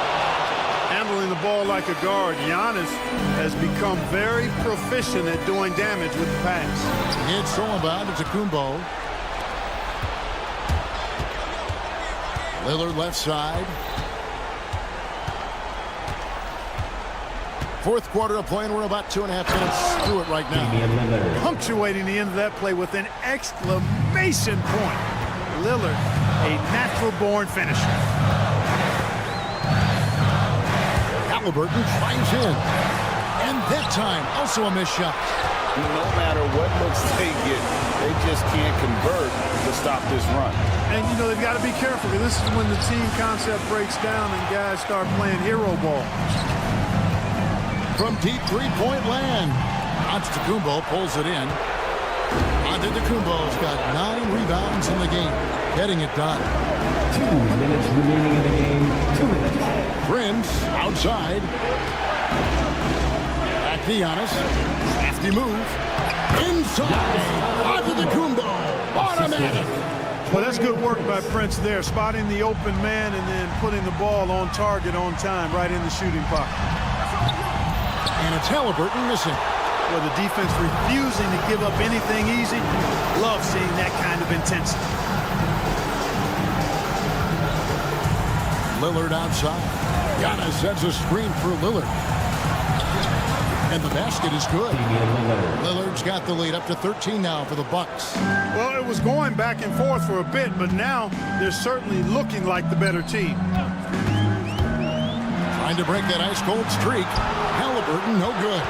Handling the ball like a guard, Giannis has become very proficient at doing damage with the pass. It's all about Antetokounmpo. Lillard left side. Fourth quarter of play, and we're about 2.5 minutes through it right now. Punctuating the end of that play with an exclamation point. Lillard, a natural-born finisher. Halliburton drives in. And that time, also a missed shot. No matter what looks they get, they just can't convert to stop this run. And, you know, they've got to be careful, because this is when the team concept breaks down and guys start playing hero ball. From deep three-point land, Antetokounmpo pulls it in. Antetokounmpo's got 9 rebounds in the game, getting it done. 2 minutes remaining in the game. 2 minutes. Prince outside. Back to Giannis. Crafty move. Inside. Antetokounmpo. Automatic. Well, that's good work by Prince there, spotting the open man and then putting the ball on target on time, right in the shooting pocket. And it's Halliburton missing. Well, the defense refusing to give up anything easy. Love seeing that kind of intensity. Lillard outside. Giannis sets a screen for Lillard. And the basket is good. Lillard's got the lead up to 13 now for the Bucks. Well, it was going back and forth for a bit, but now they're certainly looking like the better team. Trying to break that ice-cold streak. Halliburton, no good.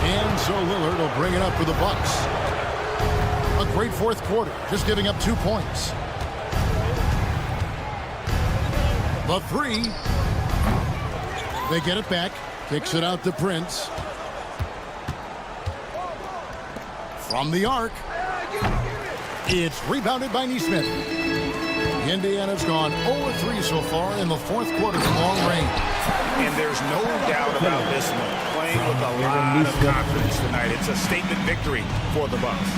And so Lillard will bring it up for the Bucks. A great fourth quarter, just giving up 2 points. The 3. They get it back. Kicks it out to Prince. From the arc. It's rebounded by Neesmith. Indiana's gone 0-3 so far in the fourth quarter from long range. And there's no doubt about this one. Playing with a lot of confidence tonight. It's a statement victory for the Bucks.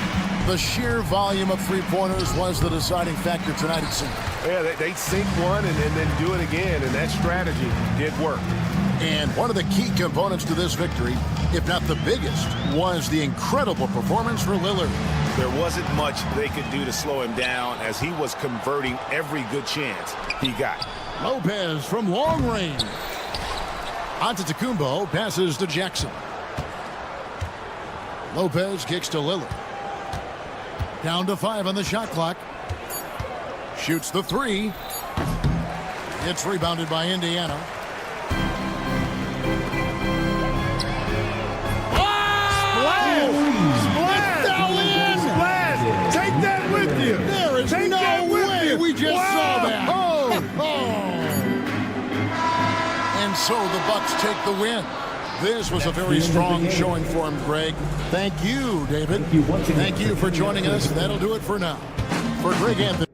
The sheer volume of three-pointers was the deciding factor tonight, it seemed. Yeah, they sink one and then do it again, and that strategy did work. And one of the key components to this victory, if not the biggest, was the incredible performance for Lillard. There wasn't much they could do to slow him down as he was converting every good chance he got. Lopez from long range. Antetokounmpo passes to Jackson. Lopez kicks to Lillard. Down to 5 on the shot clock. Shoots the 3. It's rebounded by Indiana. Splash! Take that with you. There is Take that no with way you. we just saw that. And so the Bucks take the win. This was a very strong showing for him, Greg. Thank you, David. Thank you for joining us. That'll do it for now. For Greg Anthony.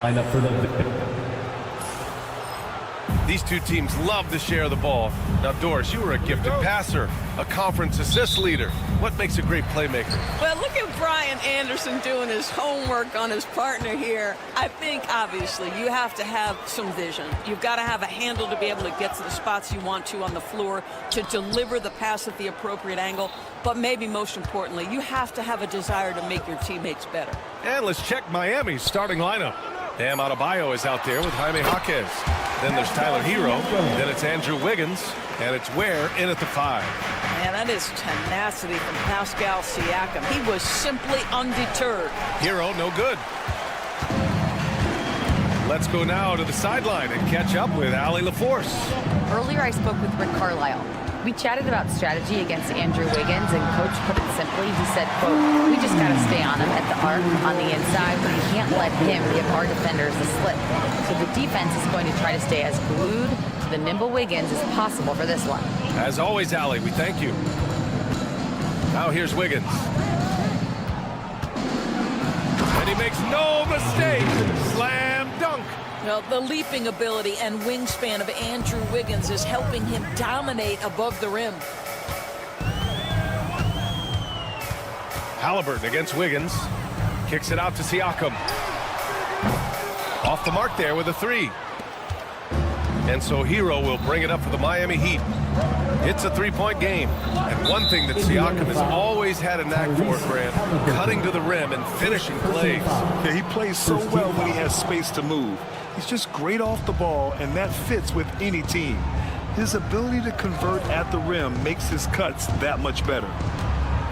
Lineup for the These two teams love to share the ball. Now, Doris, you were a gifted passer, a conference assist leader. What makes a great playmaker? Well, look at Brian Anderson doing his homework on his partner here. I think, obviously, you have to have some vision. You've got to have a handle to be able to get to the spots you want to on the floor, to deliver the pass at the appropriate angle. But maybe most importantly, you have to have a desire to make your teammates better. And let's check Miami's starting lineup. Bam Adebayo is out there with Jaime Jaquez. Then there's Tyler Hero. Then it's Andrew Wiggins. And it's Ware in at the 5. Man, that is tenacity from Pascal Siakam. He was simply undeterred. Hero, no good. Let's go now to the sideline and catch up with Allie LaForce. Earlier, I spoke with Rick Carlisle. We chatted about strategy against Andrew Wiggins, and Coach put it simply. He said, quote, we just got to stay on him at the arc on the inside, but we can't let him give our defenders a slip. So the defense is going to try to stay as glued to the nimble Wiggins as possible for this one. As always, Allie, we thank you. Now here's Wiggins. And he makes no mistake. Slam dunk. Well, the leaping ability and wingspan of Andrew Wiggins is helping him dominate above the rim. Halliburton against Wiggins. Kicks it out to Siakam. Off the mark there with a 3. And so Hero will bring it up for the Miami Heat. It's a 3-point game. And one thing that Siakam has always had a knack for, Grant, cutting to the rim and finishing plays. Yeah, he plays so well when he has space to move. He's just great off the ball, and that fits with any team. His ability to convert at the rim makes his cuts that much better.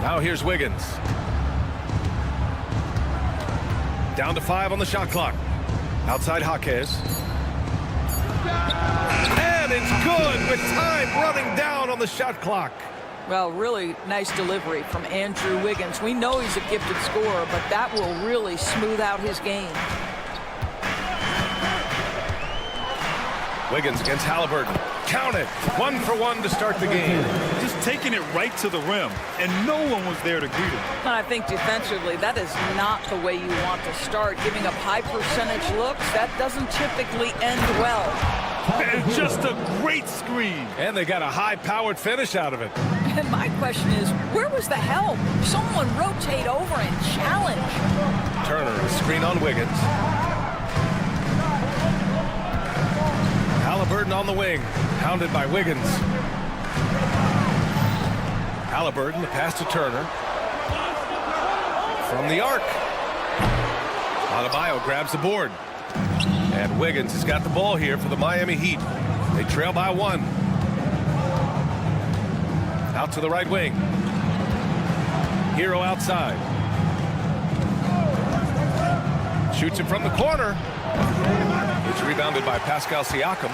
Now here's Wiggins. Down to 5 on the shot clock. Outside Jaquez. And it's good with time running down on the shot clock. Well, really nice delivery from Andrew Wiggins. We know he's a gifted scorer, but that will really smooth out his game. Wiggins against Halliburton. Count it. 1 for 1 to start the game. Just taking it right to the rim, and no one was there to greet him. And I think defensively, that is not the way you want to start. Giving up high percentage looks, that doesn't typically end well. And just a great screen. And they got a high-powered finish out of it. And my question is, where was the help? Someone rotate over and challenge. Turner, a screen on Wiggins. Halliburton on the wing, hounded by Wiggins. Halliburton, the pass to Turner. From the arc. Adebayo grabs the board. And Wiggins has got the ball here for the Miami Heat. They trail by 1. Out to the right wing. Hero outside. Shoots it from the corner. It's rebounded by Pascal Siakam.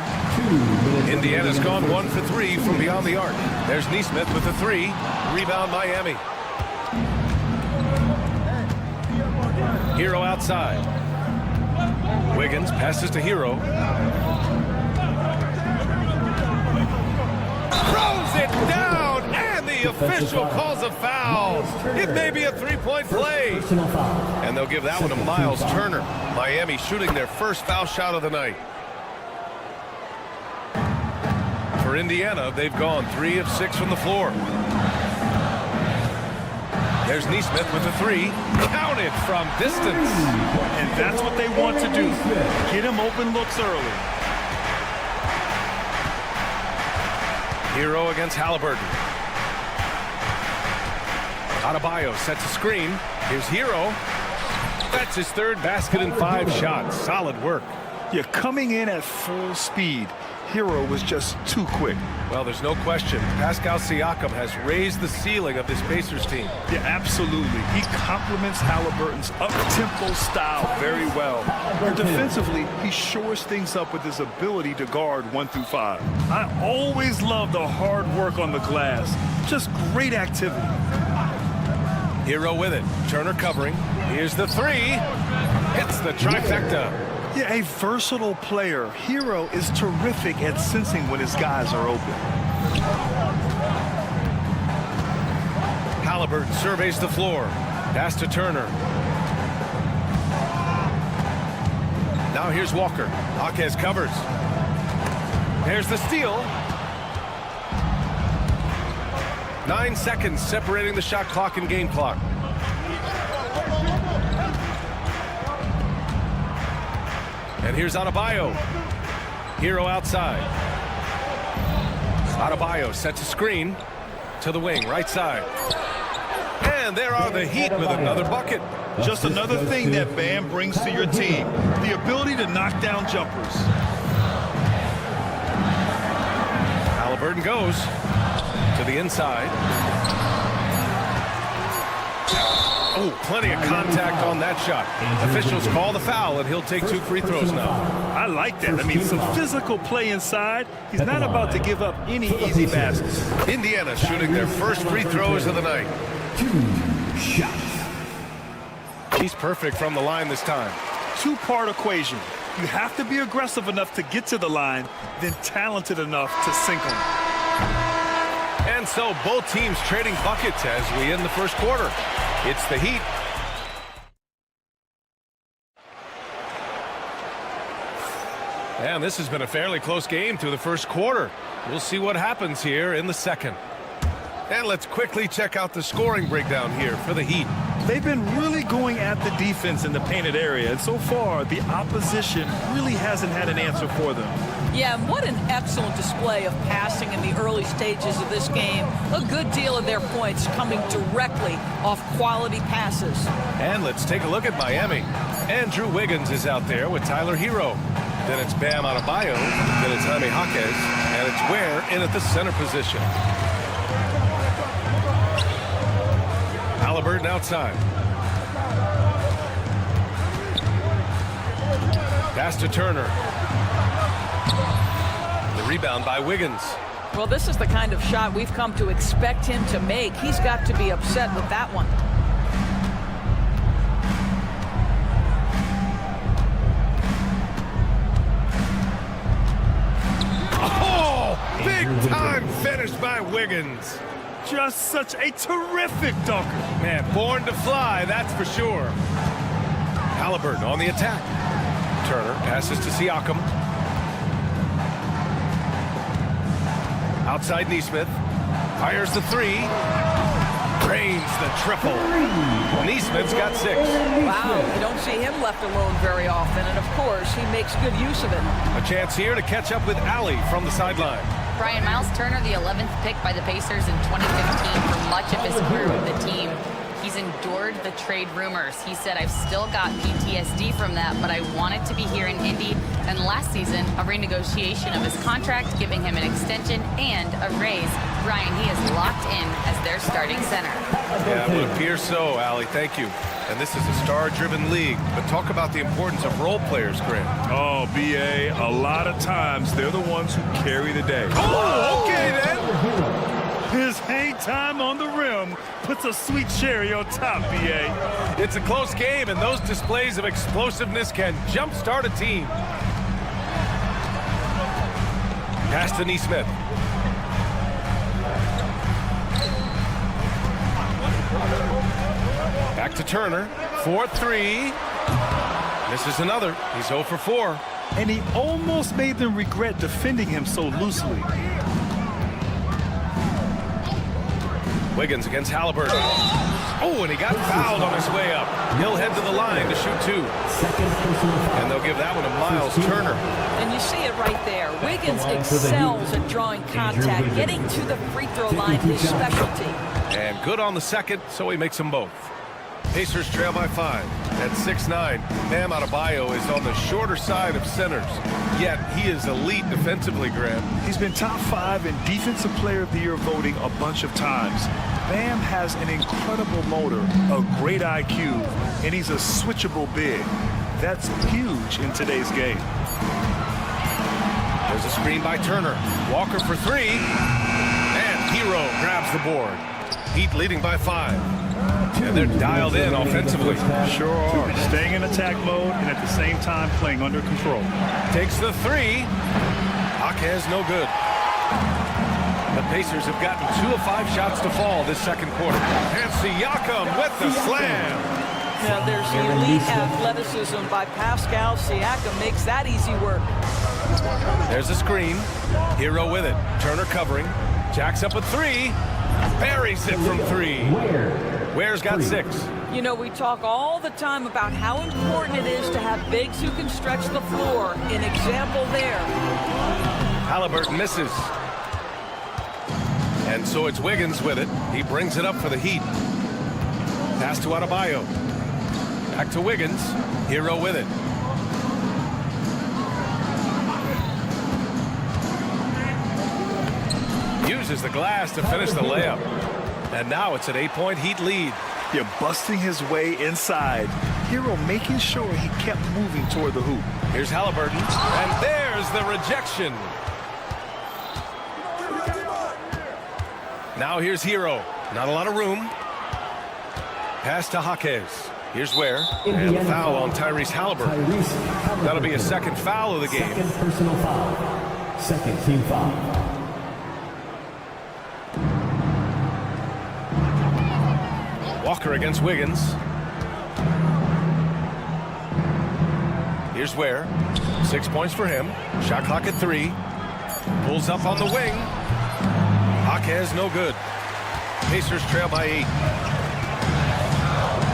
Indiana's gone 1 for 3 from beyond the arc. There's Nesmith with a 3. Rebound Miami. Hero outside. Wiggins passes to Hero. Throws it down, and the official calls a foul. It may be a 3-point play. And they'll give that one to Miles Turner. Miami shooting their first foul shot of the night. For Indiana, they've gone 3 of 6 from the floor. There's Nesmith with a 3. Counted from distance. And that's what they want to do. Get him open looks early. Hero against Halliburton. Adebayo sets a screen. Here's Hero. That's his 3rd basket in 5 shots. Solid work. You're coming in at full speed. Hero was just too quick. Well, there's no question. Pascal Siakam has raised the ceiling of this Pacers team. Yeah, absolutely. He complements Halliburton's up-tempo style very well. And defensively, he shores things up with his ability to guard 1 through 5. I always love the hard work on the glass. Just great activity. Hero with it. Turner covering. Here's the 3. Hits the trifecta. Yeah, a versatile player. Hero is terrific at sensing when his guys are open. Halliburton surveys the floor. Pass to Turner. Now here's Walker. Jaquez covers. There's the steal. 9 seconds separating the shot clock and game clock. And here's Adebayo. Hero outside. Adebayo sets a screen to the wing, right side. And there are the Heat with another bucket. Just another thing that Bam brings to your team, the ability to knock down jumpers. Halliburton goes to the inside. Oh, plenty of contact on that shot. Officials call the foul, and he'll take 2 free throws now. I like that. I mean, some physical play inside. He's not about to give up any easy baskets. Indiana shooting their first free throws of the night. 2 shots. He's perfect from the line this time. 2-part equation. You have to be aggressive enough to get to the line, then talented enough to sink them. And so both teams trading buckets as we end the first quarter. It's the Heat. And this has been a fairly close game through the first quarter. We'll see what happens here in the second. And let's quickly check out the scoring breakdown here for the Heat. They've been really going at the defense in the painted area, and so far the opposition really hasn't had an answer for them. Yeah, and what an excellent display of passing in the early stages of this game. A good deal of their points coming directly off quality passes. And let's take a look at Miami. Andrew Wiggins is out there with Tyler Hero. Then it's Bam Adebayo. Then it's Jaime Jaquez. And it's Ware in at the center position. Halliburton outside. Pass to Turner. The rebound by Wiggins. Well, this is the kind of shot we've come to expect him to make. He's got to be upset with that one. Oh, big time finish by Wiggins. Just such a terrific dunker. Man, born to fly, that's for sure. Halliburton on the attack. Turner passes to Siakam. Outside Nesmith. Fires the 3. Drains the triple. Nesmith's got 6. Wow, you don't see him left alone very often, and of course, he makes good use of it. A chance here to catch up with Allie from the sideline. Brian, Miles Turner, the 11th pick by the Pacers in 2015 for much of his career with the team. He's endured the trade rumors. He said, I've still got PTSD from that, but I wanted to be here in Indy. And last season, a renegotiation of his contract, giving him an extension and a raise. Brian, he is locked in as their starting center. Yeah, it would appear so, Allie. Thank you. And this is a star-driven league. But talk about the importance of role players, Grant. Oh, B.A., a lot of times they're the ones who carry the day. Oh, okay then. His hang time on the rim puts a sweet cherry on top, B.A. It's a close game, and those displays of explosiveness can jumpstart a team. Pass to Nesmith. Back to Turner. 4-3. Misses another. He's 0 for 4. And he almost made them regret defending him so loosely. Wiggins against Halliburton. Oh, and he got fouled on his way up. He'll head to the line to shoot 2. And they'll give that one to Miles Turner. And you see it right there. Wiggins excels at drawing contact. Getting to the free throw line his specialty. And good on the second, so he makes them both. Pacers trail by 5. At 6'9", Bam Adebayo is on the shorter side of centers. Yet he is elite defensively, Grant. He's been top 5 in Defensive Player of the Year voting a bunch of times. Bam has an incredible motor, a great IQ, and he's a switchable big. That's huge in today's game. There's a screen by Turner. Walker for 3. And Hero grabs the board. Heat leading by 5. And they're dialed in offensively. Sure are. Staying in attack mode and at the same time playing under control. Takes the 3. Jaquez no good. The Pacers have gotten 2 of 5 shots to fall this second quarter. And Siakam with the slam. Now there's elite athleticism by Pascal Siakam, makes that easy work. There's a screen. Hero with it. Turner covering. Jacks up a three. Buries it from three. Ware's got 6. You know, we talk all the time about how important it is to have bigs who can stretch the floor. An example there. Halliburton misses. And so it's Wiggins with it. He brings it up for the Heat. Pass to Adebayo. Back to Wiggins. Hero with it. Uses the glass to finish the layup. And now it's an 8-point Heat lead. You're busting his way inside. Hero making sure he kept moving toward the hoop. Here's Halliburton. And there's the rejection. Now here's Hero. Not a lot of room. Pass to Jaquez. Here's Ware. And the foul on Tyrese Halliburton. That'll be a second foul of the game. Second personal foul. Second team foul. Walker against Wiggins. Here's Ware. 6 points for him. Shot clock at 3. Pulls up on the wing. Jaquez no good. Pacers trail by 8.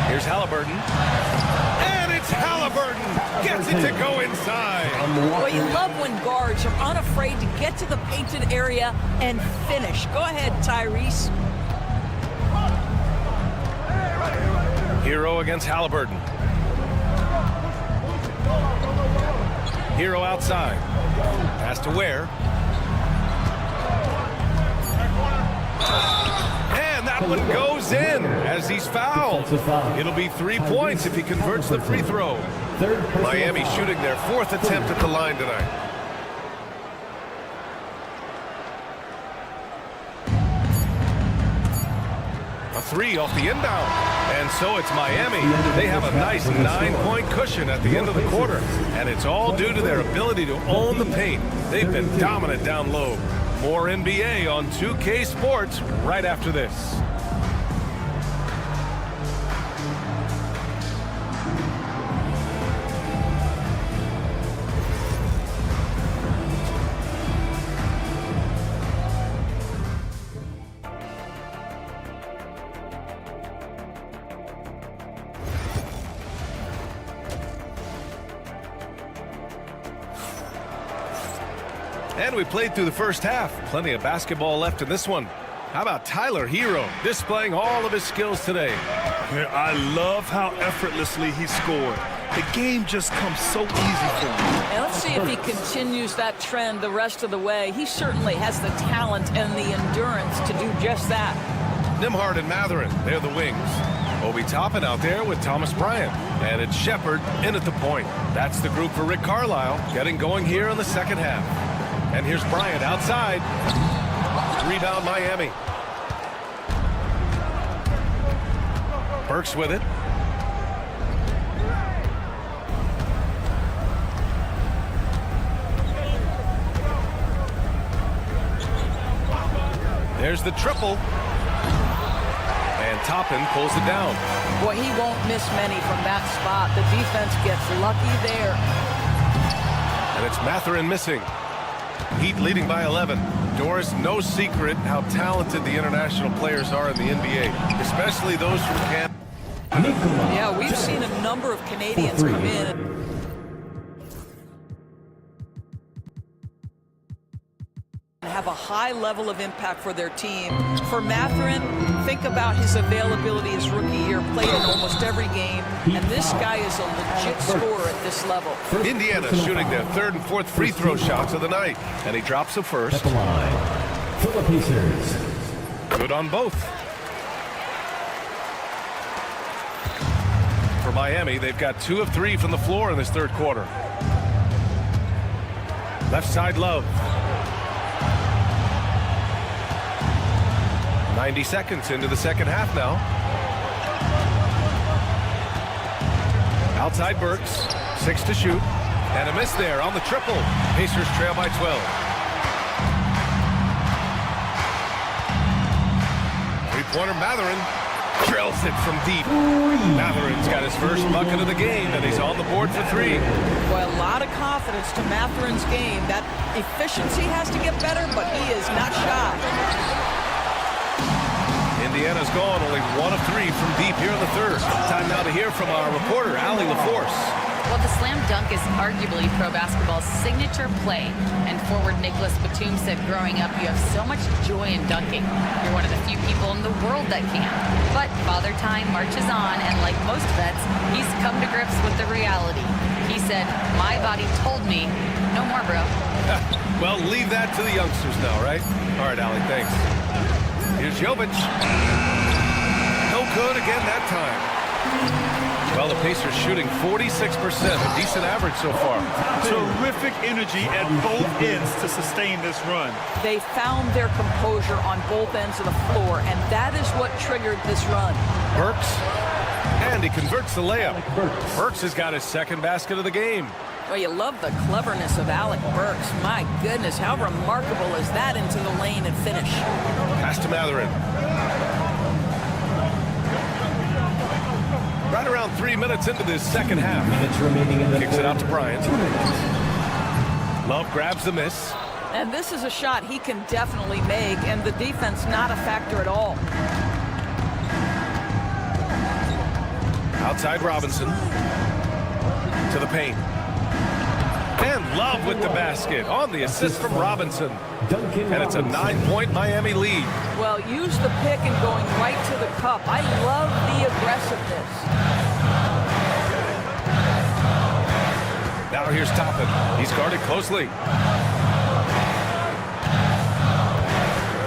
Here's Halliburton. And it's Halliburton. Gets it to go inside. Well, you love when guards are unafraid to get to the painted area and finish. Go ahead, Tyrese. Hero against Halliburton. Hero outside. Pass to Ware. And that one goes in as he's fouled. It'll be 3 points if he converts the free throw. Miami shooting their 4th attempt at the line tonight. A 3 off the inbound. And so it's Miami. They have a nice 9-point cushion at the end of the quarter. And it's all due to their ability to own the paint. They've been dominant down low. More NBA on 2K Sports right after this. And we played through the first half. Plenty of basketball left in this one. How about Tyler Hero displaying all of his skills today? I love how effortlessly he scored. The game just comes so easy for him. And let's see if he continues that trend the rest of the way. He certainly has the talent and the endurance to do just that. Nembhard and Mathurin, they're the wings. Obi Toppin out there with Thomas Bryant. And it's Shepard in at the point. That's the group for Rick Carlisle, getting going here in the second half. And here's Bryant outside. Rebound Miami. Burks with it. There's the triple. And Toppin pulls it down. Boy, he won't miss many from that spot. The defense gets lucky there. And it's Mathurin missing. Heat leading by 11. Doris, no secret how talented the international players are in the NBA, especially those from Canada. Yeah, we've seen a number of Canadians come in and have a high level of impact for their team. For Mathurin, think about his availability his rookie year, played in almost every game, and this guy is a legit scorer at this level. Indiana shooting their 3rd and 4th free throw shots of the night, and he drops the first. At the line, Pacers. Good on both. For Miami, they've got 2 of 3 from the floor in this 3rd quarter. Left side Love. 90 seconds into the second half now. Outside Burks, 6 to shoot, and a miss there on the triple. Pacers trail by 12. 3-pointer Mathurin, Drills it from deep. Matherin's got his first bucket of the game, and he's on the board for 3. Boy, a lot of confidence to Matherin's game. That efficiency has to get better, but he is not shy. Indiana's gone only 1 of 3 from deep here in the third. Time now to hear from our reporter, Allie LaForce. Well, the slam dunk is arguably pro basketball's signature play. And forward Nicholas Batum said growing up, you have so much joy in dunking. You're one of the few people in the world that can. But Father Time marches on, and like most vets, he's come to grips with the reality. He said, my body told me, no more, bro. Well, leave that to the youngsters now, right? All right, Allie, thanks. Here's Jovic. No good again that time. Well, the Pacers shooting 46%, a decent average so far. Terrific energy at both ends to sustain this run. They found their composure on both ends of the floor, and that is what triggered this run. Burks, and he converts the layup. Burks has got his second basket of the game. Well, you love the cleverness of Alec Burks. My goodness, how remarkable is that into the lane and finish? Pass to Matherin. Right around 3 minutes into this second half. Kicks it out to Bryant. Love grabs the miss. And this is a shot he can definitely make, and the defense not a factor at all. Outside Robinson. To the paint. And Love with the basket on the assist from Robinson. And it's a 9-point Miami lead. Well, use the pick and going right to the cup. I love the aggressiveness. Now here's Toppin. He's guarded closely.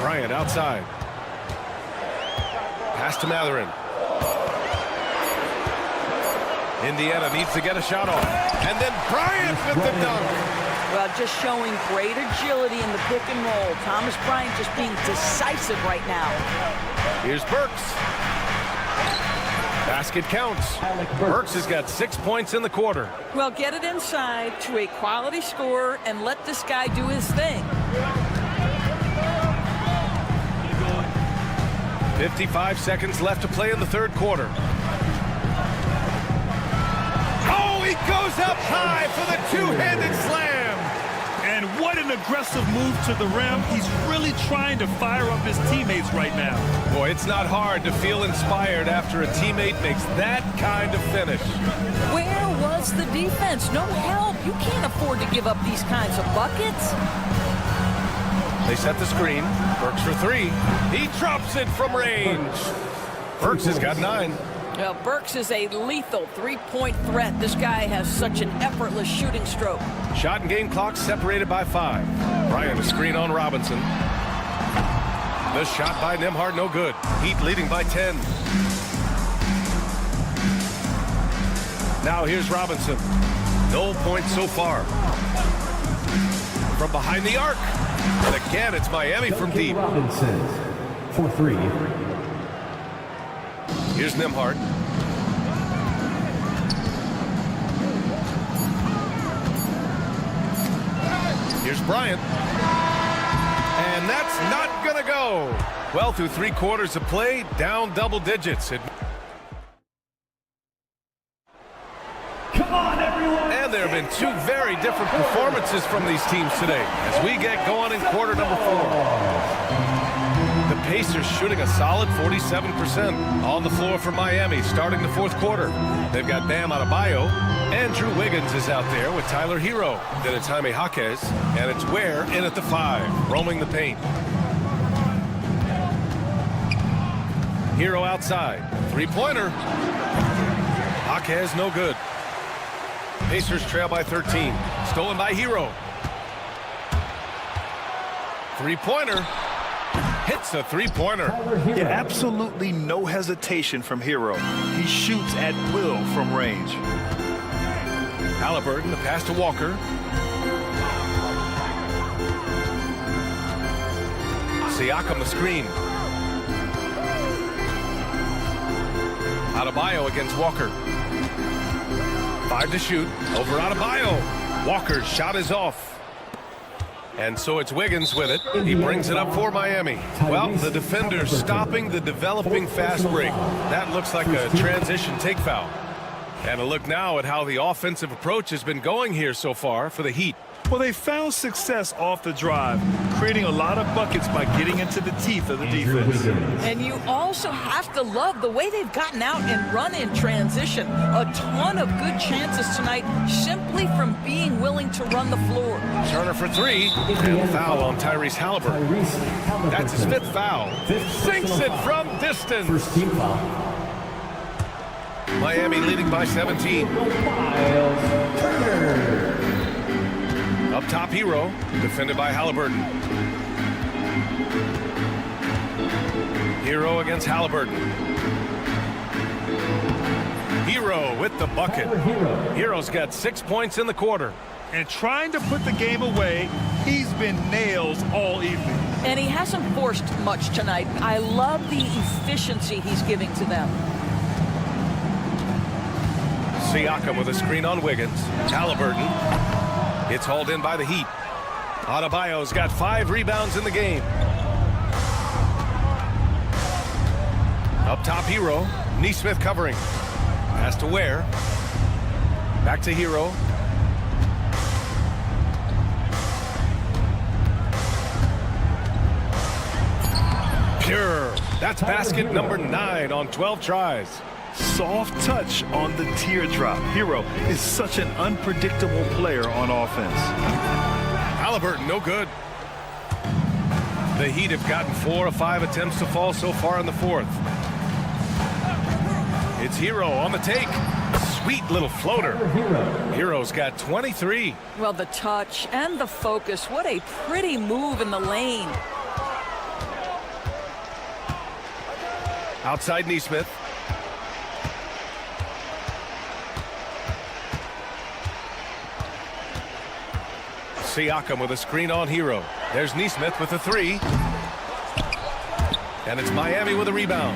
Bryant outside. Pass to Matherin. Indiana needs to get a shot off. And then Bryant with the dunk. Well, just showing great agility in the pick and roll. Thomas Bryant just being decisive right now. Here's Burks. Basket counts. Burks has got 6 points in the quarter. Well, get it inside to a quality scorer and let this guy do his thing. 55 seconds left to play in the third quarter. Oh, he goes up high for the two-handed slam. And what an aggressive move to the rim. He's really trying to fire up his teammates right now. Boy, it's not hard to feel inspired after a teammate makes that kind of finish. Where was the defense? No help. You can't afford to give up these kinds of buckets. They set the screen. Burks for 3. He drops it from range. Burks has got 9. Well, Burks is a lethal three-point threat. This guy has such an effortless shooting stroke. Shot and game clock separated by 5. Bryant a screen on Robinson. The shot by Nembhard, no good. Heat leading by 10. Now here's Robinson. No points so far. From behind the arc. And again, it's Miami from deep. Robinson for 3. Here's Nembhard. Here's Bryant. And that's not going to go. Well, through 3 quarters of play, down double digits. Come on, everyone! And there have been 2 very different performances from these teams today as we get going in quarter number 4. The Pacers shooting a solid 47% on the floor for Miami starting the fourth quarter. They've got Bam Adebayo. Andrew Wiggins is out there with Tyler Hero. Then it's Jaime Jaquez, and it's Ware in at the 5, roaming the paint. Hero outside. 3-pointer. Jaquez no good. Pacers trail by 13. Stolen by Hero. 3-pointer. Hits a 3-pointer. Yeah, absolutely no hesitation from Hero. He shoots at will from range. Halliburton, the pass to Walker. Siakam, the screen. Adebayo against Walker. 5 to shoot. Over Adebayo. Walker's shot is off. And so it's Wiggins with it. He brings it up for Miami. Well, the defender stopping the developing fast break. That looks like a transition take foul. And a look now at how the offensive approach has been going here so far for the Heat. Well, they found success off the drive, creating a lot of buckets by getting into the teeth of the defense. And you also have to love the way they've gotten out and run in transition. A ton of good chances tonight simply from being willing to run the floor. Turner for three, and foul on Tyrese Halliburton. That's his 5th foul. Sinks it from distance. First team foul. Miami leading by 17. Up top, Hero, defended by Halliburton. Hero against Halliburton. Hero with the bucket. Hero's got 6 points in the quarter. And trying to put the game away, he's been nails all evening. And he hasn't forced much tonight. I love the efficiency he's giving to them. Siakam with a screen on Wiggins. Halliburton. It's hauled in by the Heat. Adebayo's got 5 rebounds in the game. Up top, Hero. Neesmith covering. Pass to Ware. Back to Hero. Pure. That's basket number 9 on 12 tries. Soft touch on the teardrop. Hero is such an unpredictable player on offense. Halliburton, no good. The Heat have gotten 4 of 5 attempts to fall so far in the 4th. It's Hero on the take. Sweet little floater. Hero's got 23. Well, the touch and the focus. What a pretty move in the lane. Outside Neesmith. Siakam with a screen on Hero. There's Neesmith with a 3. And it's Miami with a rebound.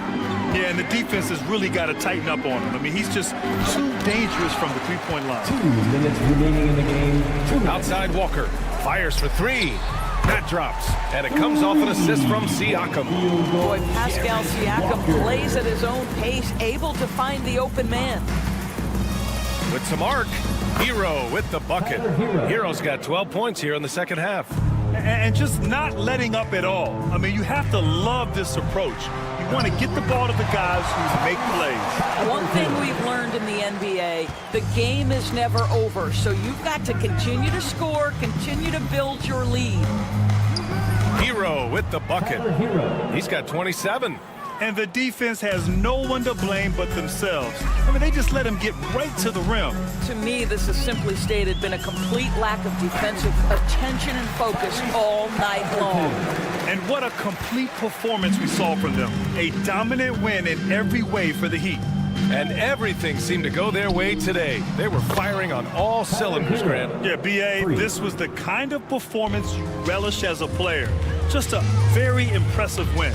Yeah, and the defense has really got to tighten up on him. I mean, he's just too dangerous from the three-point line. 2 minutes remaining in the game. Outside Walker. Fires for 3. That drops. And it comes off an assist from Siakam. Boy, Pascal Siakam plays at his own pace, able to find the open man. With some arc. Hero with the bucket. Hero's got 12 points here in the second half. And just not letting up at all. I mean, you have to love this approach. You want to get the ball to the guys who make plays. One thing we've learned in the NBA, the game is never over. So you've got to continue to score, continue to build your lead. Hero with the bucket. He's got 27. And the defense has no one to blame but themselves. I mean, they just let him get right to the rim. To me, this has simply stated been a complete lack of defensive attention and focus all night long. And what a complete performance we saw from them. A dominant win in every way for the Heat. And everything seemed to go their way today. They were firing on all cylinders, Grant. Yeah, B.A., this was the kind of performance you relish as a player. Just a very impressive win.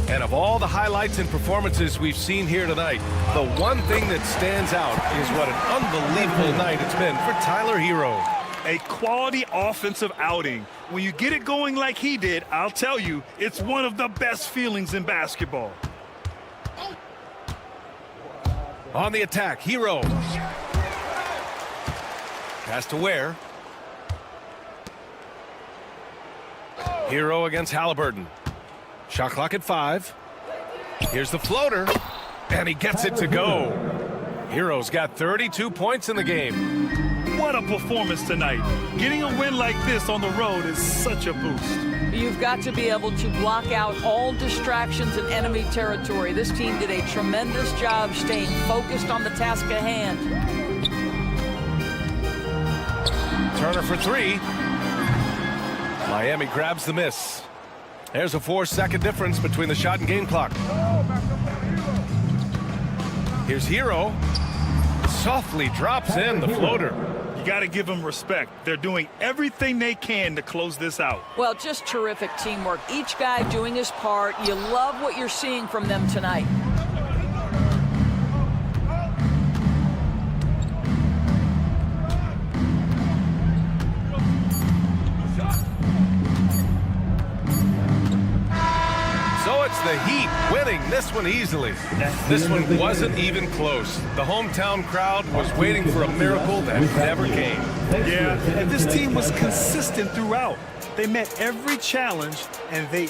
And of all the highlights and performances we've seen here tonight, the one thing that stands out is what an unbelievable night it's been for Tyler Hero. A quality offensive outing. When you get it going like he did, I'll tell you, it's one of the best feelings in basketball. On the attack, Hero. Pass to Ware. Hero against Halliburton. Shot clock at 5. Here's the floater. And he gets it to go. Hero's got 32 points in the game. What a performance tonight. Getting a win like this on the road is such a boost. You've got to be able to block out all distractions in enemy territory. This team did a tremendous job staying focused on the task at hand. Turner for 3. Miami grabs the miss. There's a 4-second difference between the shot and game clock. Here's Hero. Softly drops in the floater. You got to give them respect. They're doing everything they can to close this out. Well, just terrific teamwork. Each guy doing his part. You love what you're seeing from them tonight. the Heat, winning this one easily. This one wasn't even close. The hometown crowd was waiting for a miracle that never came. Yeah, and this team was consistent throughout. They met every challenge, and they